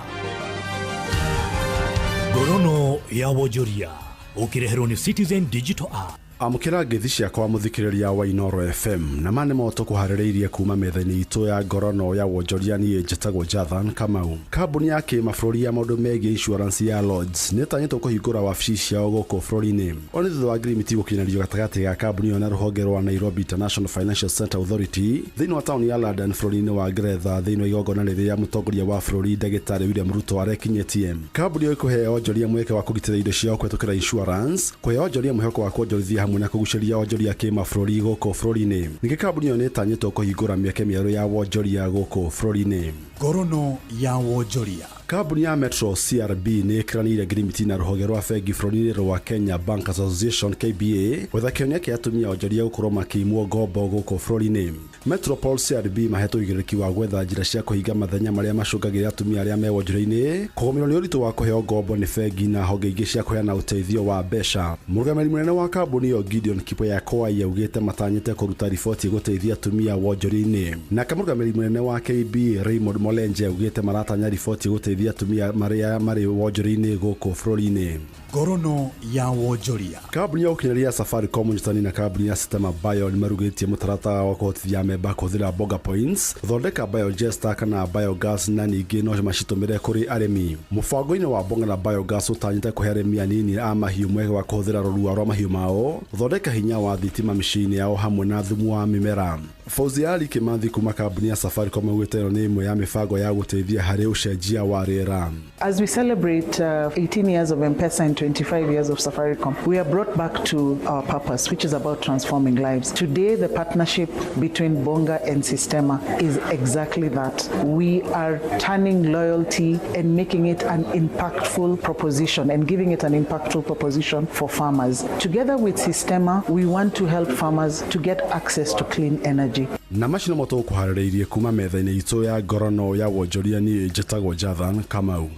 ngorono ya wonjoria ũkĩreherwo nĩ Citizen Digital App amũkĩra ngeithi ciakwa mũthikĩrĩria wa Inooro FM na mane moto kuharĩrĩirie kuma metha-inĩ itũ ya ngorono ya wonjoria niĩ njĩtagwo Jathan Kamau. Kambuni ya kĩmabũrũri ya maũndũ megiĩ insurance ya Lloyds nĩtanyĩtwo kũhingũra wabici ciao gũkũ bũrũri-inĩ. Ona thutha wa ngirimiti gũkinyanĩrio gatagatĩ ga kambuni ĩyo na rũhonge rwa Nairobi International Financial Center Authority thĩinĩ wa taũni ya London bũrũri-inĩ wa Ngeretha thĩinĩ wa igongona rĩrĩa mũtongoria wa bũrũri ndagĩtarĩ William Ruto arekinyĩtie. Kambuni ĩyo ĩkũhe onjoria mweke wa kũgitĩra indo ciao kũhetũkĩra insurance, kũhe onjoria mwĩhoko wa kuonjorithia hamwe na kũgucĩria onjoria kĩmabũrũri gũkũ bũrũri-inĩ. Ningĩ kambuni ĩyo nĩĩtanyĩtwo kũhingũra mĩeke mĩerũ ya wonjoria gũkũ bũrũri-inĩ. Ngorono ya wonjoria. Kambuni ya Metro CRB nĩĩkĩranĩire ngirimiti na rũhonge rwa bengi bũrũri-inĩ rwa Kenya Bankers Association KBA gwetha kĩonia kĩa atumia onjoria gũkorwo makĩimwo ngombo gũkũ bũrũri-inĩ. Metropol CRB mahetwo ũigĩrĩrĩki wa gwetha njĩra cia kũhinga mathenya marĩa macũngagĩrĩria atumia arĩa me wonjoria-inĩ kũgũmĩrwo nĩ ũritũ wa kũheo ngombo nĩ bengi na honge ingĩ cia kũheana ũteithio wa mbeca. Mũrũgamĩrĩri mũnene wa kambuni ĩyo Gideon Kipoya-Kwai augĩte matanyĩte kũruta riboti gũteithia atumia wonjoria-inĩ. Nake mũrũgamĩrĩri mũnene wa KB Raymond Molenje ugite maratanya riboti guteithia atumia maria mari wonjori-ini guku bururi-ini. Ngorono ya wonjoria. Kambuni ya ukinyaria Safaricom njitani na kambuni ya Sistema Bio ni marugitie mutaratara wa kuhotithia memba kuhũthĩra Bonga Points thondeka biogester kana biogas na ningĩ no macitumire kuri arimi. Mũbango-inĩ wa Bonga na biogas utanyite kuhe arimi anini a mahiũ mweke wa kuhũthĩra rũrua rwa mahiũ mao thondeka hinya wa thitima mĩciĩ-inĩ yao hamwe na thumu wa mĩmera. Fauzia Ali Kimathi kuma kambuni ya Safaricom ugwetero ni imwe ya mibango ya guteithia harĩ ũcenjia wa rĩera. As we celebrate 18 years of M-Pesa and 25 years of Safaricom, we are brought back to our purpose, which is about transforming lives. Today, the partnership between Bonga and Sistema is exactly that. We are turning loyalty and making it an impactful proposition and giving it an impactful proposition for farmers. Together with Sistema, we want to help farmers to get access to clean energy. Na macino moto kuharĩrĩirie kuma metha-inĩ itũ ya ngorono ya wonjoria ni njĩtagwo Jathan Kamau.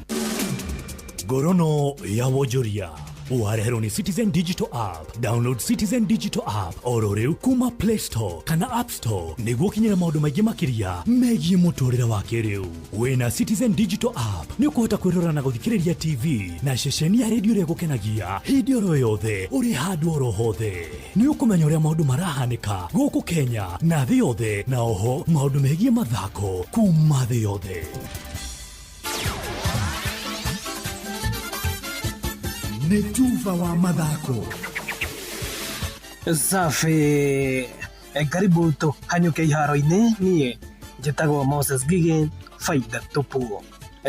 Ngorono ya wonjoria wareherwo ni Citizen Digital App. Download Citizen Digital App oro riu kuma Play Store kana App Store niguo kinyira maundu maingi makiria megie muturire wa kiriu. Wina Citizen Digital App ni ukuhota kwirora na guthikiriria TV na ceceni ya radio ria gukenagia hindi oro yothe uri handu oro hothe. Ni ukumenya uria maundu marahanika guku Kenya na thi yothe, na oho maundu megie mathako kuma thi yothe. Netuva wa mathako. Safi. Karibu tu hanyuke iharo-ini nie njitagwo Moses Gige faida tupu.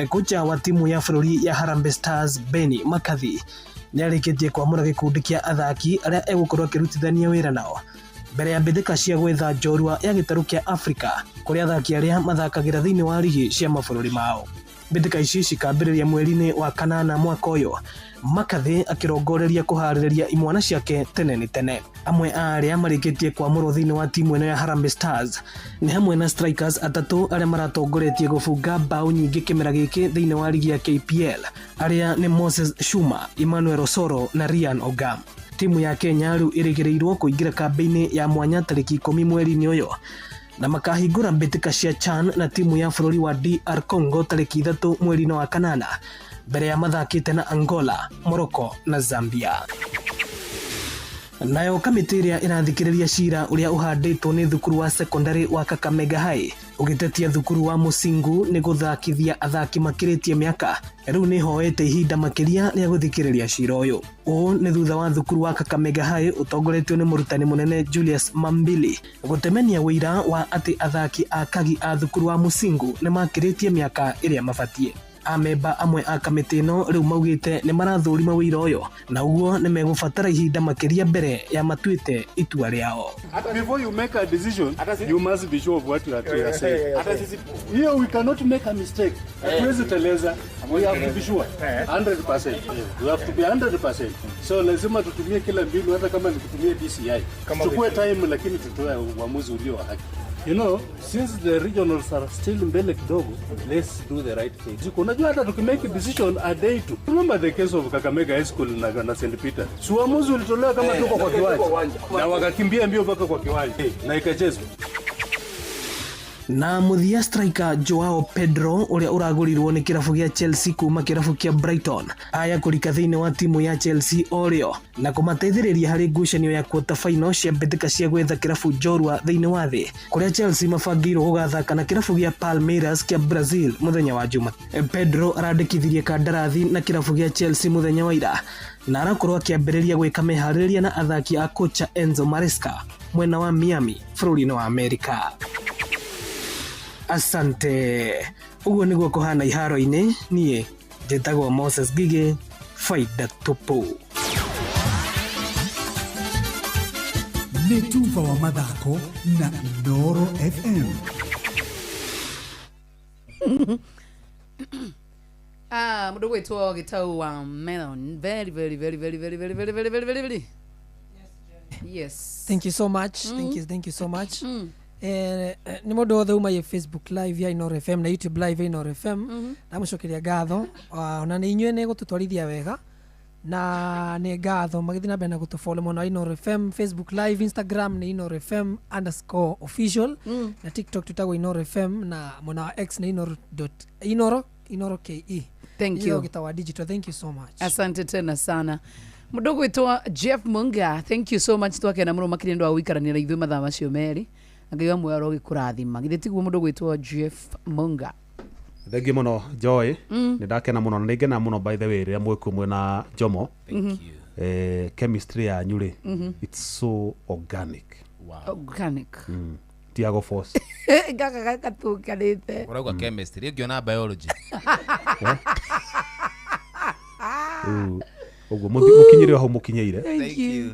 Kocha wa timu ya bururi ya Harambee Stars Benny Makathi niarikitie kwamura gikundi kia athaki aria egukorwo akirutithania wira nao mbere ya mbĩtĩka cia gwetha njorua ya gĩtarũ kia Africa kuri athaki aria mathakagira thiini wa ligi cia mabũrũri mao. Mbĩtĩka ici cikambĩrĩria mweri-inĩ wa kanana mwaka ũyũ, Makathi akirongoreria kuharĩrĩria imwana ciake tene ni tene. Amwe aria marikitie kwamũrwo thiini wa timu ino ya Harambee Stars ni hamwe na strikers atatu aria maratongoretie gũbunga bao nyingĩ kĩmera gĩkĩ thiini wa ligi ya KPL aria ni Moses Shuma, Emmanuel Osoro na Ryan Ogam. Timu ya Kenya riu ĩrĩgĩrĩirwo kũingĩra kambĩ-inĩ ya mwanya tarĩki 10 mweri-inĩ ũyũ na makahingũra mbĩtĩka cia CHAN na timu ya bũrũri wa DR Congo tarĩki 3 mweri-inĩ wa kanana mbere ya mathakĩte na Angola, Morocco na Zambia. Nayo kamĩtĩ ĩrĩa ĩrathikĩrĩria cira ũrĩa ũhandĩtwo nĩ thukuru wa secondary wa Kakamega High ũgĩtetia thukuru wa Musingu nĩ gũthakithia athaki makĩrĩtie mĩaka, rĩu nĩ hoete ihinda makĩria rĩa gũthikĩrĩria cira ũyũ. Ũũ nĩ thutha wa thukuru wa Kakamega High ũtongoretio nĩ mũrutani mũnene Julius Mambili gũtemenia wĩira wa atĩ athaki a kagi a thukuru wa Musingu nĩ makĩrĩtie mĩaka ĩrĩa mabatie. Amemba amwe a kamĩtĩ ĩno rĩu maugĩte nĩ marathũrima wĩira ũyũ na ũguo nĩ megũbatara ihinda makĩria mbere ya matuĩte itua rĩao. Before you make a decision, you must be sure of what you are saying. Here we cannot make a mistake. Hatuwezi teleza. We have to be sure 100%. We have to be 100%. So lazima tutumie kila mbinu, hata kama ni kutumia DCI. Chukue time lakini tutoe uamuzi ulio wa haki. You know, since the regionals are still mbele kidogo, let's do the right thing. Unajua hata tukimake decision a day to. Remember the case of Kakamega High School na St. Peter. Uamuzi ulitolewa kama tuko kwa kiwanja. Na wakakimbia mbio mpaka kwa kiwanja. Na ikachezwa. Na muthia striker Joao Pedro uria uragurirwo ni kirabu gia Chelsea kuma kirabu kia Brighton aya kurika thiini wa timu ya Chelsea Oreo na kumateithĩrĩria harĩ ngucanio ya quarter final cia mbĩtĩka cia gwetha kirabu njorua thiini wa thĩ kuria Chelsea mabangĩirwo gũgathaka na kirabu gia Palmeiras kia Brazil muthenya wa Juma. Pedro arandĩkithirie kandarathi na kirabu gia Chelsea muthenya wa ira na arakorwo akĩambĩrĩria gwĩka meharĩrĩria na athaki a kocha Enzo Maresca mwena wa Miami bũrũri-inĩ wa Amerika. Asante. Uguo niguo kuhana iharo-ini nie njĩtagwo Moses Gige faida tupu. Netuva wa mathako na Noro FM. Mundu gwitwo Gitau wa Melon. Very. Yes. Thank you so much. Thank you so much. Ni mundu wothe uma ye Facebook live ya Inoro FM na YouTube live ya Inoro FM na mucokeria ngatho ona ni inyuĩ nĩ gũtũtwarithia wega na nĩ ngatho magĩthiĩ na mbere na gũtũfollow mũno Inoro FM, Facebook live, Instagram nĩ Inoro FM _official na TikTok tutagwo Inoro FM na mwana wa X nĩ Inoro KE. Thank you. Gitawa digital. Thank you so much. Asante tena sana. Mudogo witwa Jeff Munga, thank you so much twake na muno makiri ndo awikarania ithuĩ mathaa macio meri ngiwa mwaro gikurathima githitiguo mudogo witwa Jeff Munga. Thank you muno Joy. Nindakena muno na ningena muno by the way ria mwekumwe na Jomo. Thank you. Chemistry ya nyure it's so organic. Wow. Organic. Tiago Force. Gaga gatukanite. Urauga chemistry ngiona biology. Ogo mukinyire aho mukinyeire. Thank you.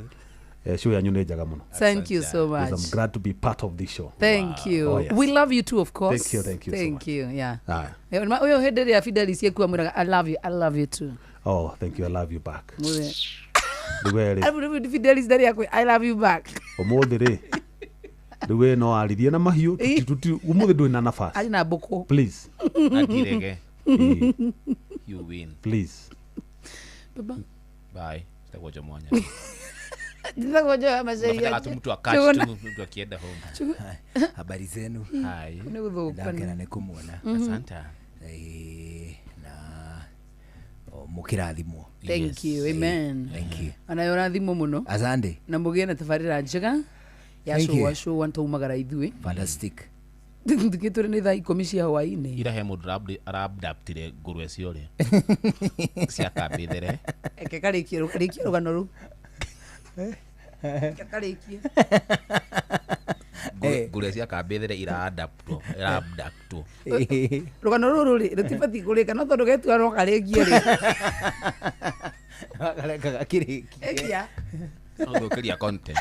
Show yanyu nĩ njaga muno. Thank you so much. I'm glad to be part of this show. Thank you. Oh, yes. We love you too, of course. Thank you so much. Yeah. Aye. Hedere ya Fidelis yekuwa mwira I love you too. Oh, thank you. I love you back. Mure. Dugere. Fidelis dari yako I love you back. Omodere. Duwe no arithie na mahiu tuti umuthi ndui na nafasi. Ali na boko. Please. Adirege. You win. Please. Baba. Bye. Sitakuja mwanya. Nitakuja mashairi. Nataka mtu akache tu mtu akienda home. Habari zenu. Hai. Ndakena nikumuona. Asante. Na mukirathimo. Thank you. Amen. Thank you. Anayorathimo muno. Asante. Na mugena tafarira njega. Ya show wanto umagara ithuĩ. Fantastic. Ndikitore ni thaa 10 cia hwaĩ-inĩ. Ira he mundu arabdaptire ngurwe ciore. Cia kabithere. Eke karĩkia rũgano rũu. Karĩkia. Ngurwe cia kabithere irabdaptwo. Rũgano rũrũ rĩ rũtibati kũrĩka no tondũ getua no karĩkie rĩ. Akareka gakĩrĩkia. Ekia. Ndokeria content.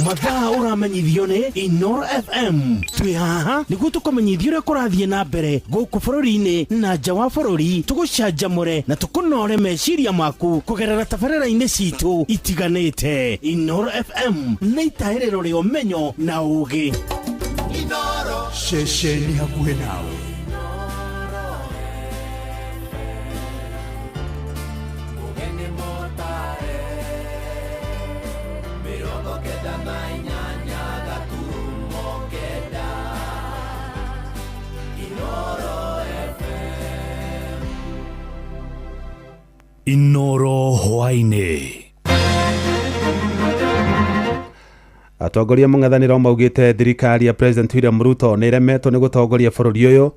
Mathaa ũramenyithio nĩ Inoro FM. Twĩ haha nĩguo tũkũmenyithia ũrĩa kũrathiĩ na mbere gũkũ bũrũri-inĩ na nja wa bũrũri, tũgũcanjamũre na tũkũnore meciria maku kũgerera tabarĩra-inĩ citũ itiganĩte. Inoro FM nĩ itaĩrĩro rĩa ũmenyo na ũũgĩ. Inoro ceceni hakuhĩ nawe. Inoro hwainĩ. Atongoria mũng'ethanĩro maugĩte thirikari ya President William Ruto nĩ iremetwo nĩ gũtongoria bũrũri ũyũ.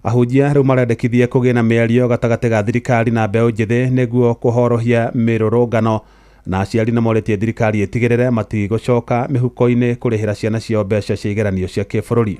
Ahunjia rĩu marendekithia kũgĩe na mĩario gatagatĩ ga thirikari na mbeũ njĩthĩ nĩguo kũhorohia mĩrũrũngano, na aciari nĩ morĩtie thirikari ĩtigĩrĩre matigũcoka mĩhuko-inĩ kũrĩhĩra ciana ciao mbeca cia igeranio cia kĩbũrũri.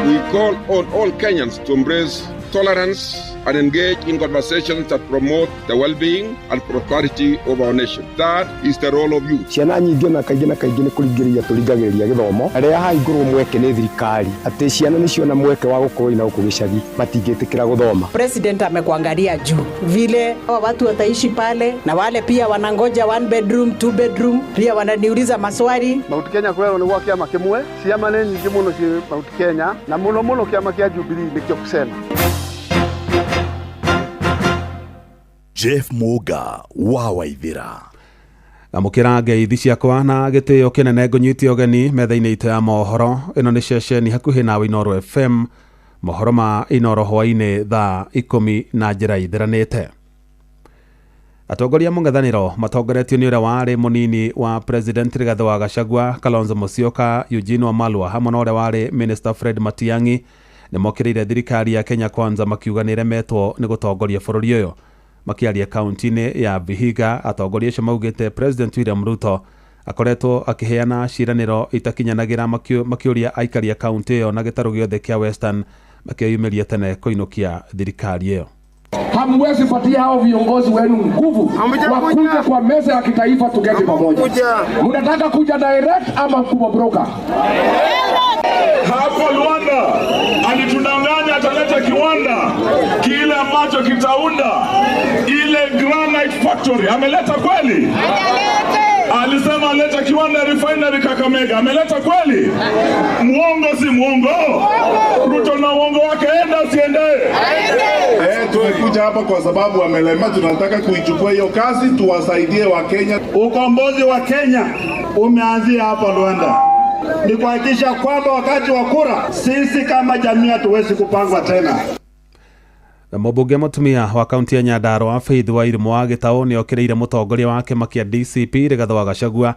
We call on all Kenyans to embrace tolerance and engage in conversations that promote the well-being and prosperity of our nation. That is the role of youth. Ciana nyingĩ na kaingĩ nĩ kũringĩrĩria tũringagĩrĩria gĩthomo arĩa hahingũrwo mweke nĩ thirikari atĩ ciana nĩ ciona mweke wa gũkorwo ina huko gĩcagi matingĩtĩkĩra gũthoma. President amekuangalia juu vile watu wataishi pale na wale pia wanangoja 1 bedroom 2 bedroom pia wananiuliza maswali. Mount Kenya kwero nĩ gwa kĩama kĩmwe, ciama nĩ nyingĩ mũno ci Mount Kenya na mũno kĩama kĩa Jubilee nĩkĩo kusema. Jeff Muga wa Waithira. Amũkĩra ngeithi ciakwa na gĩtĩo kĩnene ngũnyitie ũgeni metha-inĩ itũ ya mohoro. Ĩno nĩ ceceni hakuhĩ nawe Inoro FM, mohoro ma Inoro hwainĩ thaa 10 na njĩra ithiranĩte. Atongoria mũng'ethanĩro matongoretio nĩ ũrĩa warĩ mũnini wa President Rigathĩ wa Gachagua, Kalonzo Musyoka, Eugene Wamalwa hamwe na ũrĩa warĩ Minister Fred Matiang'i nĩ mokĩrĩire thirikari ya Kenya Kwanza makiuga nĩ iremetwo nĩ gũtongoria bũrũri ũyũ. Makiaria kaunti-inĩ ya Vihiga, atongoria acio maugĩte President William Ruto akoretwo akiheana ciranĩro itakinyanagĩra makĩũria aikari a kaunti ĩyo na gĩtarũ gĩothe kĩa Western makĩyumĩria tene kũinũkia thirikari ĩyo. Hamwezi patia hao viongozi wenu nguvu wakuja kwa meza ya kitaifa tugete pamoja. Mnataka kuja direct ama kubwa broker? Hapo Luanda alitudanganya ataleta kiwanda kile ambacho kitaunda ile granite factory. Ameleta kweli? Alisema aleta kiwanda refinery Kakamega. Ameleta kweli? Muongo si muongo? Ruto na uongo wake enda siende? Tumekuja hapa kwa sababu wamelema, tunataka kuichukua hiyo kazi tuwasaidie wa Kenya. Ukombozi wa Kenya umeanzia hapa Rwanda. Ni kuhakikisha kwamba wakati wa kura sisi kama jamii hatuwezi kupangwa tena. Mũmbunge mũtumia wa kaunti ya Nyandarua Faith Wairimu wa Gĩtaũ nĩ okĩrĩire mũtongoria wa kĩama kĩa DCP Rigathĩ wa Gachagua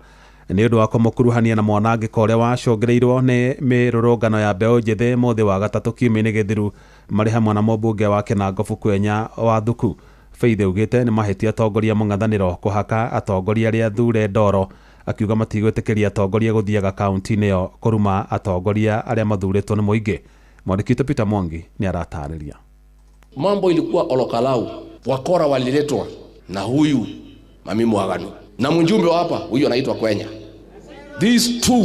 nĩ ũndũ wa kũmũkuruhania na mwanangĩko ũrĩa wacũngĩrĩirwo nĩ mĩrũrũngano ya mbeũ njĩthĩ mũthĩ wa gatatũ kiumia-inĩ gĩthiru marĩ hamwe na mũmbunge wa Kĩnangobu Kwenya wa Thuku. Faith augĩte nĩ mahĩtia atongoria mũng'ethanĩro kũhaka atongoria arĩa athure ndoro, akiuga matigwĩtĩkĩria atongoria gũthiaga kaunti-inĩ ĩyo kũruma atongoria arĩa mathurĩtwo nĩ mũingĩ. Mwandĩki witũ Peter Mwangi nĩ aratarĩria. Mambo ilikuwa olokalau, wakora waliletwa na huyu Mami Mwaganu na mjumbe wa hapa huyu anaitwa Kwenya. These two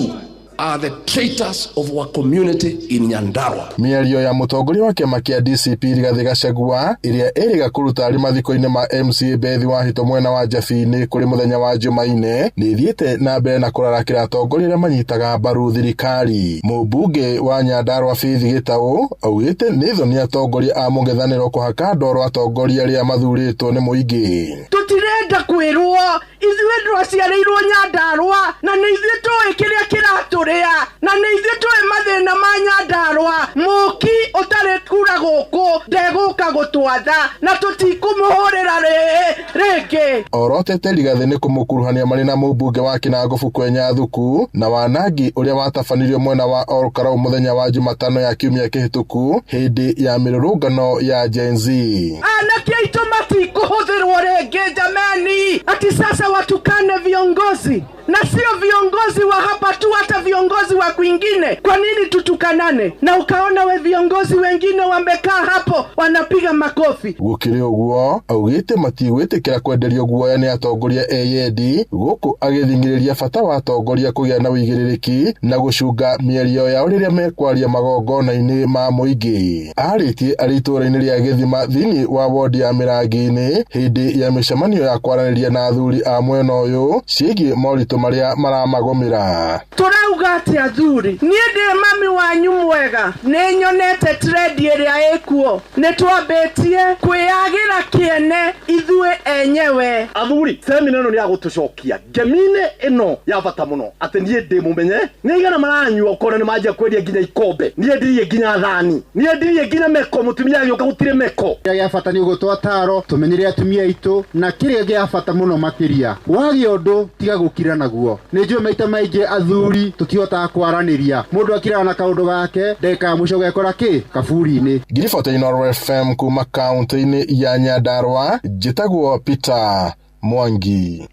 are the traitors of our community in Nyandarua. Mĩario ya mũtongoria wa kĩama kĩa DCP Rigathĩ Gachagua ĩrĩa ĩrĩga kũruta arĩ mathiko-inĩ ma MCA Bethi Wahito mwena wa Njabi-inĩ kũrĩ mũthenya wa Jumaine nĩ thiĩte na mbere na kũrarakĩra atongoria arĩa manyitaga mbaru thirikari. Mũmbunge wa Nyandarua Faith Gĩtaũ augĩte nĩ thoni atongoria a mũng'ethanĩro kũhaka ndoro atongoria arĩa mathurĩtwo nĩ mũingĩ. Tutirenda kwĩrwo ithuĩ ndwaciarĩirwo Nyandarua na nĩ ithuĩ tũĩ kĩrĩa kĩratũrĩa na nĩ ithuĩ tũĩ mathĩna ma Nyandarua. Mũki ũtarĩ kura gũkũ ndegũka gũtwatha na tũtikũmũhũrĩra rĩngĩ. Orotete Rigathĩ nĩ kũmũkuruhania marĩ na mũmbunge wa Kĩnangobu Kwenya Thuku na wanangi ũrĩa watabanirio mwena wa Olkarau mũthenya wa Jumatano ya kiumia kĩhĩtũku hĩndĩ ya mĩrũrũngano ya Gen Z. Anake aitũ matikũhũthĩrwo rĩngĩ jamani, ati sasa watukane viongozi na sio viongozi wa hapa tu, hata viongozi wa kwingine. Kwa nini tutukanane? Na ukaona we viongozi wengine wamekaa hapo wanapiga makofi. Gũkĩrĩ ũguo augĩte matigwĩtĩkĩra kwenderio guoya nĩ atongoria eyendi gũkũ agĩthingĩrĩria bata wa atongoria kũgĩa na ũigĩrĩrĩki na gũcunga mĩario yao rĩrĩa mekwaria magongona-inĩ ma mũingĩ. Arĩtie arĩ itũũra-inĩ rĩa Gĩthima thĩinĩ wa wodi ya Mĩrangi-inĩ hĩndĩ ya mĩcemanio ya kwaranĩria na athuri a mwena ũyũ ciĩgiĩ moritũ marĩa maramagomera. Turauga ati athuri niĩ ndĩ mami wanyu mwega, nĩ nyonete trend ĩrĩa ĩkuo, nĩ twambĩtie kwĩagĩra kĩene ithuĩ enyewe. Athuri semina ĩno nĩ ya gũtũcokia ngemi-inĩ ĩno ya bata mũno atĩ niĩ ndĩ mũmenye nĩ igana maranyua ũkona nĩ manjia kwendia nginya ikombe, niĩ ndirie nginya thani, niĩ ndirie nginya meko, mũtumia agĩũka gũtirĩ meko. Gĩa bata nĩ ũgũtwa taro tũmenyere atumia aitũ na kĩrĩa gĩa bata mũno makĩria wagĩa ũndũ tiga gũkira naguo. Nĩ njũĩ maita maingĩ athuri tũtihotaga kwaranĩria, mũndũ akiraga na kaũndũ gake ndeka ya mũico gekora kĩ kaburi-inĩ. Ngiriboti Inooro FM kuma kaunti-inĩ ya Nyandarua njĩtagwo Peter Mwangi.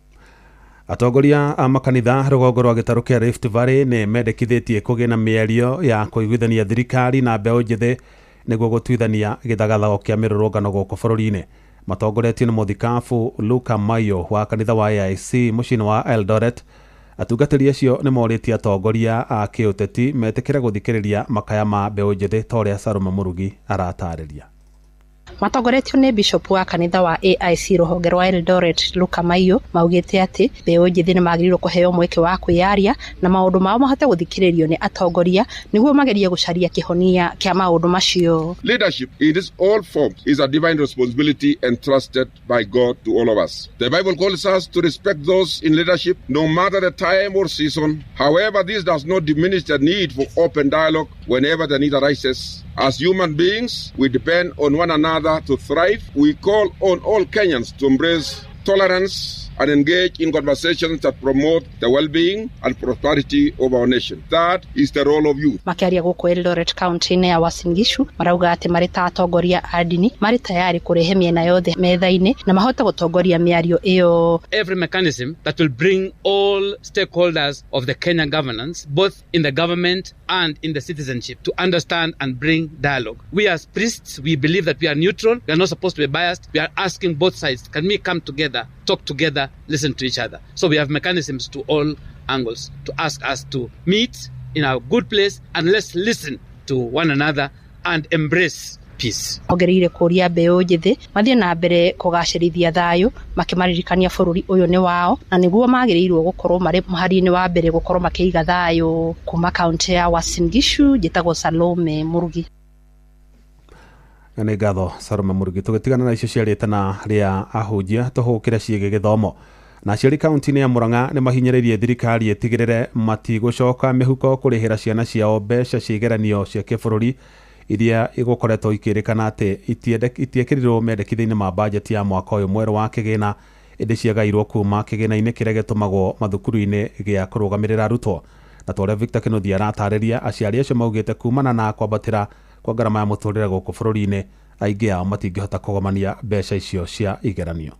Atongoria a makanitha rũgongo rwa gĩtarũ kĩa Rift Valley nĩ mendekithĩtie kũgĩa na mĩario ya kũiguithania thirikari na mbeũ njĩthĩ nĩguo gũtuithania gĩthagathago kĩa mĩrũrũngano gũkũ bũrũri-inĩ. Matongoretio nĩ mũthikabu Luka Mayo wa kanitha wa AIC mũciĩ-inĩ wa Eldoret. Atungatĩri acio nĩ morĩtie atongoria a kĩũteti metĩkĩre gũthikĩrĩria makaya ma mbeũ njĩthĩ ta ũrĩa Salome Mũrugi aratarĩria. Matongoretio nĩ Bishop wa kanitha wa AIC rũhonge rwa Eldoret Luka Mayo maugĩte atĩ mbeũ njĩthĩ nĩ magĩrĩirwo kũheo mweke wa kwĩyaria na maũndũ mao mahote gũthikĩrĩrio nĩ atongoria nĩguo magerie gũcaria kĩhonia kĩa maũndũ macio. Leadership in its all forms is a divine responsibility entrusted by God to all of us. The Bible calls us to respect those in leadership no matter the time or season. However, this does not diminish the need for open dialogue whenever the need arises. As human beings, we depend on one another to thrive. We call on all Kenyans to embrace tolerance and engage in conversations that promote the well-being and prosperity of our nation. That is the role of youth. Makiaria gũkũ Eldoret County-inĩ ya Uasin Gishu marauga atĩ marĩ ta atongoria a ndini marĩ tayari kũrehe mĩena yothe metha-inĩ na mahote gũtongoria mĩario ĩyo. Every mechanism that will bring all stakeholders of the Kenyan governance, both in the government and in the citizenship, to understand and bring dialogue. We as priests, we believe that we are neutral. We are not supposed to be biased. We are asking both sides, can we come together, talk together, listen to each other? So we have mechanisms to all angles to ask us to meet in a good place and let's listen to one another and embrace peace. Ongereire kuria mbeu njithi mathie na mbere kugacirithia thayu makimaririkania bururi uyu ni wao na niguo magirirwo gukorwo mari muhari-ini wa mbere gukorwo makiiga thayu. Kuma kaunti ya Uasin Gishu njitagwo Salome Murugi. Nĩ ngatho Salome Murugi. Tũgĩtigana na icio ciarĩte na rĩa ahunjia tũhũkĩre ciĩgiĩ gĩthomo. Na aciari kaunti-inĩ ya Murang'a nĩ mahinyĩrĩirie thirikari ĩtigĩrĩre matigũcoka mĩhuko kũrĩhĩra ciana ciao mbeca cia igeranio cia kĩbũrũri iria igũkoretwo ikĩrĩkana atĩ itiekĩrirwo mendekithia-inĩ ma bajeti ya mwaka ũyũ mwerũ wa kĩgĩna ĩndĩ ciagairwo kuma kĩgĩna-inĩ kĩrĩa gĩtũmagwo mathukuru-inĩ gĩa kũrũgamĩrĩra arutwo. Na ta ũrĩa Victor Kĩnuthia aratarĩria, aciari acio maugĩte kumana na kwambatĩra kwa ngarama ya mũtũrĩre gũkũ bũrũri-inĩ, aingĩ ao matingĩhota kũgomania mbeca icio cia igeranio.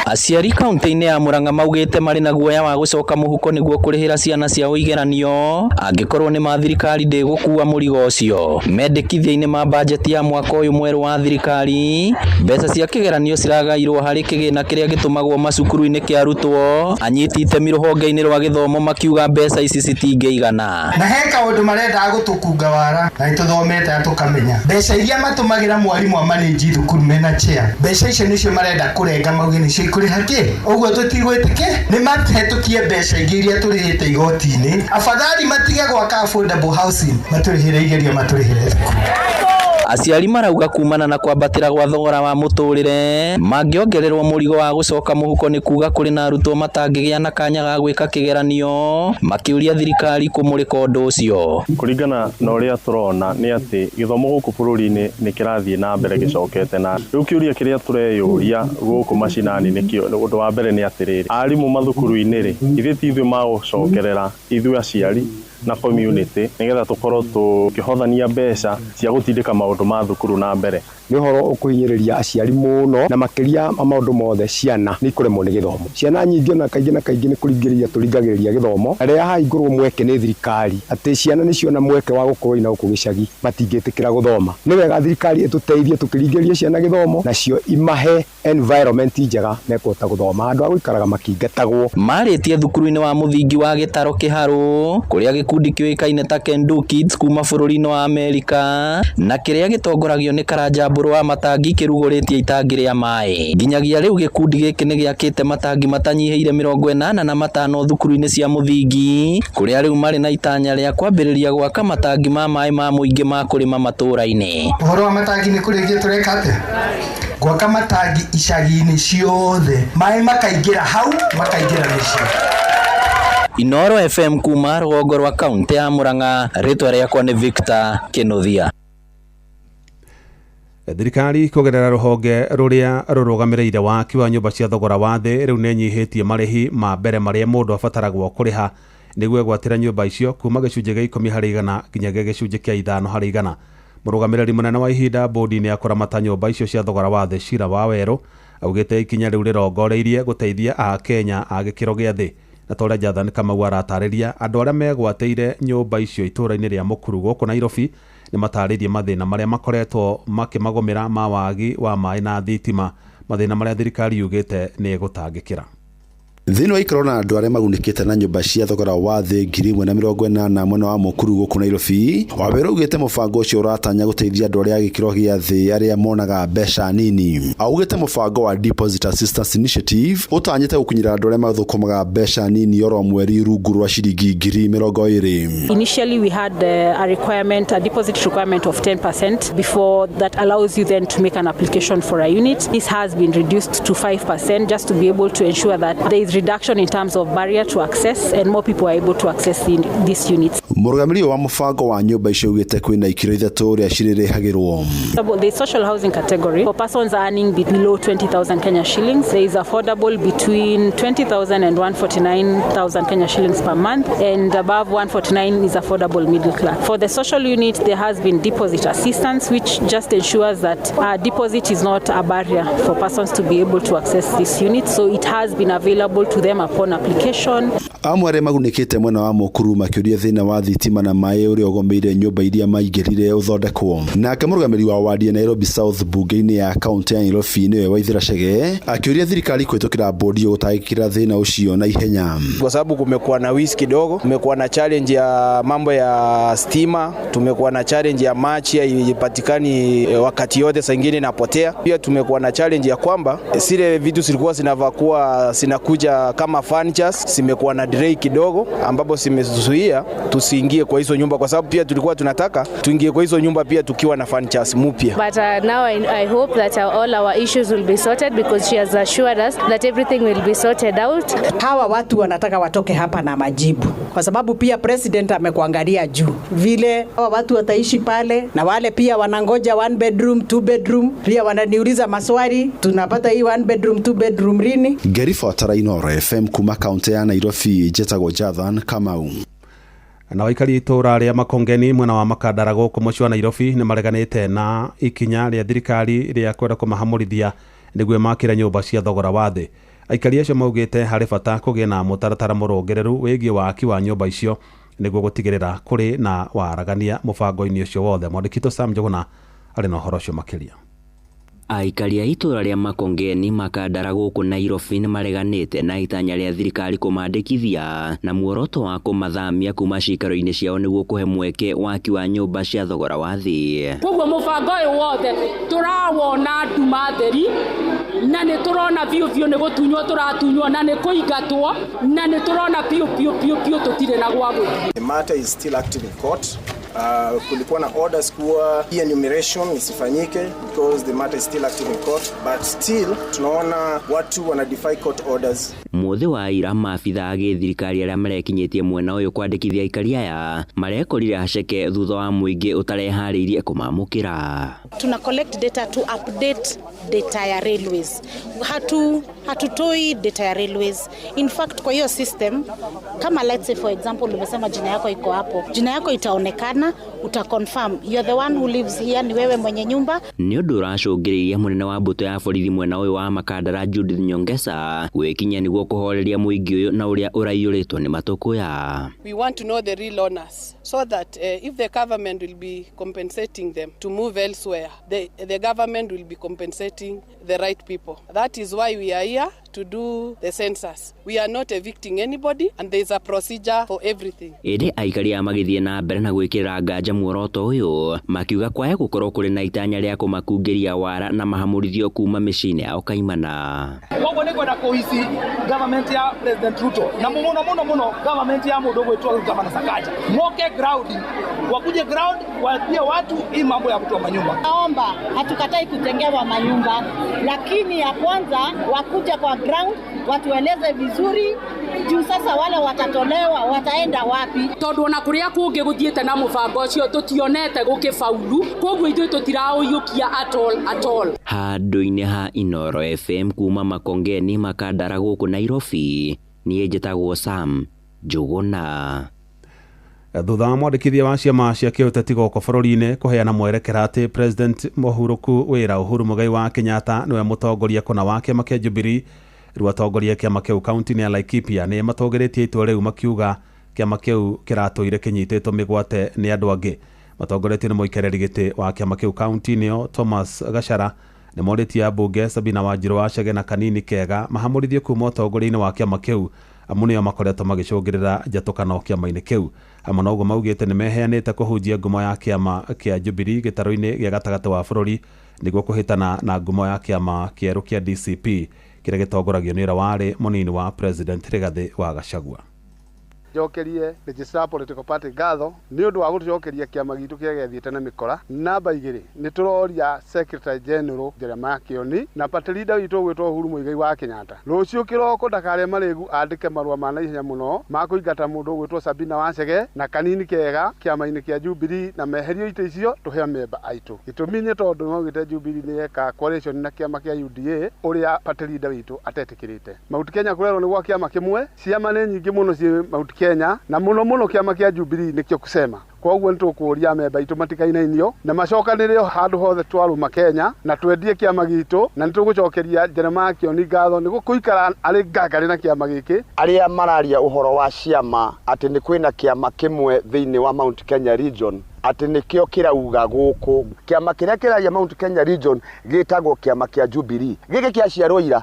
Aciari kaunti-inĩ ya Murang'a maugĩte marĩ na guoya wa gũcoka mũhuko nĩguo kũrĩhĩra ciana ciao igeranio angĩkorwo nĩ ma thirikari ndĩgũkua mũrigo ũcio. Mendekithia-inĩ ma bajeti ya mwaka ũyũ mwerũ wa thirikari, mbeca cia kĩgeranio ciragairwo harĩ kĩgĩna kĩrĩa gĩtũmagwo macukuru-inĩ kĩa arutwo. Anyiti itemi rũhonge-inĩ rwa gĩthomo makiuga mbeca ici citingĩigana. Na he kaũndũ marendaga gũtũkunga wara na nĩtũthomete na tũkamenya mbeca iria matũmagĩra mwarimũ amanĩnji thukuru mena chair, mbeca icio nĩcio marenda kũrenga mauge nĩcio ikũrĩha kĩ. Ũguo tũtigwĩtĩke nĩ mahĩtũkie mbeca ingĩ iria tũrĩhĩte igoti-inĩ. Afadhali matige gwaka affordable housing, matũrĩhĩre igerio, matũrĩhĩre thukuru. Aciari marauga kumana na kwambatĩra gwa thogora wa mũtũrĩre mangĩongererwo mũrigo wa gũcoka mũhuko nĩ kuga kũrĩ na arutwo matangĩgĩa na kanya ga gwĩka kĩgeranio, makĩũria thirikari kũmũrĩka ũndũ ũcio. Kũringana na ũrĩa tũrona nĩ atĩ gĩthomo gũkũ bũrũri-inĩ nĩ kĩrathiĩ na mbere gĩcokete, na rĩu kĩũria kĩrĩa tũreyũria gũkũ macinani nĩkĩo ũndũ wa mbere nĩ atĩrĩrĩ, arimũ mathukuru-inĩ rĩ, ithuĩ ti ithuĩ magũcokerera ithuĩ aciari na community nigetha tukorwo tukĩhothania mbeca cia gũtindĩka maũndũ ma thukuru na mbere. Nĩ ũhoro ũkũhinyĩrĩria aciari mũno na makĩria maũndũ mothe ciana nĩ ikũremwo nĩ gĩthomo. Ciana nyingĩ na kaingĩ nĩ kũringĩrĩria tũringagĩrĩria gĩthomo arĩa hahingũrwo mweke nĩ thirikari atĩ ciana nĩ ciona mweke wa gũkorwo ina gũkũ gĩcagi matingĩtĩkĩra gũthoma. Nĩ wega thirikari ĩtũteithie tũkĩringĩrĩria ciana gĩthomo nacio imahe environment njega mekũhota gũthoma, andũ a gũikaraga makĩingatagwo. Marĩtie thukuru-inĩ wa mũthingi wa Gĩtaro Kĩharũ kũrĩa gĩkundi kĩoĩkaine ta Kendo Kids kuma bũrũri-inĩ wa Amerika na kĩrĩa gĩtongoragio nĩ Karanja Mbũrũ wa Matangi kĩrugũrĩtie itangi rĩa maĩ. Nginyagia rĩu gĩkundi gĩkĩ nĩ gĩakĩte matangi matanyihĩire 85 thukuru-inĩ cia mũthingi kũrĩa rĩu marĩ na itanya rĩa kwambĩrĩria gwaka matangi ma maĩ ma mũingĩ ma kũrĩma matũũra-inĩ. Ũhoro wa matangi nĩ kũrĩgĩa tũreka atĩa? Gwaka matangi icagi-inĩ ciothe, maĩ makaingĩra hau makaingĩra mĩciĩ. Inoro FM kuma rũgongo rwa kaunti ya Murang'a, rĩtwa rĩakwa nĩ Victor Kĩnuthia. Thirikari kũgerera rũhonge rũrĩa rũrũgamĩrĩire waki wa nyũmba cia thogora wa thĩ rĩu nĩ nyihĩtie marĩhi ma mbere marĩa mũndũ abataragwo kũrĩha nĩguo gwatĩra nyũmba icio kuma gĩcunjĩ gĩa 10% nginyagia gĩcunjĩ kĩa 5%. Mũrũgamĩrĩri mũnene wa ihinda bodi-inĩ ya kũramata nyũmba icio cia thogora wa thĩ Shira Waweru augĩte ikinya rĩu rĩrongoreirie gũteithia a Kenya a gĩkĩro gĩa thĩ. Na tore Jathan Kamau aratarĩria andũ arĩa megwatĩire nyũmba icio itũũra-inĩ rĩa Mũkuru gũkũ Nairobi nĩ matarĩrie mathĩna marĩa makoretwo makĩmagũmĩra ma wagi wa maĩ na thitima, mathĩna marĩa thirikari yugĩte nĩ gũtangĩkĩra. Thĩinĩ wa ikaro na andũ arĩa magunĩkĩte na nyũmba cia thogora wa thĩ 180 mwena wa Mũkuru gũkũ Nairobi, Waweru augĩte mũbango ũcio ũratanya gũteithia andũ arĩa gĩkĩro gĩa thĩ arĩa monaga mbeca nini. Augĩte mũbango wa Deposit Assistance Initiative ũtanyĩte gũkinyĩra andũ arĩa mathũkũmaga mbeca nini oro mweri rungu rwa ciringi 20,000. Initially we had a requirement, a deposit requirement of 10% before that allows you then to make an application for a unit. This has been reduced to 5% just to be able to ensure that there is reduction in terms of barrier to access and more people are able to access these units. Mũrũgamĩrĩri wa mũbango wa nyũmba icio ugĩte kwĩna ikiro ithatũ rĩa cirĩrĩhagĩrwo. The social housing category for persons earning below 20,000 Kenya shillings, there is affordable between 20,000 and 149,000 Kenya shillings per month, and above 149 is affordable middle class. For the social unit, there has been deposit assistance, which just ensures that deposit is not a barrier for persons to be able to access this unit. So it has been available available to them upon application. Amwe arĩa magunĩkĩte mwena wa Mũkuru makĩũria thĩna wa thitima na maĩ ũrĩa ũgomeire nyũmba iria maingĩrire ũthondekwo. Nake mũrũgamĩrĩri wa wadi ya Nairobi South bunge-inĩ ya kaunti ya Nairobi nĩwe Waithĩra Chege akĩũria thirikari kũhĩtũkĩra bodi gũtagĩkĩra thĩna ũcio na ihenya. Kwa sababu kumekuwa na wizi kidogo, kumekuwa na challenge ya mambo ya stima, tumekuwa na challenge ya maji haipatikani wakati yote, saa nyingine inapotea. Pia tumekuwa na challenge ya kwamba zile vitu zilikuwa zinavakuwa zinakuja kama furnitures zimekuwa na delay kidogo, ambapo zimezuia tusiingie kwa hizo nyumba, kwa sababu pia tulikuwa tunataka tuingie kwa hizo nyumba pia tukiwa na furnitures mpya. But now I hope that all our issues will be sorted because she has assured us that everything will be sorted out. Hawa watu wanataka watoke hapa na majibu, kwa sababu pia president amekuangalia juu vile hawa watu wataishi pale, na wale pia wanangoja 1 bedroom 2 bedroom, pia wananiuliza maswali, tunapata hii 1 bedroom 2 bedroom lini? Gerifa Tarainoro FM kuma kaunti ya Nairobi, Jetagwo Jathan Kamau. Na waikari itura ria Makongeni mwena wa Makandara gũkũ mũciĩ wa Nairobi nĩ mareganĩte na ikinya rĩa thirikari rĩa kwenda kũmahamũrithia nĩguo makĩre nyũmba cia thogora wa thĩ. Aikari acio maugĩte harĩ bata kũgĩa na mũtaratara mũrũngĩrĩru wĩgiĩ waki wa nyũmba icio nĩguo gũtigĩrĩra kũrĩ na waragania mũbango-inĩ ũcio wothe. Mwandĩki Sam Njuguna arĩ na ũhoro ũcio makĩria. Aikari a itura ria Makongeni Makandara gũkũ Nairobi nĩ mareganĩte na itanya rĩa thirikari kũmandĩkithia na muoroto wa kũmathamia kuma cikaro-inĩ ciao nĩguo kũhe mweke waki wa nyũmba cia thogora wa thĩ. Koguo mũbango ũyũ wothe tũrawona nduma theri na nĩ tũrona biũ nĩ gũtunywo tũratunywo na nĩ kũingatwo na nĩ tũrona biũ tũtirĩ na gwa gũthiĩ. The matter is still active in court. Kulikuwa na orders kuwa hii enumeration isifanyike because the matter is still active in court, but still tunaona watu wana defy court orders. Muthi wa ira maabitha a gĩthirikari arĩa marekinyĩtie mwena ũyũ kwandĩkithia aikari aya marekorire haceke thutha wa mũingĩ ũtareharĩirie kũmamũkĩra. Tuna collect data to update data ya railways. Hatutoi data ya railways. In fact kwa hiyo system kama let's say for example umesema jina yako iko hapo, jina yako itaonekana, utaconfirm you are the one who lives here, ni wewe mwenye nyumba. Nĩ ũndũ ũracũngĩrĩria mũnene wa mbũtũ ya borithi mwena ũyũ wa Makandara Judith Nyongesa gwĩkinya nĩguo kũhoreria mũingĩ ũyũ na ũrĩa ũraiyũrĩtwo nĩ matũkũya. We want to know the real owners so that if the government will be compensating them to move elsewhere, the government will be compensating the right people. That is why we are here to do the census. We are not evicting anybody and there is a procedure for everything. Ĩndĩ aikari a magĩthiĩ na mbere na gwĩkĩra nganja muoroto ũyũ makiuga kwaya gũkorwo kũrĩ na itanya rĩa kũmakungĩria wara na mahamũrithio kuma mĩciĩ-inĩ yao kaimana. Koguo nĩ kwenda kũhici government ya President Ruto na mũno government ya mũndũ gwĩtwo Gavana Sakaja moke ground wakuje ground waambie watu hii mambo ya kutoa manyumba. Naomba hatukatai kutengewa manyumba, lakini ya kwanza wakuja kwa ground watueleze vizuri juu sasa wale watatolewa wataenda wapi, tondu ona kuria kungi guthiete na mubango ucio tutionete gukifaulu, koguo ithuĩ tutiraũiyũkia at all. Handũ-inĩ ha Inoro FM kuma Makongeni Makandara gũkũ Nairobi niĩ njĩtagwo Sam Njuguna. Thutha wa mwandĩkithia wa ciama cia kĩũteti gũkũ bũrũri-inĩ kũheana mwerekera atĩ President mũhurũku wĩra Uhuru Muigai wa Kenyatta nĩwe mũtongoria kũna wa kĩama kĩa Jubilee, rĩu atongoria kĩama kĩu kaunti-inĩ ya Laikipia nĩ matũgĩrĩtie itua rĩu makiuga kĩama kĩu kĩratũire kĩnyitĩtwo mĩgwate nĩ andũ angĩ. Matongoretio nĩ mũikarĩri gĩtĩ wa kĩama kĩu kaunti-inĩ ĩyo Thomas Gachara nĩ morĩtie ambunge Sabina Wanjiru wa Chege na Kanini Kega mahamũrithio kuma ũtongoria-inĩ wa kĩama kĩu amu nĩo makoretwo magĩcũngĩrĩra njatũkano kĩama-inĩ kĩu. Hamwe na ũguo maugĩte nĩ meheanĩte kũhunjia ngumo ya kĩama kĩa Jubilee gĩtarũ-inĩ gĩa gatagatĩ wa bũrũri nĩguo kũhĩtana na ngumo ya kĩama kĩerũ kĩa DCP kĩrĩa gĩtongoragio nĩ ũrĩa warĩ mũnini wa President Rigathi wa Gachagua. Njokerie Register Political Party ngatho nĩ ũndũ wa gũtũcokeria kĩama gitũ kĩrĩa gĩathiĩte na mĩkora. Namba 2 nĩ tũroria Secretary General Jeremiah Kioni na party leader witũ gwĩtwo Uhuru Muigai wa Kenyatta rũciũ kĩroko ndakarĩa marĩgu andĩke marũa ma naihenya mũno ma kũingata mũndũ gwĩtwo Sabina wa Chege na Kanini Kega kĩama-inĩ kĩa Jubilee na meherio itĩ icio tũhe member aitũ. Gĩtũmi nĩ tondũ maugĩte Jubilee nĩ yeka coalition na kĩama kĩa UDA ũrĩa party leader witũ atetĩkĩrĩte. Mount Kenya kũrerwo nĩ gwa kĩama kĩmwe, ciama nĩ nyingĩ mũno ciĩ Mount Kenya Kenya na muno kiama kia Jubilee nikio kusema koguo nitukuria memba itu matikainainio na macokanire handu hothe twaruma Kenya na twendie kiama gitu na nitugucokeria Jeremiah Kioni ngatho nigukuikara ari ngangari na kiama giki aria mararia uhoro wa ciama ati ni kwina kiama kimwe thiini wa Mount Kenya region ati nikio kirauga guku kiama kiria kiraria Mount Kenya region gitagwo kiama kia Jubilee giki kiaciarwo ira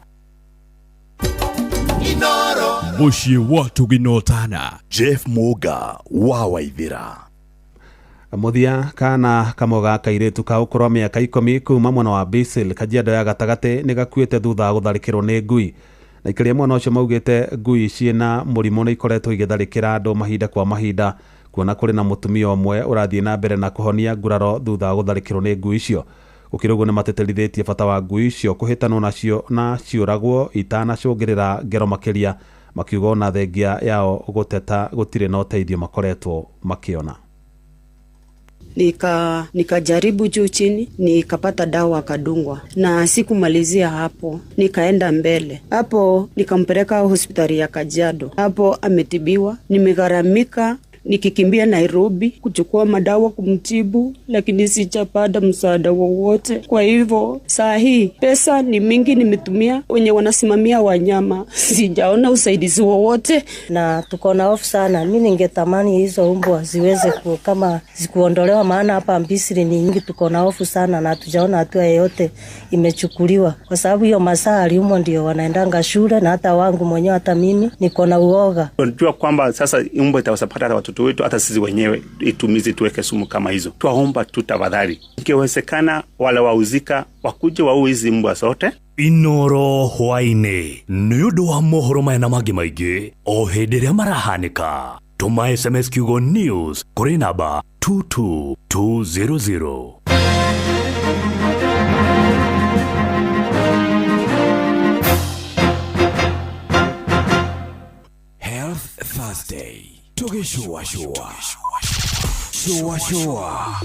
Muciĩ wa Tuginotana Jeff Muga wa Waithira muthia kana kamoga kairitu ka ukoro miaka 10 kuma mwena wa Basil Kajiado ya gatagate ni gakuite thutha gutharikirwo ni ngui na ikiria mwena ucio maugite ngui ciena murimo ni ikoretwo igitharikira andu mahinda kwa mahinda kuona kuri na mutumia omwe urathie na mbere na kuhonia nguraro thutha gutharikirwo ni ngui icio ukirugo ni mateterithitie bata wa ngui icio kuhitanwo nacio na ciuragwo itanacungirira ngero makiria makiuga na thengia yao guteta gutire na uteithio makoretwo makiona. Nikajaribu juu chini, nikapata dawa kadungwa na sikumalizia hapo, nikaenda mbele. Hapo nikampeleka hospitali ya Kajiado. Hapo ametibiwa, nimegharamika nikikimbia Nairobi kuchukua madawa kumtibu, lakini sijapata msaada wowote. Kwa hivyo saa hii pesa ni mingi nimetumia wenye wanasimamia wanyama, sijaona usaidizi wowote na tuko na hofu sana. Mimi ningetamani hizo mbwa ziweze kama zikuondolewa, maana hapa Mbisiri ni nyingi, tuko na hofu sana na hatujaona hatua yoyote imechukuliwa, kwa sababu hiyo masaa aliumwa ndio wanaendanga shule, na hata wangu mwenyewe hata mimi niko na uoga. Tunajua kwamba sasa mbwa itawasapata watoto wetu, hata sisi wenyewe itumizi tuweke sumu kama hizo. Tuwaomba tu tafadhali, ikiwezekana wale wauzika wakuje waue hizi mbwa zote. Inoro hwaine ni undu wa mohoro maya na mangi maingi o hindi ria marahanika. Tuma SMS kiugo news kuri namba 22200. Health Thursday. Shua.